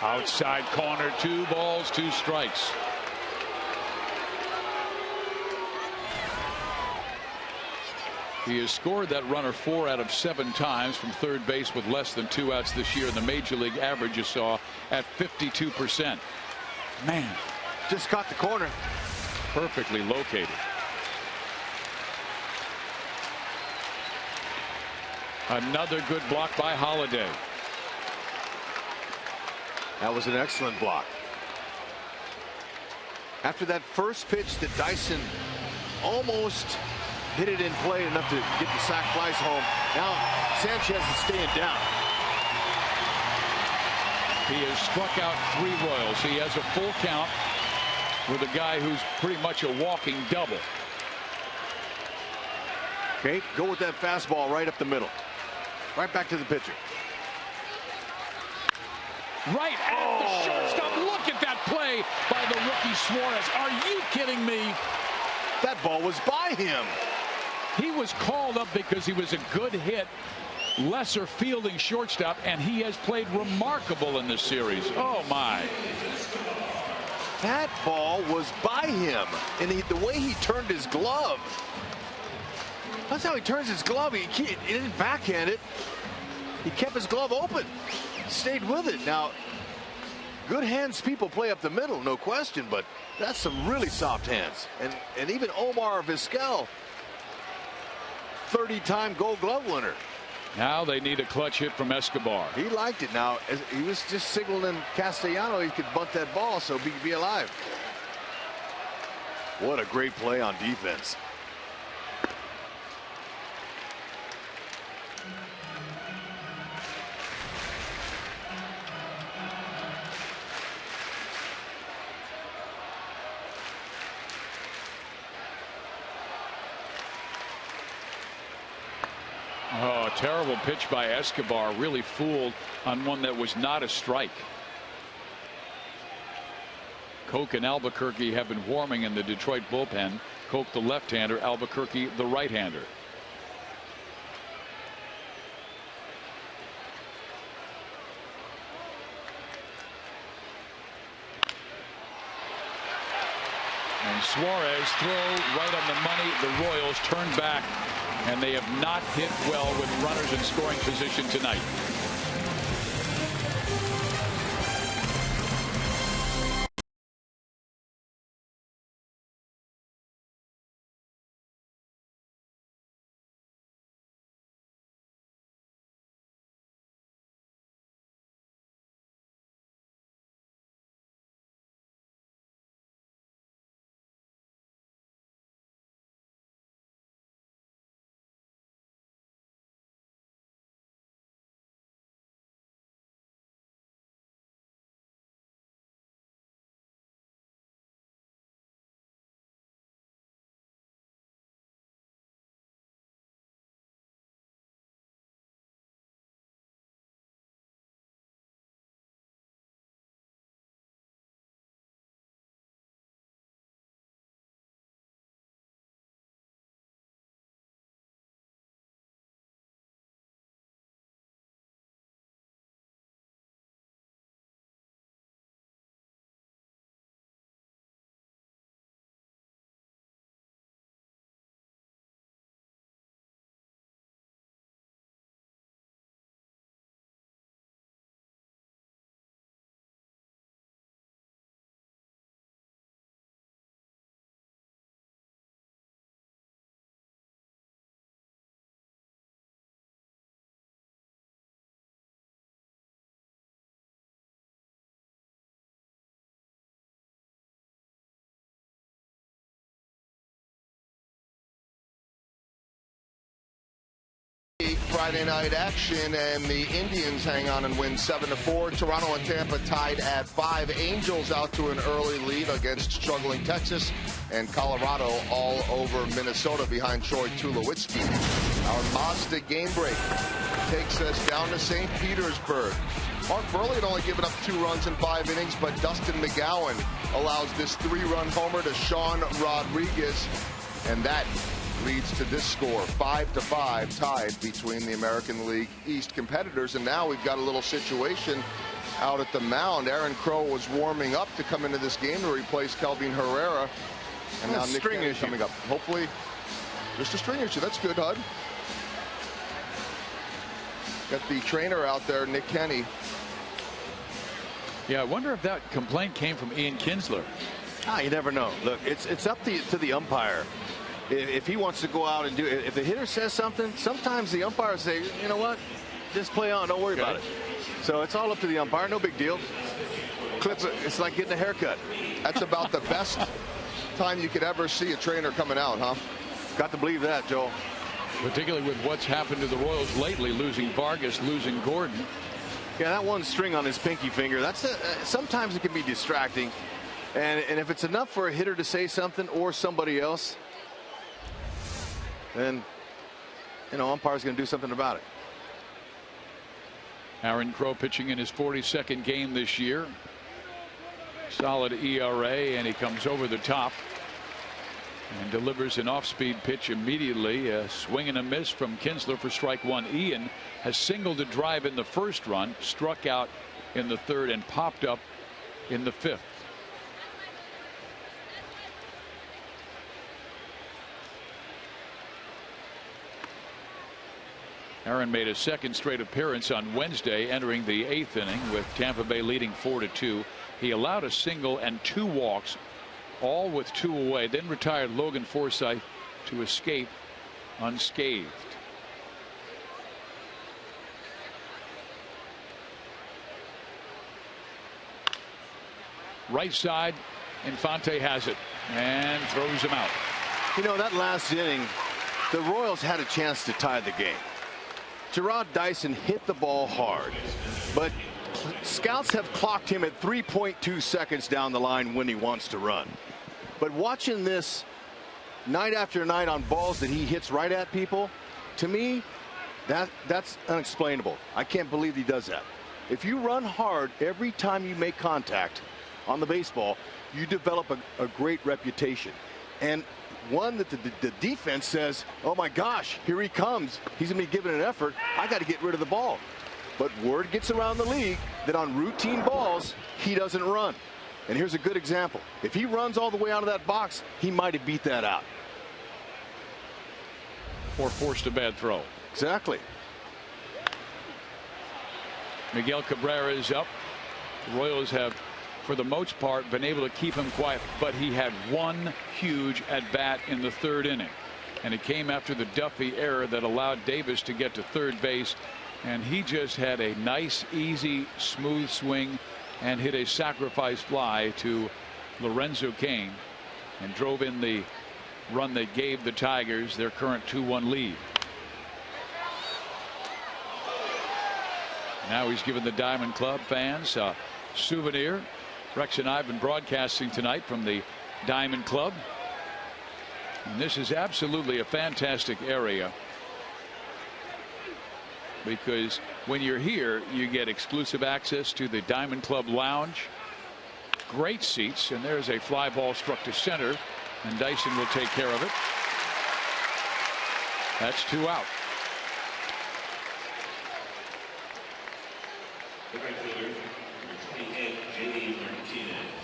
Outside corner, 2 balls, 2 strikes. He has scored that runner 4 out of 7 times from third base with less than 2 outs this year. The major league average you saw at 52%. Man, just caught the corner. Perfectly located. Another good block by Holiday. That was an excellent block. After that first pitch that Dyson almost hit it in play enough to get the sac flies home. Now Sanchez is staying down. He has struck out 3 Royals. He has a full count with a guy who's pretty much a walking double. Okay, go with that fastball right up the middle. Right back to the pitcher. Right at the shortstop. Look at that play by the rookie Suarez. Are you kidding me? That ball was by him. He was called up because he was a good hit, lesser fielding shortstop, and he has played remarkable in this series. Oh my. That ball was by him, and the way he turned his glove. That's how he turns his glove. He didn't backhand it. He kept his glove open. Stayed with it. Now, good hands people play up the middle, no question, but that's some really soft hands. And even Omar Vizquel, 30-time Gold Glove winner. Now they need a clutch hit from Escobar. He liked it. Now, he was just signaling Castellano he could bunt that ball so he could be alive. What a great play on defense. Oh, terrible pitch by Escobar. Really fooled on one that was not a strike. Koch and Albuquerque have been warming in the Detroit bullpen. Koch the left-hander, Albuquerque the right-hander. And Suarez throw right on the money. The Royals turn back, and they have not hit well with runners in scoring position tonight. Friday night action, and the Indians hang on and win 7-4. Toronto and Tampa tied at 5. Angels out to an early lead against struggling Texas, and Colorado all over Minnesota behind Troy Tulowitzki. Our Mazda game break takes us down to St. Petersburg. Mark Burley had only given up 2 runs in 5 innings, but Dustin McGowan allows this 3-run homer to Sean Rodriguez, and that leads to this score, 5-5, tied between the American League East competitors. And now we've got a little situation out at the mound. Aaron Crow was warming up to come into this game to replace Kelvin Herrera, and now Nick Kenny coming up. Hopefully, just a string issue. That's good, Hud. Got the trainer out there, Nick Kenny. Yeah, I wonder if that complaint came from Ian Kinsler. You never know. Look, it's up to the umpire. If he wants to go out and do it, if the hitter says something, sometimes the umpires say, you know what, just play on, don't worry about it. So it's all up to the umpire, no big deal. It's like getting a haircut. That's about the best time you could ever see a trainer coming out, huh? Got to believe that, Joel. Particularly with what's happened to the Royals lately, losing Vargas, losing Gordon. Yeah, that one string on his pinky finger, that's sometimes it can be distracting. And if it's enough for a hitter to say something or somebody else, then, you know, umpire's going to do something about it. Aaron Crow pitching in his 42nd game this year. Solid ERA, and he comes over the top and delivers an off-speed pitch immediately. A swing and a miss from Kinsler for strike 1. Ian has singled a drive in the first run, struck out in the third, and popped up in the 5th. Aaron made a second straight appearance on Wednesday, entering the 8th inning with Tampa Bay leading 4-2. He allowed a single and 2 walks, all with 2 away, then retired Logan Forsythe to escape unscathed. Right side, Infante has it and throws him out. You know, that last inning, the Royals had a chance to tie the game. Gerard Dyson hit the ball hard, but scouts have clocked him at 3.2 seconds down the line when he wants to run. But watching this night after night on balls that he hits right at people, to me, that's unexplainable. I can't believe he does that. If you run hard every time you make contact on the baseball, you develop a great reputation. And one that the defense says, oh my gosh, here he comes. He's going to be giving an effort. I got to get rid of the ball. But word gets around the league that on routine balls, he doesn't run. And here's a good example. If he runs all the way out of that box, he might have beat that out. Or forced a bad throw. Exactly. Miguel Cabrera is up. The Royals have, for the most part, been able to keep him quiet, but he had one huge at bat in the 3rd inning, and it came after the Duffy error that allowed Davis to get to third base, and he just had a nice, easy, smooth swing and hit a sacrifice fly to Lorenzo Cain and drove in the run that gave the Tigers their current 2-1 lead. Now he's given the Diamond Club fans a souvenir. Rex and I have been broadcasting tonight from the Diamond Club, and this is absolutely a fantastic area, because when you're here you get exclusive access to the Diamond Club lounge, great seats, and there's a fly ball struck to center, and Dyson will take care of it. That's 2 out.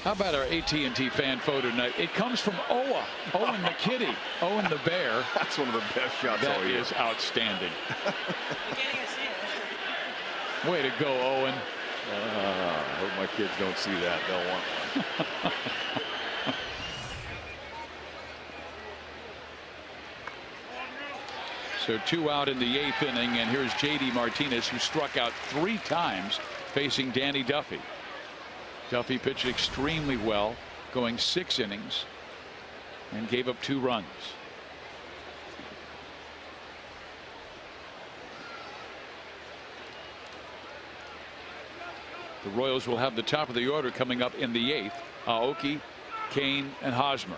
How about our AT&T fan photo tonight? It comes from Owen the kitty, Owen the bear. That's one of the best shots all year. That is outstanding. Way to go, Owen. I hope my kids don't see that. They'll want one. So 2 out in the 8th inning, and here's JD Martinez, who struck out 3 times facing Danny Duffy. Duffy pitched extremely well, going 6 innings, and gave up 2 runs. The Royals will have the top of the order coming up in the 8th. Aoki, Kane, and Hosmer.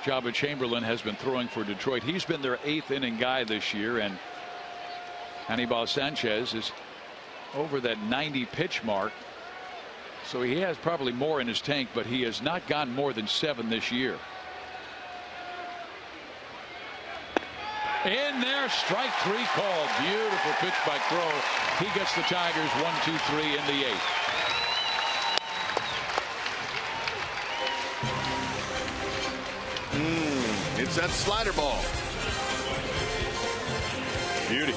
Jabba Chamberlain has been throwing for Detroit. He's been their 8th inning guy this year, and Anibal Sanchez is over that 90 pitch mark. So he has probably more in his tank, but he has not gone more than 7 this year. In there, strike 3 called. Beautiful pitch by Crow. He gets the Tigers 1-2-3 in the 8th. It's that slider ball. Beauty.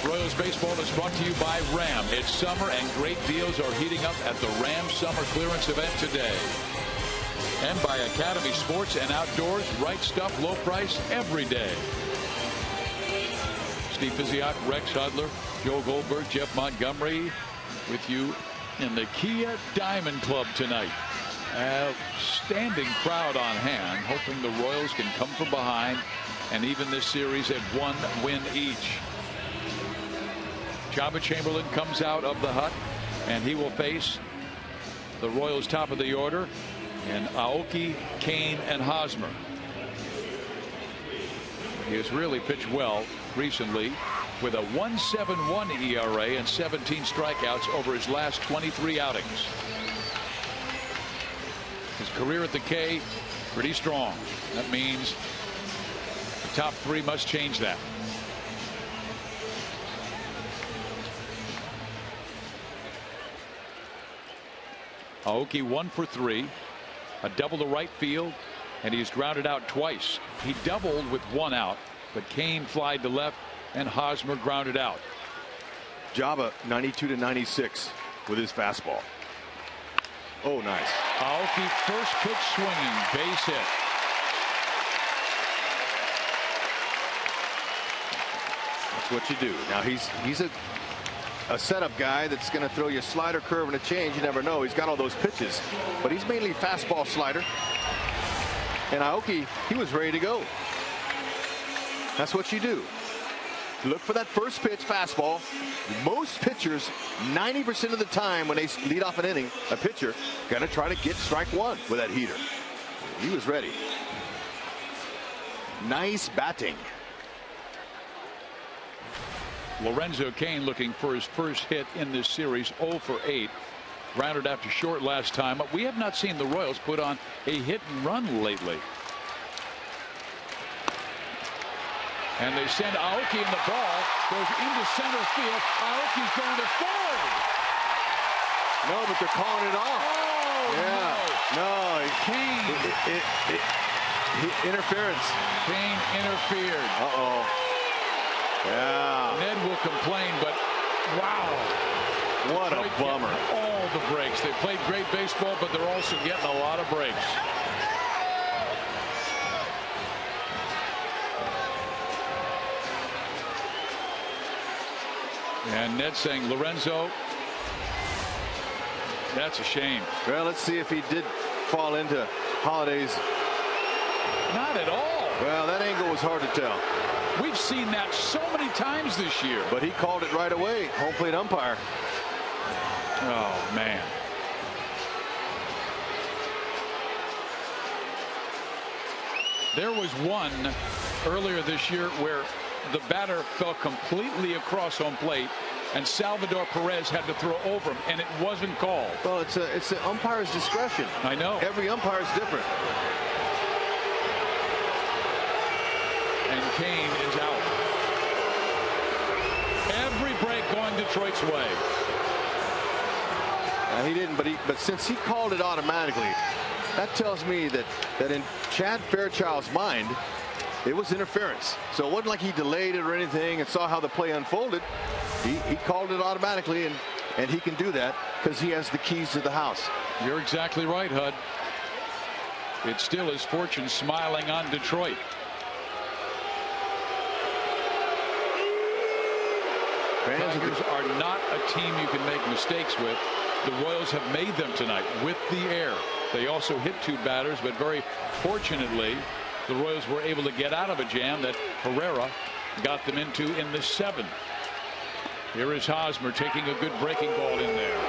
Royals baseball is brought to you by Ram. It's summer and great deals are heating up at the Ram Summer Clearance event today. And by Academy Sports and Outdoors, right stuff, low price every day. Steve Physiot, Rex Hudler, Joe Goldberg, Jeff Montgomery with you in the Kia Diamond Club tonight. Outstanding crowd on hand, hoping the Royals can come from behind and even this series at 1 win each. Jabba Chamberlain comes out of the hut, and he will face the Royals' top of the order, and Aoki, Kane, and Hosmer. He has really pitched well recently with a 1.71 ERA and 17 strikeouts over his last 23 outings. His career at the K, pretty strong. That means the top 3 must change that. Aoki 1 for 3, a double to right field, and he's grounded out twice. He doubled with 1 out, but Kane flied to left and Hosmer grounded out. Jabba 92-96 with his fastball. Oh, nice. Aoki first pitch swinging, base hit. That's what you do. Now he's a setup guy that's going to throw you a slider, curve, and a change. You never know. He's got all those pitches, but he's mainly fastball, slider. And Aoki, he was ready to go. That's what you do. Look for that first pitch fastball. Most pitchers, 90% of the time when they lead off an inning, a pitcher going to try to get strike 1 with that heater. He was ready. Nice batting. Lorenzo Cain looking for his first hit in this series, 0 for 8. Grounded out to short last time. We have not seen the Royals put on a hit and run lately. And they send Aoki, and the ball goes into center field. Aoki's going to third. No, but they're calling it off. Oh, yeah. No. Kane. Interference. Kane interfered. Uh-oh. Yeah. Ned will complain, but wow. What a bummer. All the breaks. They played great baseball, but they're also getting a lot of breaks. And Ned saying, Lorenzo, that's a shame. Well, let's see if he did fall into Holiday's. Not at all. Well, that angle was hard to tell. We've seen that so many times this year. But he called it right away. Home plate umpire. Oh, man. There was one earlier this year where the batter fell completely across home plate, and Salvador Perez had to throw over him, and it wasn't called. Well, it's the umpire's discretion. I know. Every umpire is different. And Kane is out. Every break going Detroit's way. He didn't, but since he called it automatically, that tells me that in Chad Fairchild's mind, it was interference. So it wasn't like he delayed it or anything and saw how the play unfolded. He called it automatically, and he can do that because he has the keys to the house. You're exactly right, Hud. It's still his fortune smiling on Detroit. Tigers are not a team you can make mistakes with. The Royals have made them tonight with the air. They also hit two batters, but very fortunately, the Royals were able to get out of a jam that Herrera got them into in the seventh. Here is Hosmer taking a good breaking ball in there.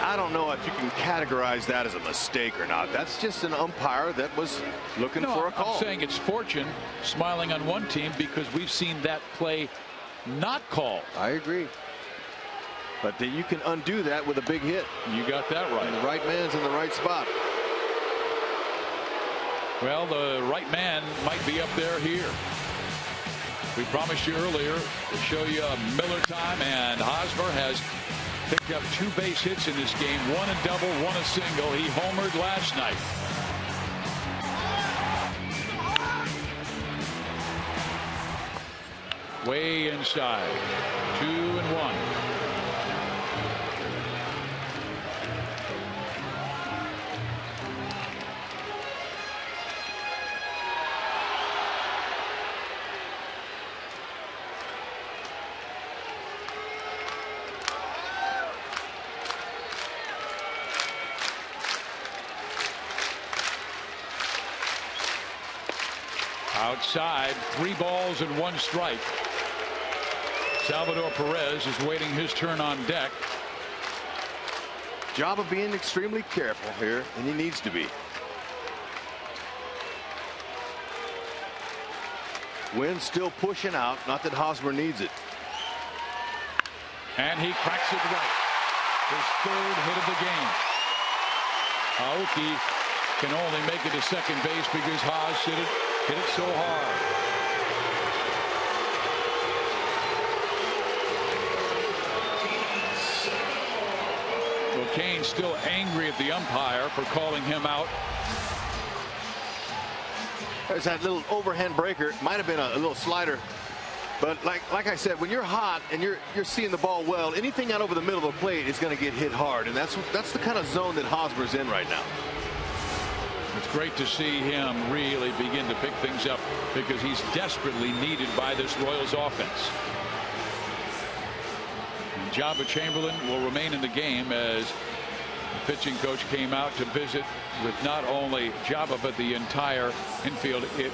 I don't know if you can categorize that as a mistake or not. That's just an umpire that was looking for a call. I'm saying it's fortune smiling on one team because we've seen that play not called. I agree. But you can undo that with a big hit. You got that right. And the right man's in the right spot. Well, the right man might be up there here. We promised you earlier to show you Miller time, and Hosmer has picked up 2 base hits in this game, 1 a double, 1 a single. He homered last night. Way inside, 2-1. Outside, 3 balls and 1 strike. Salvador Perez is waiting his turn on deck. Job of being extremely careful here, and he needs to be. Wind still pushing out, not that Hosmer needs it. And he cracks it right. His 3rd hit of the game. Aoki can only make it to second base because Haas hit it so hard. Well, Kane's still angry at the umpire for calling him out. There's that little overhand breaker. Might have been a little slider. But like I said, when you're hot and you're seeing the ball well, anything out over the middle of the plate is going to get hit hard. And that's the kind of zone that Hosmer's in right now. It's great to see him really begin to pick things up because he's desperately needed by this Royals offense. And Jabba Chamberlain will remain in the game as the pitching coach came out to visit with not only Jabba but the entire infield. It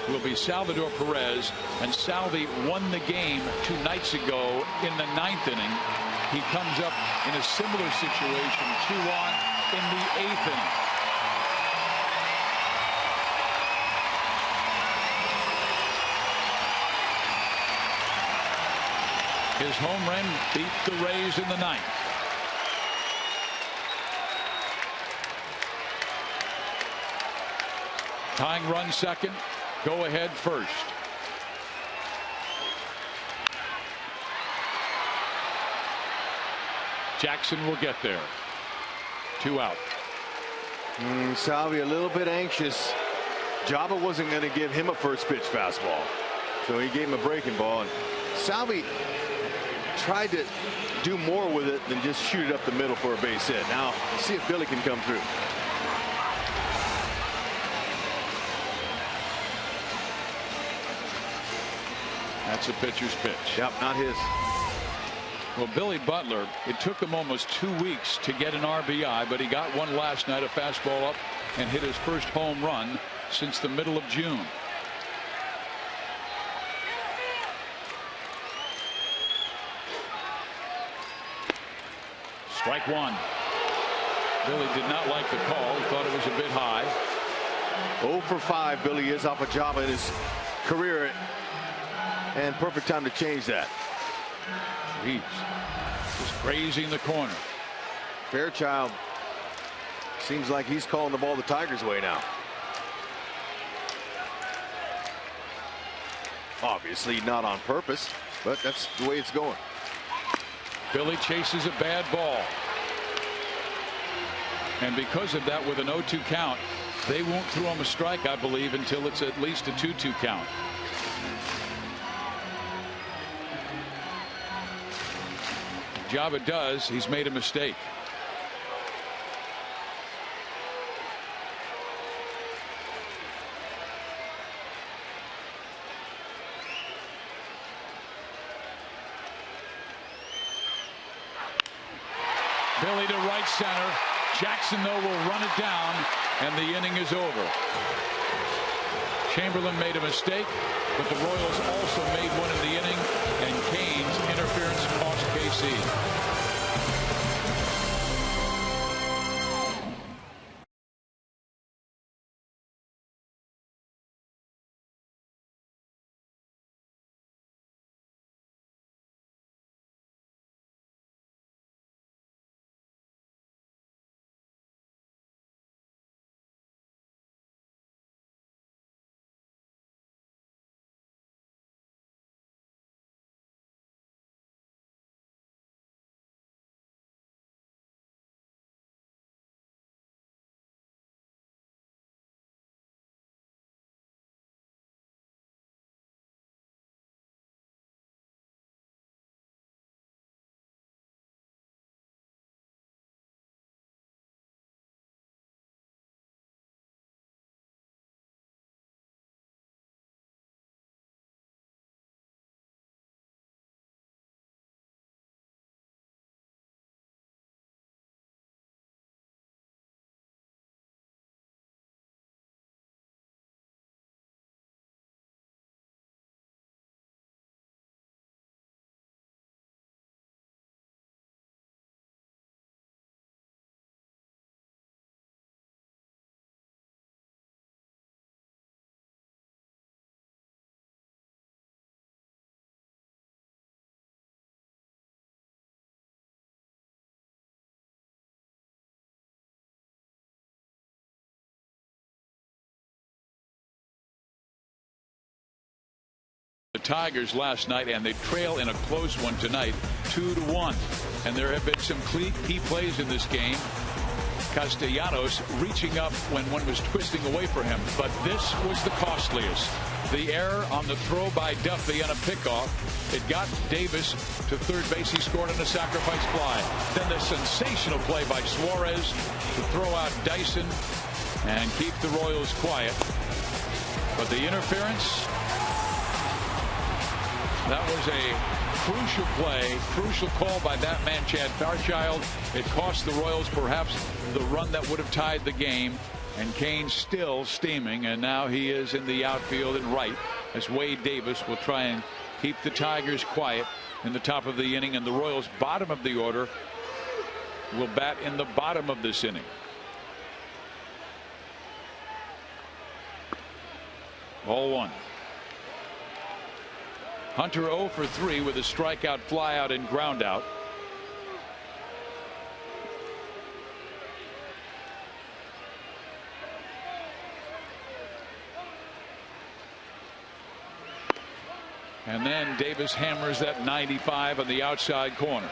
will be Salvador Perez, and Salvi won the game 2 nights ago in the 9th inning. He comes up in a similar situation, 2-on in the 8th inning. His home run beat the Rays in the 9th. Tying run second, go ahead first. Jackson will get there. 2 out. Salvi a little bit anxious. Java wasn't going to give him a first pitch fastball, so he gave him a breaking ball, and Salvi tried to do more with it than just shoot it up the middle for a base hit. Now see if Billy can come through. That's a pitcher's pitch. Yep, not his. Well, Billy Butler, it took him almost 2 weeks to get an RBI, but he got one last night, a fastball up, and hit his first home run since the middle of June. Strike one. Billy did not like the call. He thought it was a bit high. 0 for 5 Billy is off of Java in his career, and perfect time to change that. He's just grazing the corner. Fairchild seems like he's calling the ball the Tigers' way now. Obviously not on purpose, but that's the way it's going. Billy chases a bad ball, and because of that, with an 0-2 count, they won't throw him a strike, I believe, until it's at least a 2-2 count. Java does, he's made a mistake. Billy to right center. Jackson, though, will run it down, and the inning is over. Chamberlain made a mistake, but the Royals also made one in the inning, and Cain's interference cost KC. The Tigers last night, and they trail in a close one tonight, 2-1. And there have been some key plays in this game. Castellanos reaching up when one was twisting away for him, but this was the costliest. The error on the throw by Duffy on a pickoff. It got Davis to third base. He scored on a sacrifice fly. Then the sensational play by Suarez to throw out Dyson and keep the Royals quiet. But the interference, that was a crucial play, crucial call by that man, Chad Fairchild. It cost the Royals perhaps the run that would have tied the game. And Cain still steaming, and now he is in the outfield and right as Wade Davis will try and keep the Tigers quiet in the top of the inning. And the Royals, bottom of the order, will bat in the bottom of this inning. Ball one. Hunter 0 for 3 with a strikeout, flyout, and ground out. And then Davis hammers that 95 on the outside corner.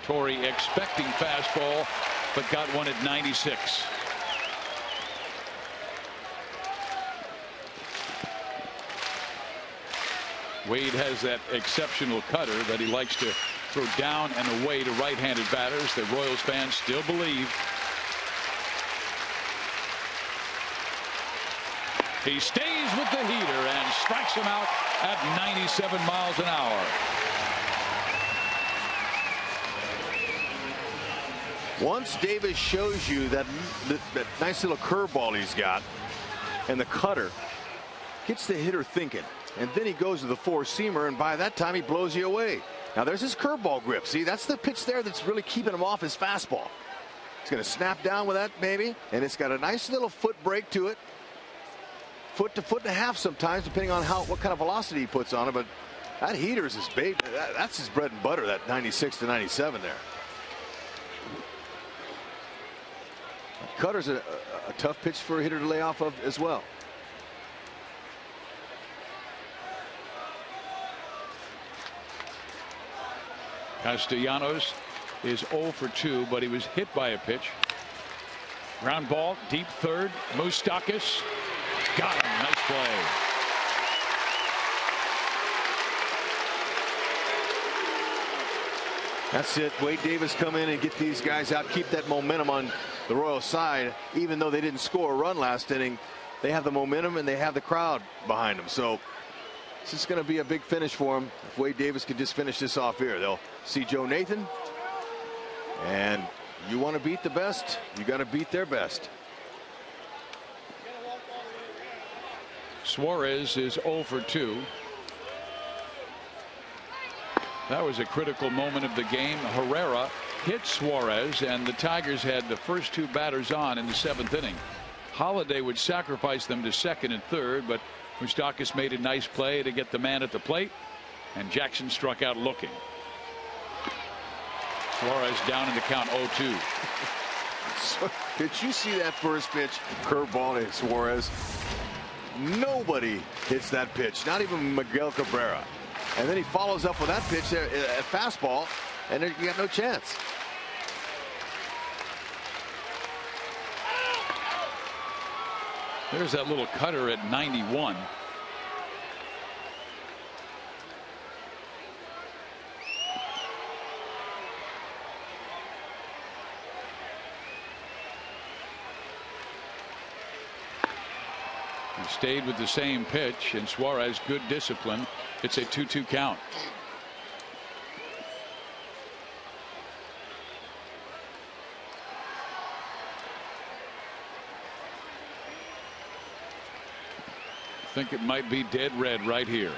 Torrey expecting fastball, but got one at 96. Wade has that exceptional cutter that he likes to throw down and away to right-handed batters. The Royals fans still believe. He stays with the heater and strikes him out at 97 miles an hour. Once Davis shows you that nice little curveball he's got, and the cutter gets the hitter thinking, and then he goes to the four-seamer, and by that time he blows you away. Now there's his curveball grip. See, that's the pitch there that's really keeping him off his fastball. He's going to snap down with that, maybe, and it's got a nice little foot break to it. Foot to foot and a half sometimes, depending on what kind of velocity he puts on it. But that heater is his baby. That's his bread and butter, that 96 to 97 there. Cutter's a tough pitch for a hitter to lay off of as well. Castellanos is 0 for 2, but he was hit by a pitch. Ground ball, deep third. Moustakas got him. Nice play. That's it. Wade Davis come in and get these guys out, keep that momentum on the Royals side. Even though they didn't score a run last inning, they have the momentum and they have the crowd behind them. So this is going to be a big finish for them. If Wade Davis could just finish this off here, they'll see Joe Nathan. And you want to beat the best, you got to beat their best. Suarez is 0 for 2. That was a critical moment of the game. Herrera hit Suarez, and the Tigers had the first two batters on in the 7th inning. Holiday would sacrifice them to second and third, but Moustakas made a nice play to get the man at the plate, and Jackson struck out looking. Suarez down in the count 0-2. So, did you see that first pitch? Curveball to Suarez. Nobody hits that pitch, not even Miguel Cabrera. And then he follows up with that pitch there, a fastball, and you got no chance. There's that little cutter at 91. He stayed with the same pitch, and Suarez, good discipline. It's a 2-2 count. I think it might be dead red right here.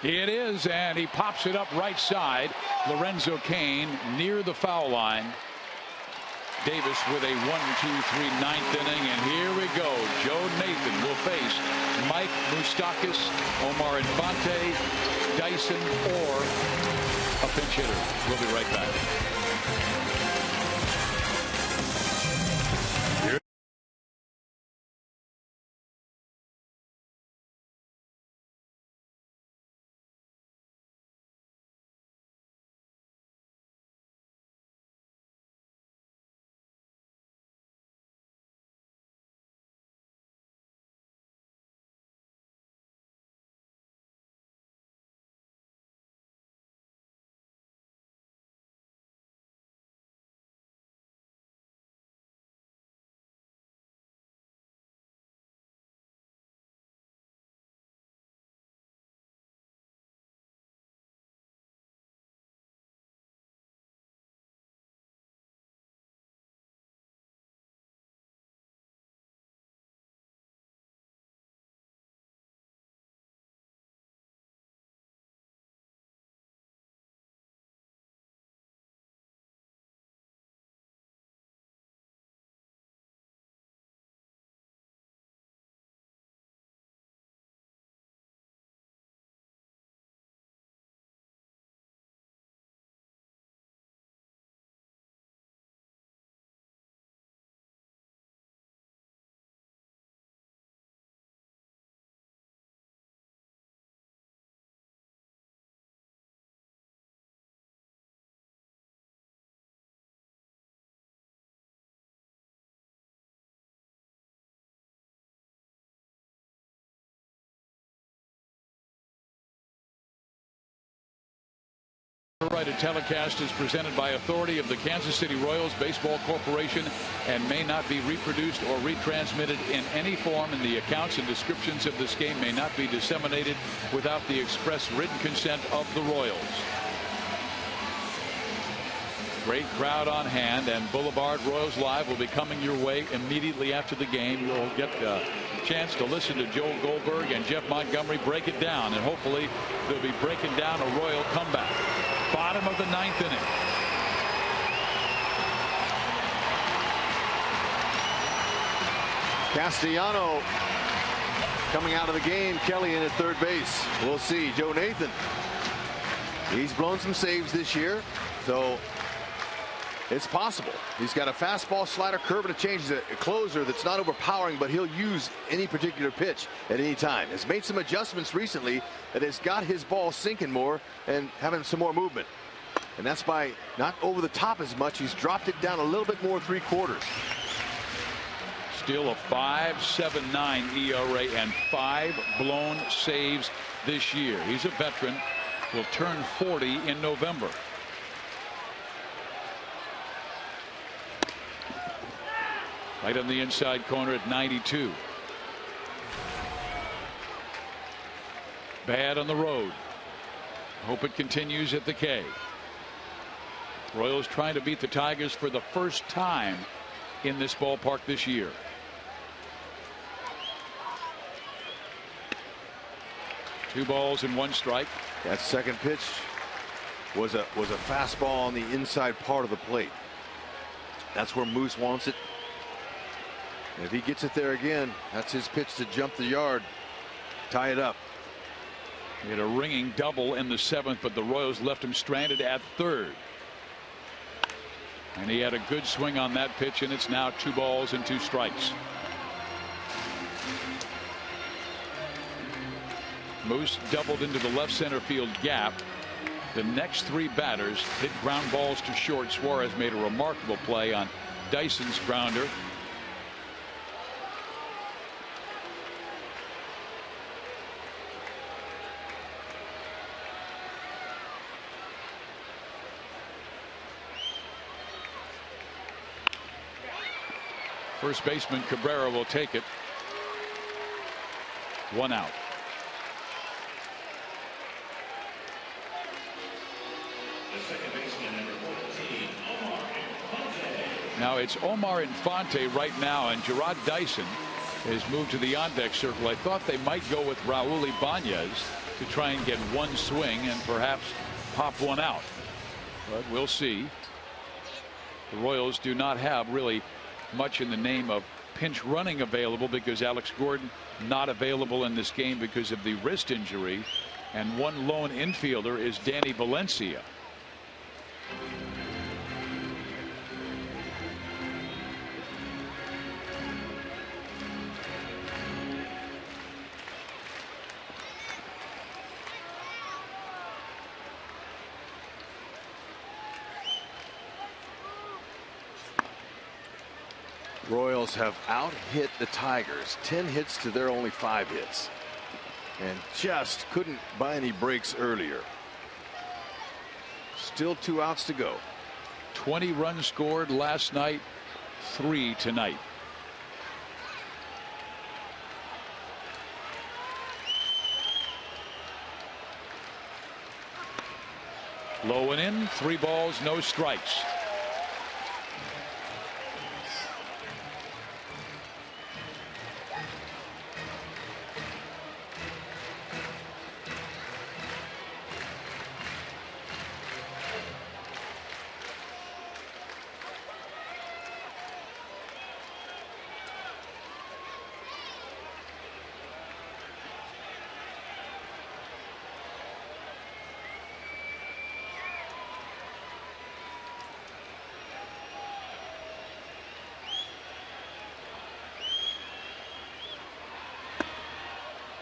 It is, and he pops it up right side. Lorenzo Cain near the foul line. Davis with a 1-2-3 ninth inning, and here we go. Joe Nathan will face Mike Moustakas, Omar Infante, Dyson, or a pinch hitter. We'll be right back. copyrighted telecast is presented by authority of the Kansas City Royals Baseball Corporation and may not be reproduced or retransmitted in any form, and the accounts and descriptions of this game may not be disseminated without the express written consent of the Royals. Great crowd on hand, and Boulevard Royals Live will be coming your way immediately after the game. You'll get a chance to listen to Joel Goldberg and Jeff Montgomery break it down, and hopefully they'll be breaking down a Royal comeback. Bottom of the 9th inning. Castellano coming out of the game. Kelly in at third base. We'll see. Joe Nathan, he's blown some saves this year, so it's possible. He's got a fastball, slider, curve, and a change. He's a closer that's not overpowering, but he'll use any particular pitch at any time. Has made some adjustments recently that has got his ball sinking more and having some more movement. And that's by not over the top as much. He's dropped it down a little bit more, 3/4. Still a 5.79 ERA and 5 blown saves this year. He's a veteran. Will turn 40 in November. Right on the inside corner at 92. Bad on the road. Hope it continues at the K. Royals trying to beat the Tigers for the first time in this ballpark this year. Two balls and 1 strike. That second pitch was a fastball on the inside part of the plate. That's where Moose wants it. And if he gets it there again, that's his pitch to jump the yard, tie it up. He had a ringing double in the 7th, but the Royals left him stranded at third. And he had a good swing on that pitch, and it's now 2 balls and 2 strikes. Moose doubled into the left center field gap. The next 3 batters hit ground balls to short. Suarez made a remarkable play on Dyson's grounder. First baseman Cabrera will take it. 1 out. Now it's Omar Infante right now, and Gerard Dyson has moved to the on-deck circle. I thought they might go with Raul Ibanez to try and get 1 swing and perhaps pop 1 out. But we'll see. The Royals do not have really much in the name of pinch running available, because Alex Gordon not available in this game because of the wrist injury, and one lone infielder is Danny Valencia. Royals have out-hit the Tigers 10 hits to their only 5 hits, and just couldn't buy any breaks earlier. Still 2 outs to go. 20 runs scored last night, 3 tonight. Low and in, 3 balls, no strikes.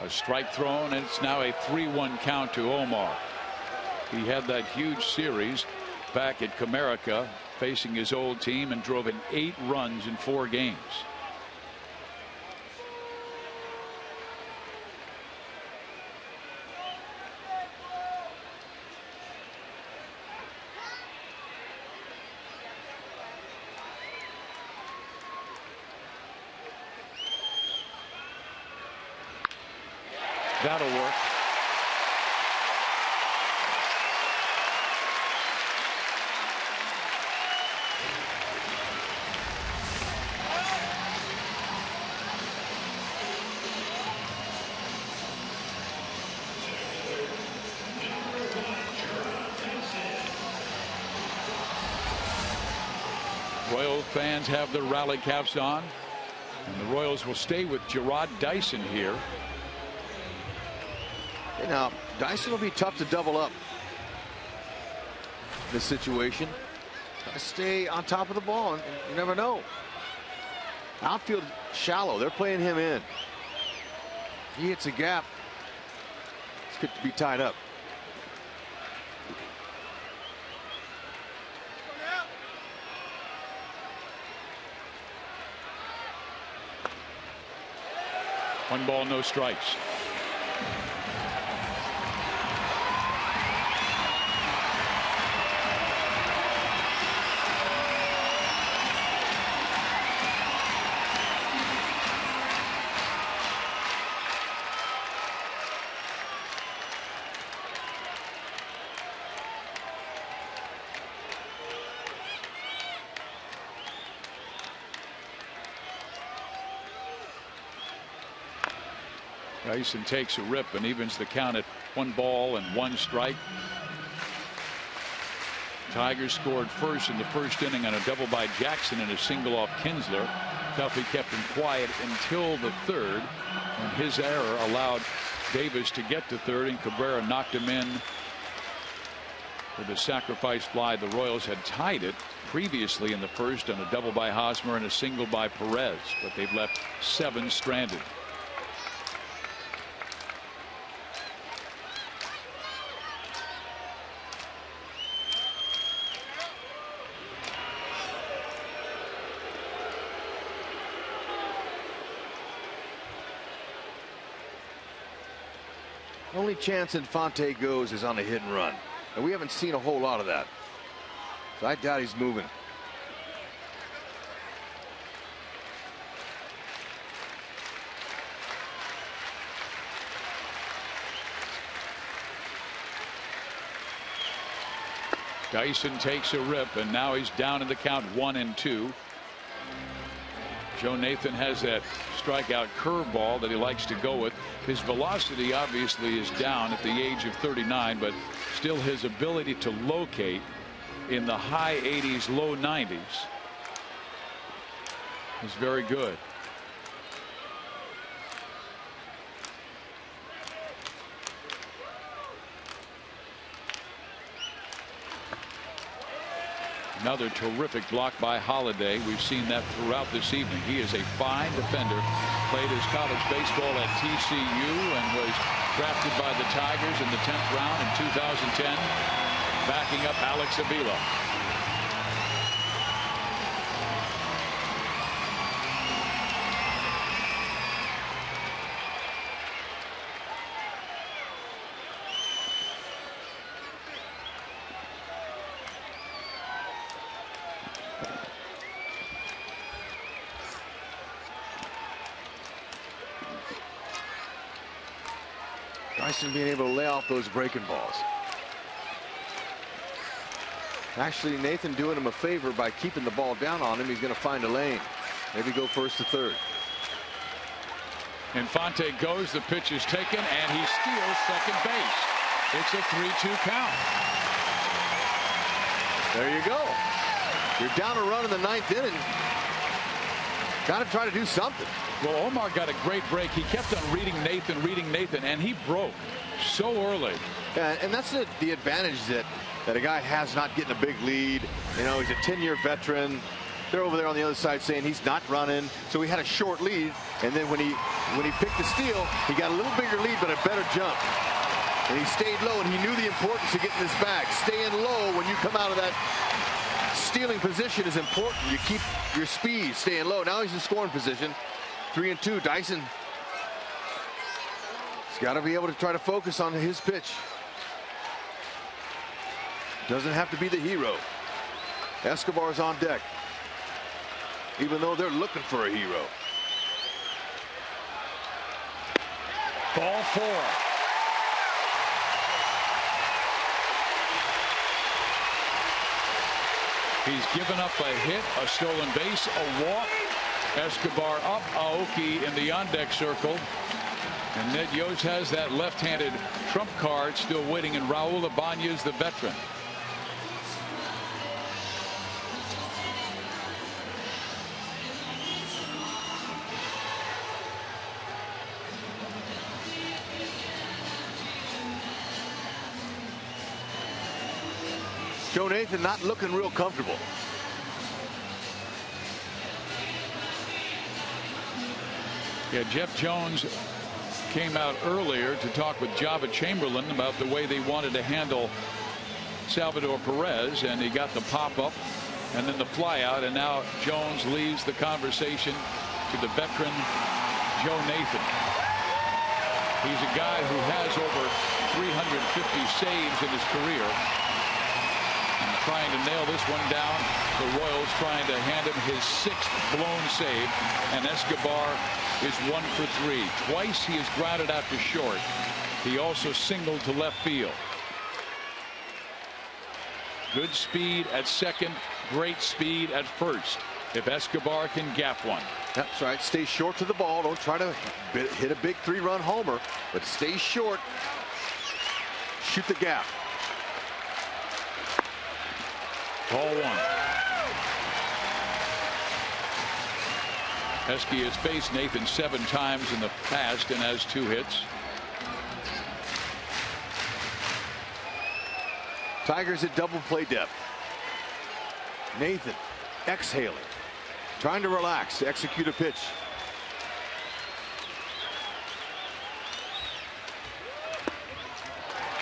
A strike thrown, and it's now a 3-1 count to Omar. He had that huge series back at Comerica facing his old team and drove in 8 runs in 4 games. That'll work. Royal fans have their rally caps on, and the Royals will stay with Gerard Dyson here. Now, Dyson will be tough to double up in this situation. Gotta stay on top of the ball, and you never know. Outfield shallow. They're playing him in. He hits a gap. It's good to be tied up. One ball, no strikes. Dyson takes a rip and evens the count at 1 ball and 1 strike. Tigers scored first in the first inning on a double by Jackson and a single off Kinsler. Duffy kept him quiet until the third, when his error allowed Davis to get to third, and Cabrera knocked him in with a sacrifice fly. The Royals had tied it previously in the first on a double by Hosmer and a single by Perez, but they've left 7 stranded. Only chance Infante goes is on a hit and run, and we haven't seen a whole lot of that, so I doubt he's moving. Dyson takes a rip, and now he's down in the count 1-2. Joe Nathan has that strikeout curveball that he likes to go with. His velocity obviously is down at the age of 39, but still his ability to locate in the high 80s, low 90s is very good. Another terrific block by Holiday. We've seen that throughout this evening. He is a fine defender. Played his college baseball at TCU and was drafted by the Tigers in the 10th round in 2010, backing up Alex Avila. Dyson being able to lay off those breaking balls. Actually, Nathan doing him a favor by keeping the ball down on him. He's going to find a lane. Maybe go first to third. Infante goes, the pitch is taken, and he steals second base. It's a 3-2 count. There you go. You're down a run in the 9th inning. Got to try to do something. Well, Omar got a great break. He kept on reading Nathan, and he broke so early. Yeah, and that's the advantage that a guy has not getting a big lead. You know, he's a 10-year veteran. They're over there on the other side saying he's not running. So he had a short lead, and then when he picked the steal, he got a little bigger lead but a better jump. And he stayed low, and he knew the importance of getting this back. Staying low when you come out of that stealing position is important. You keep your speed staying low. Now he's in scoring position. 3-2. Dyson has got to be able to try to focus on his pitch. Doesn't have to be the hero. Escobar's on deck, even though they're looking for a hero. Ball 4. He's given up a hit, a stolen base, a walk. Escobar up, Aoki in the on-deck circle. And Ned Yost has that left-handed trump card still waiting, and Raul Ibanez, the veteran. Joe Nathan not looking real comfortable. Yeah, Jeff Jones came out earlier to talk with Java Chamberlain about the way they wanted to handle Salvador Perez, and he got the pop-up and then the flyout, and now Jones leaves the conversation to the veteran Joe Nathan. He's a guy who has over 350 saves in his career. And trying to nail this one down. The Royals trying to hand him his 6th blown save, and Escobar is 1 for 3. Twice he is grounded out to short. He also singled to left field. Good speed at second, great speed at first. If Escobar can gap one. That's right. Stay short to the ball. Don't try to hit a big 3-run homer, but stay short. Shoot the gap. Ball 1. Esky has faced Nathan 7 times in the past and has 2 hits. Tigers at double play depth. Nathan exhaling, trying to relax, to execute a pitch.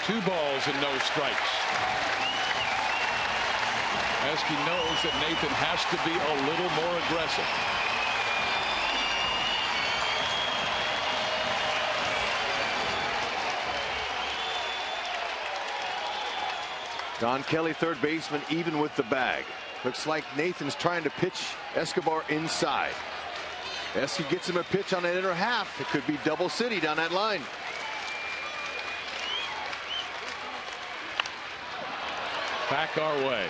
Two balls and no strikes. Esky knows that Nathan has to be a little more aggressive. Don Kelly, third baseman, even with the bag. Looks like Nathan's trying to pitch Escobar inside. Esky gets him a pitch on that inner half. It could be double city down that line. Back our way.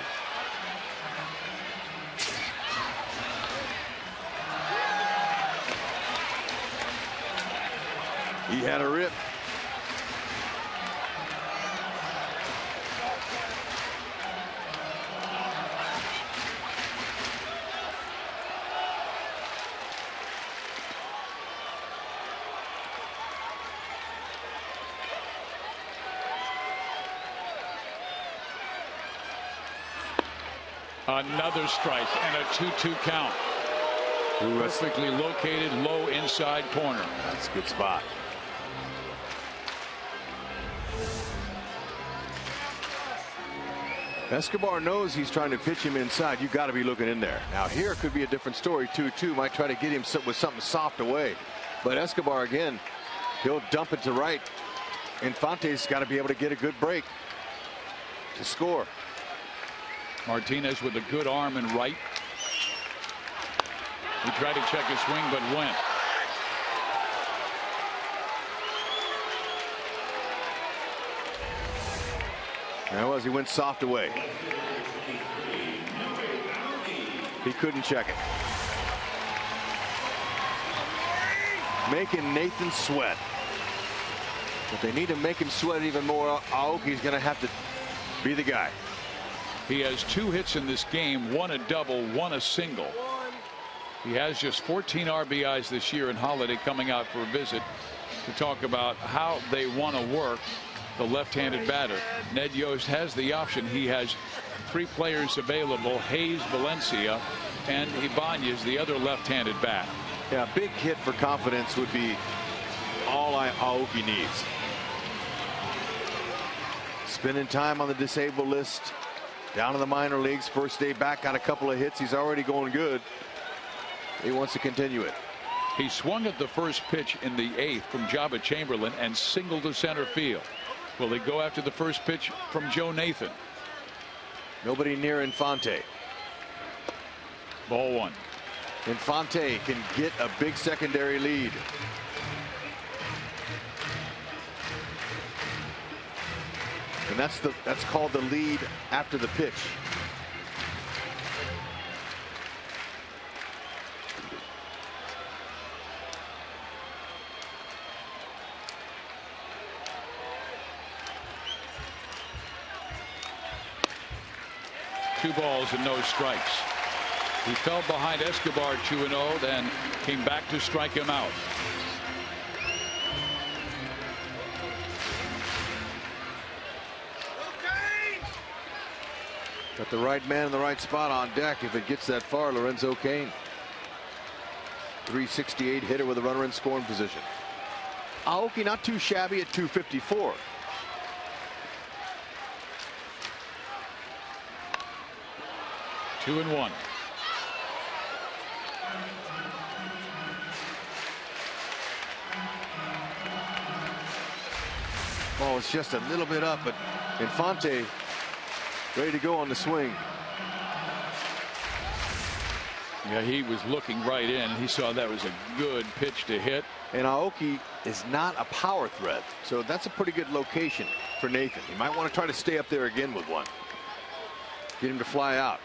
He had a rip. Another strike and a 2-2 count. Perfectly located low inside corner. That's a good spot. Escobar knows he's trying to pitch him inside. You got to be looking in there. Now here could be a different story. 2-2 might try to get him with something soft away, but Escobar again, he'll dump it to right. Infante's got to be able to get a good break to score. Martinez with a good arm and right. He tried to check his swing but went. That was, he went soft away. He couldn't check it. Making Nathan sweat. But they need to make him sweat even more. Aoki's going to have to be the guy. He has 2 hits in this game, 1 a double, 1 a single. He has just 14 RBIs this year, and Holiday coming out for a visit to talk about how they want to work the left-handed batter. Ned Yost has the option. He has 3 players available: Hayes, Valencia, and Ibanez, the other left-handed bat. Yeah, a big hit for confidence would be all Aoki needs. Spending time on the disabled list, down in the minor leagues, first day back, got a couple of hits. He's already going good. He wants to continue it. He swung at the first pitch in the 8th from Java Chamberlain and singled to center field. Will he go after the first pitch from Joe Nathan? Nobody near Infante. Ball 1. Infante can get a big secondary lead. And that's called the lead after the pitch. Two balls and no strikes. He fell behind Escobar 2-0, then came back to strike him out. Got the right man in the right spot on deck if it gets that far. Lorenzo Cain. 368 hitter with a runner in scoring position. Aoki not too shabby at 254. Two and one. Ball was just a little bit up, but Infante ready to go on the swing. Yeah, he was looking right in. He saw that was a good pitch to hit. And Aoki is not a power threat, so that's a pretty good location for Nathan. He might want to try to stay up there again with one. Get him to fly out.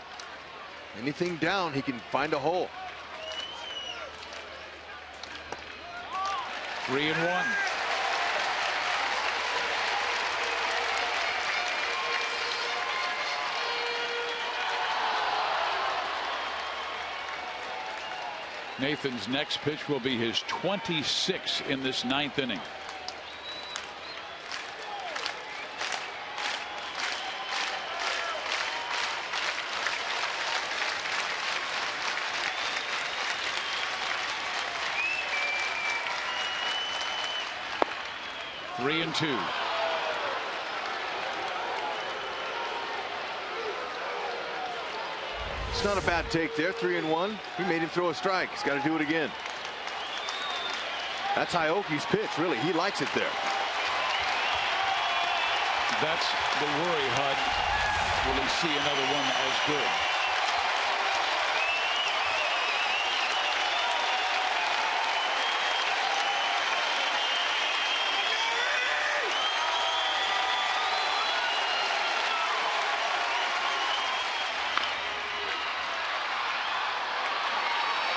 Anything down, he can find a hole. 3-1. Nathan's next pitch will be his 26th in this 9th inning. Three and two. It's not a bad take there. 3-1. He made him throw a strike. He's got to do it again. That's Aoki's pitch, really. He likes it there. That's the worry, Hud. Will he see another one as good?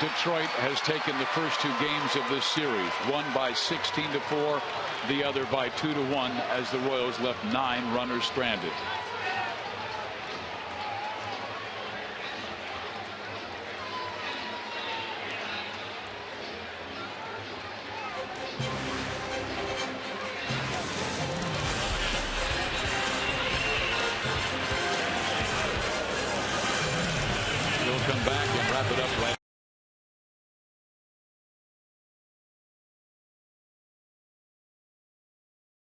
Detroit has taken the first two games of this series, one by 16-4, the other by 2-1, as the Royals left 9 runners stranded. We'll come back and wrap it up right